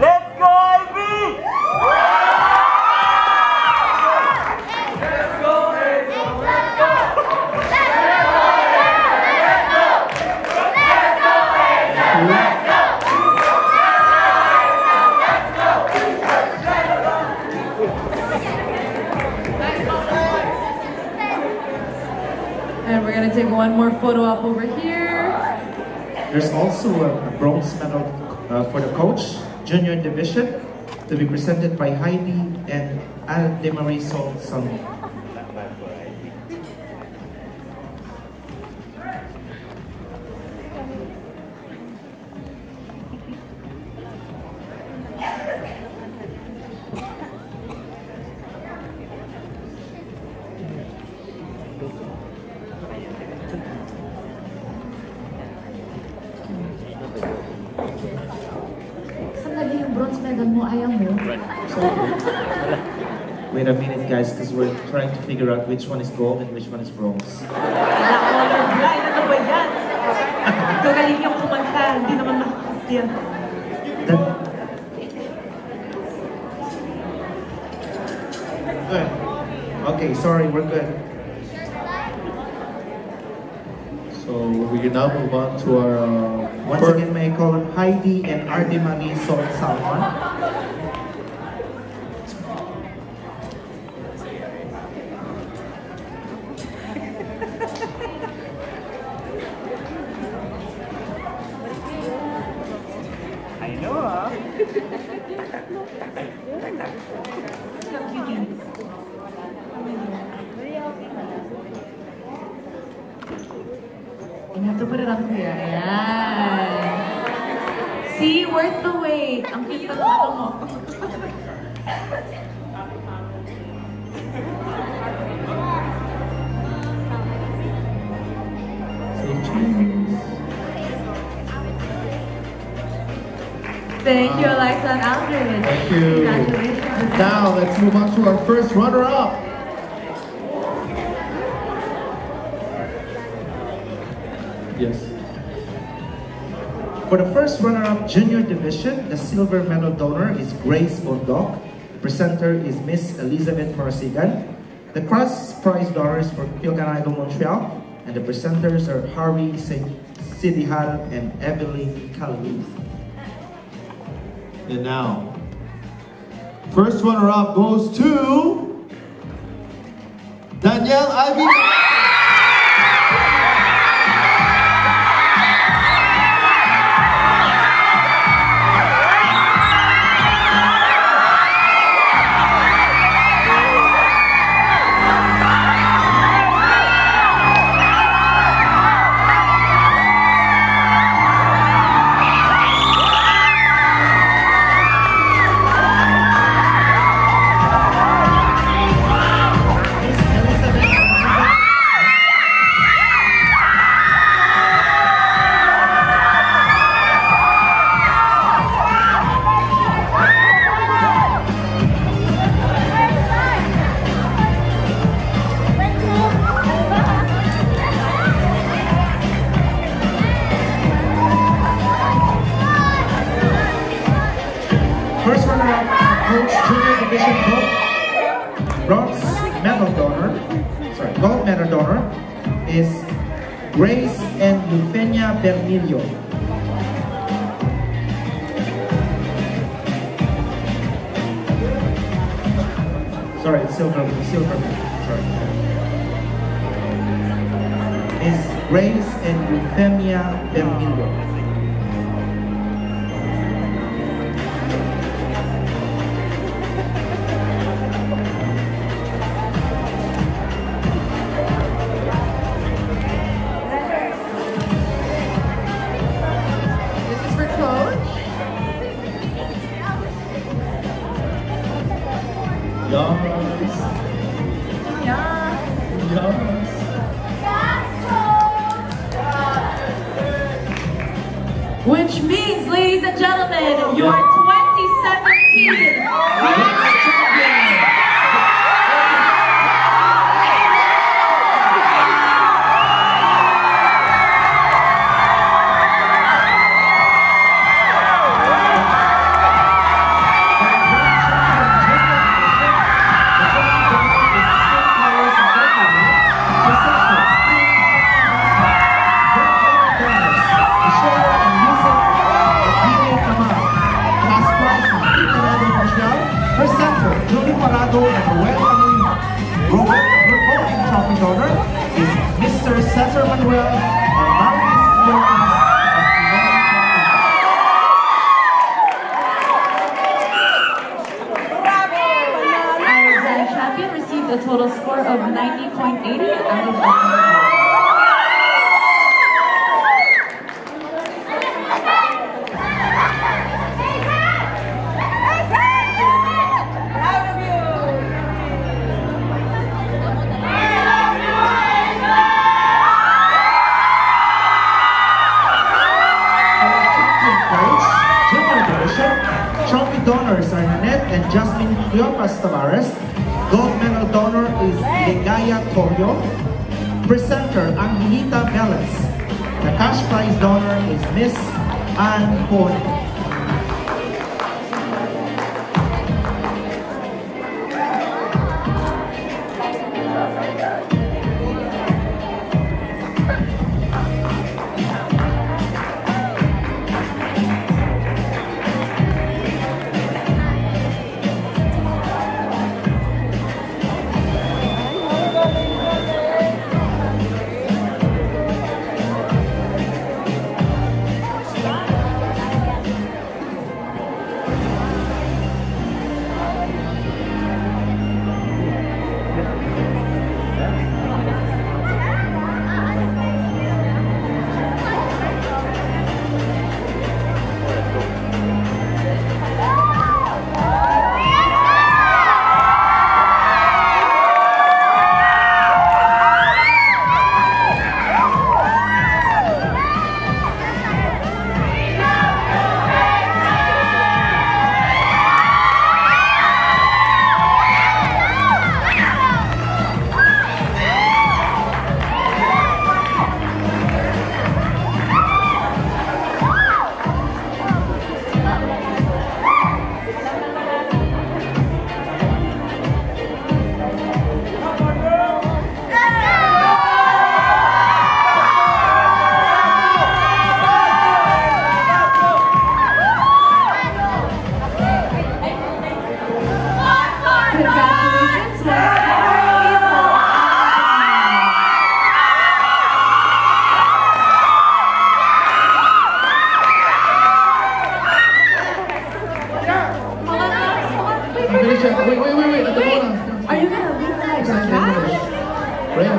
Let's go, Ivy! Let's go, let's go, let's go! And we're gonna take one more photo up over here. There's also a bronze medal for the coach, junior division, to be presented by Heidi and Aldemarisol Salmon. Saan lagi yung bronze medal mo? Ayaw mo? Wait a minute, guys, because we're trying to figure out which one is gold and which one is bronze. Colorblind, ano ba yan? Gagaling yung kumanta, hindi naman makakasya. Good. Okay, sorry, we're good. So we can now move on to our Once again, may I call on Heidi and Aldemarisol Salmon. I know. You have to put it on clear. Ayan. See, worth the wait. Ang cute ng ano mo. Thank you, Alexa and Aldridge. Thank you. Congratulations. Now, let's move on to our first runner-up. Yes. For the first runner-up junior division, the silver medal donor is Grace Bondoc. Presenter is Miss Elizabeth Marasigan. The cross prize donors for Filcan Idol Montreal, and the presenters are Harvey Sidihal and Evelyn Calvi. And now, first runner-up goes to Danielle Ivy. First runner-up, Coach Junior Division bronze medal donor, gold medal donor is Grace and Eufenia Bernillo. Sorry, it's silver, sorry. Is Grace and Eufenia Bernillo. Which means, ladies and gentlemen, your 2017 Mr. Cesar Manuel and Maurice Jones Our champion received a total score of 90.80 out of 100. Trophy donors are Nanette and Jasmine Cleopas Tavares. Gold medal donor is Legaya Torio. Presenter, Angelita Velas. The cash prize donor is Miss Ann Pone.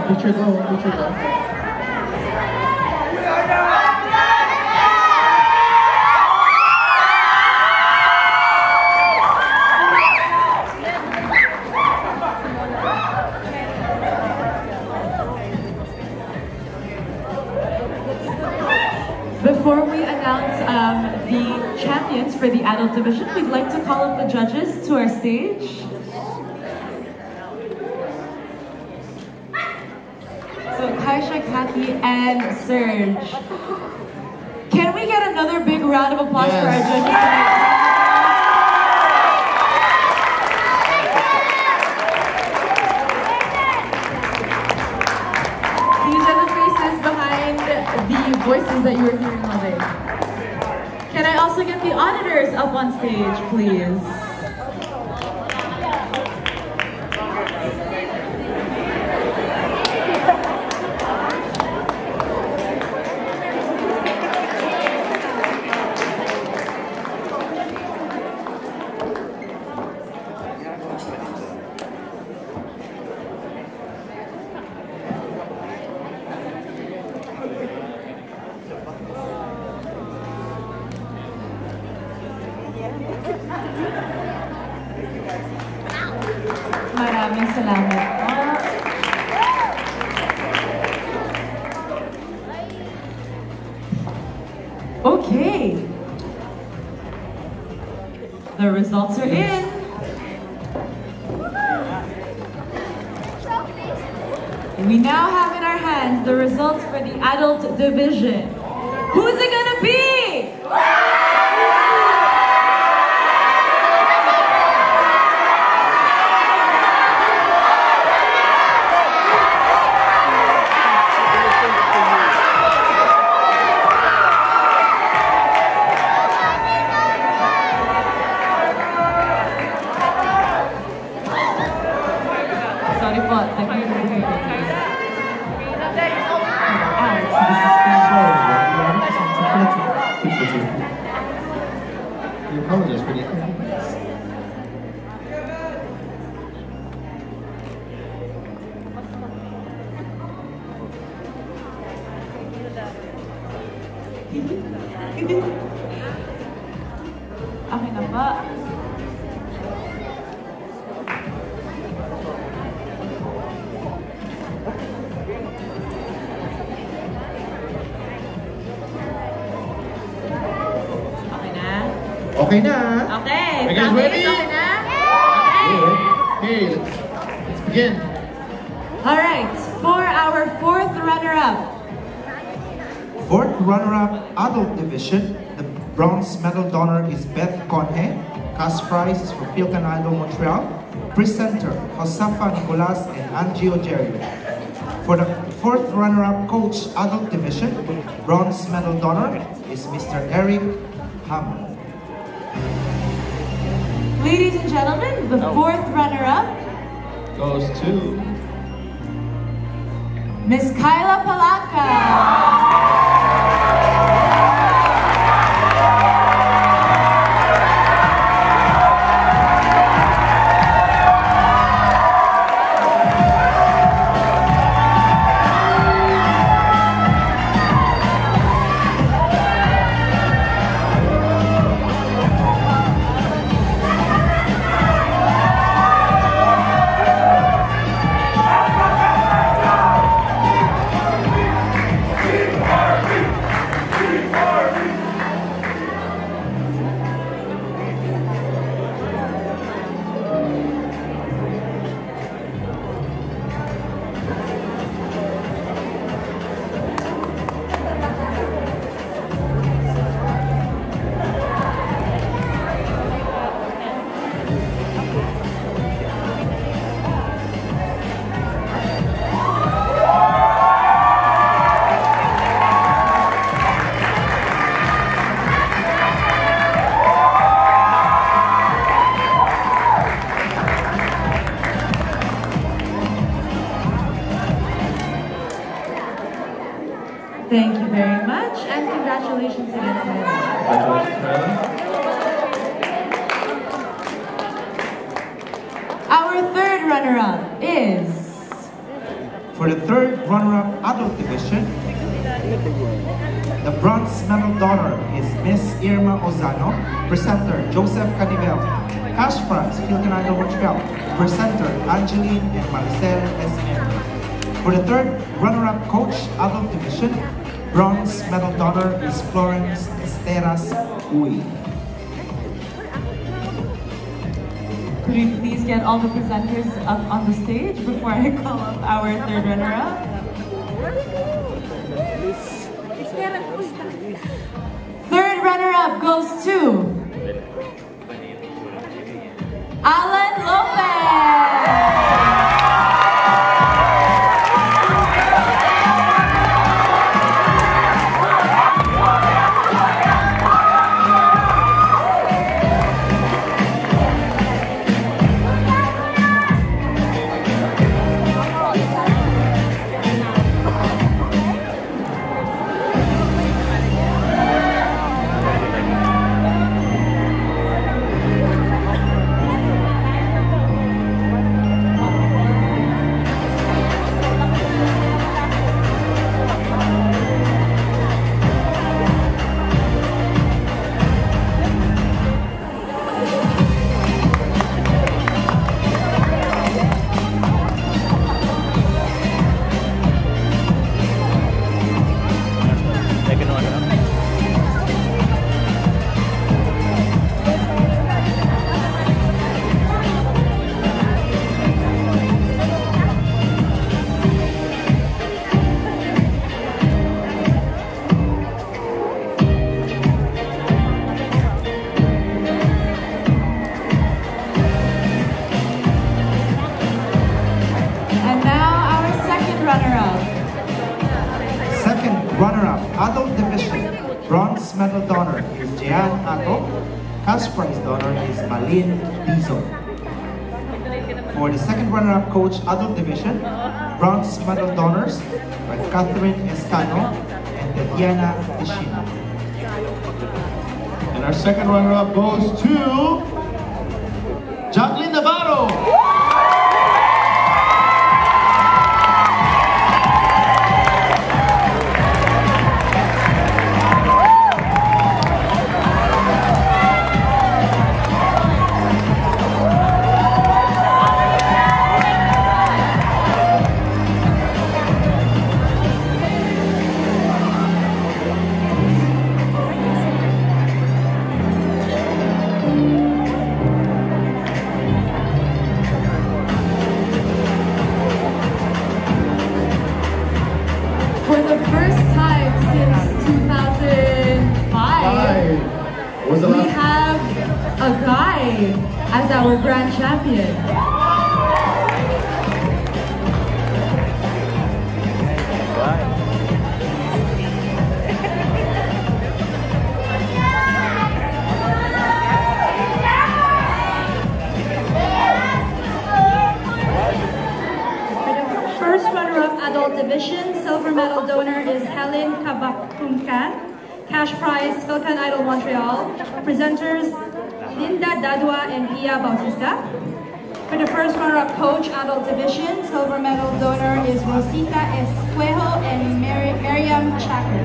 Picture go, picture go. Before we announce the champions for the adult division, we'd like to call up the judges to our stage. So Kaisha, Kathy, and Serge. Can we get another big round of applause for our judges tonight? These are the faces behind the voices that you were hearing all day. Can I also get the auditors up on stage, please? Maraming salamat po. Okay. The results are in. We now have in our hands the results for the adult division. Who's it gonna be? Sorry po, You apologize for the Okay na ba? Okay na. Okay. Are you guys ready? Okay na? Okay, let's begin. All right. For our fourth runner-up. Fourth runner-up, adult division. The bronze medal donor is Beth Conhe. Cash prize is for Filcan Idol Montreal. Presenter, Josafa Nicolas and Angie Ojerio. For the fourth runner-up coach adult division, bronze medal donor is Mr. Eric Hammond. Ladies and gentlemen, the fourth runner-up goes to Miss Kyla Palanca. Thank you very much, and congratulations again, Kyla. Our third runner-up is... For For the third runner-up adult division, the bronze medal donor is Miss Irma Ozano, presenter Joseph Canivel, cash prize Filcan Idol Montreal, presenter Angeline and Maricel Esmer. For the third runner-up coach adult division, bronze medal donor is Florence Esteras Uy. Could we please get all the presenters up on the stage before I call up our third runner-up? Third runner-up goes to Alan Lopez! Adult division, bronze medal donor is Jean Ato. Cash prize donor is Malin Bizo. For the second runner-up coach adult division, bronze medal donors are Catherine Escano and Tatiana Tishina. And our second runner-up goes to Jacqueline Navarro. We have a guy as our grand champion. First runner-up adult division, silver medal donor is Helen Kabakungkan. Cash prize, Filcan Idol Montreal. Presenters, Linda Dadua and Pia Bautista. For the first runner-up coach, adult division, silver medal donor is Rosita Esquejo and Miriam Chacker.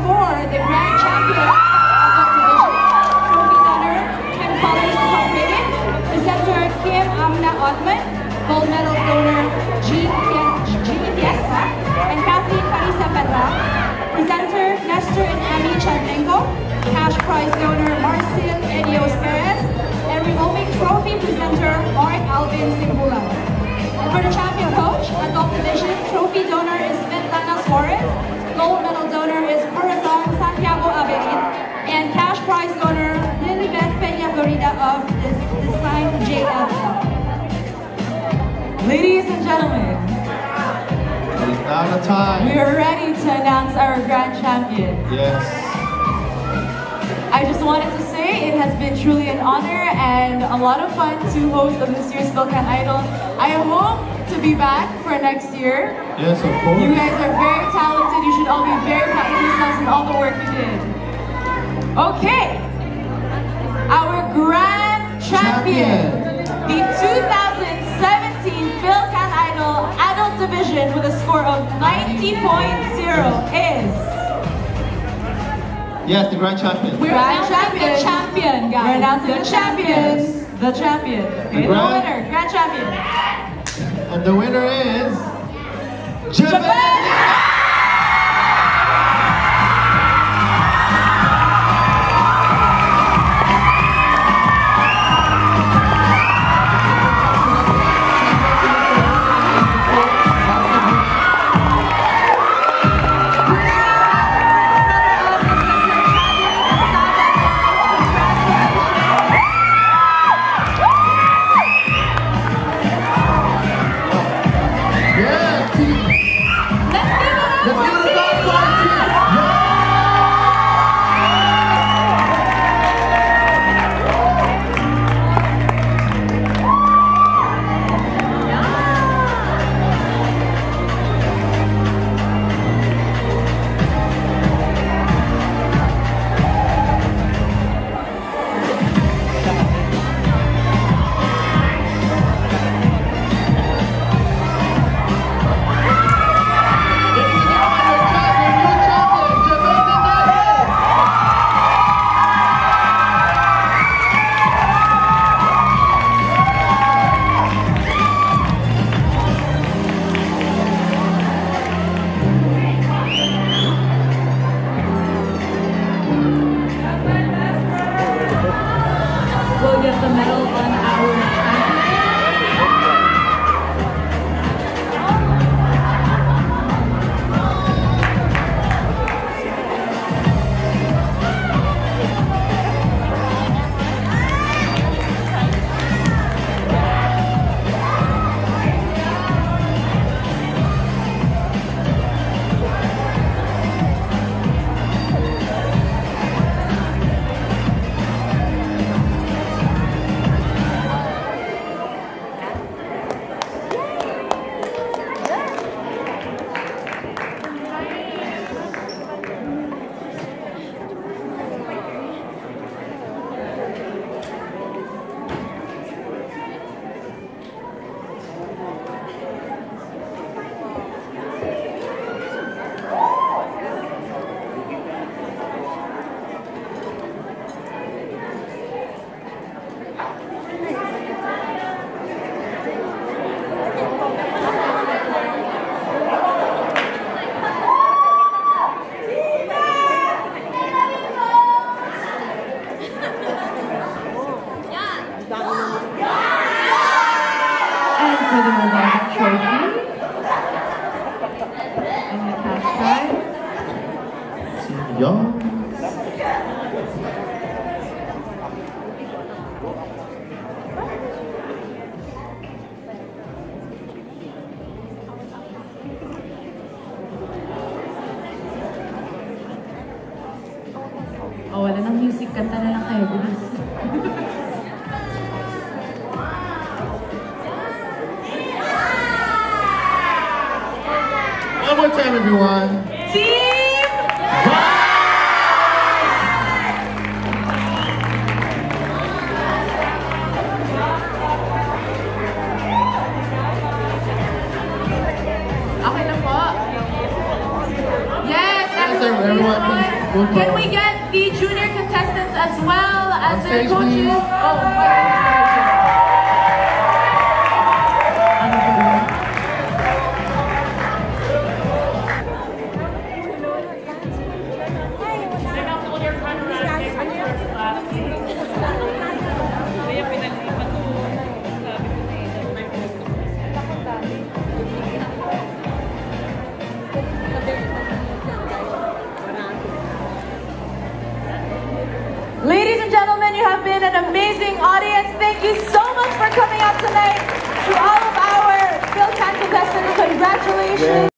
For the grand champion, adult division, trophy donor, Kim Collins Topmigan. Presenter, Kim Amna Othman. Gold medal donor, Jeannie Fiesta and Kathleen Parisa Pedra. Presenter, Nestor and Amy Chadmenko. Cash prize donor, Marcel Edios Perez. And revolving trophy presenter, Mark Alvin Simbula. And for the champion coach, adult division, trophy donor is Svetlana Suarez. Gold medal donor is Corazon Santiago Averin. And cash prize donor, Lilibet Peña Florida of this Design JFL. Ladies and gentlemen, it's now the time. We are ready to announce our grand champion. Yes. I just wanted to say it has been truly an honor and a lot of fun to host this year's Filcan Idol. I hope to be back for next year. Yes, of course. You guys are very talented. You should all be very proud of yourselves and all the work you did. Okay. Our grand champion, the 2017 Filcan Idol Adult division with a score of 90.0 is... Yes, the grand champion. We're announcing the champion, guys. We're announcing the champion. The champion. Okay, the winner, grand champion. And the winner is... Japan! We'll get the medal on our for the Revive Trophy and the cash prize. Oh, wala ng music. Kanta na lang kayo. Bilis. One more time, everyone. Team Okay na po. Yes, everyone, please move Can forward. we get the junior contestants as well as their stage, coaches? please. Ladies and gentlemen, you have been an amazing audience. Thank you so much for coming out tonight. To all of our Filcan contestants, congratulations.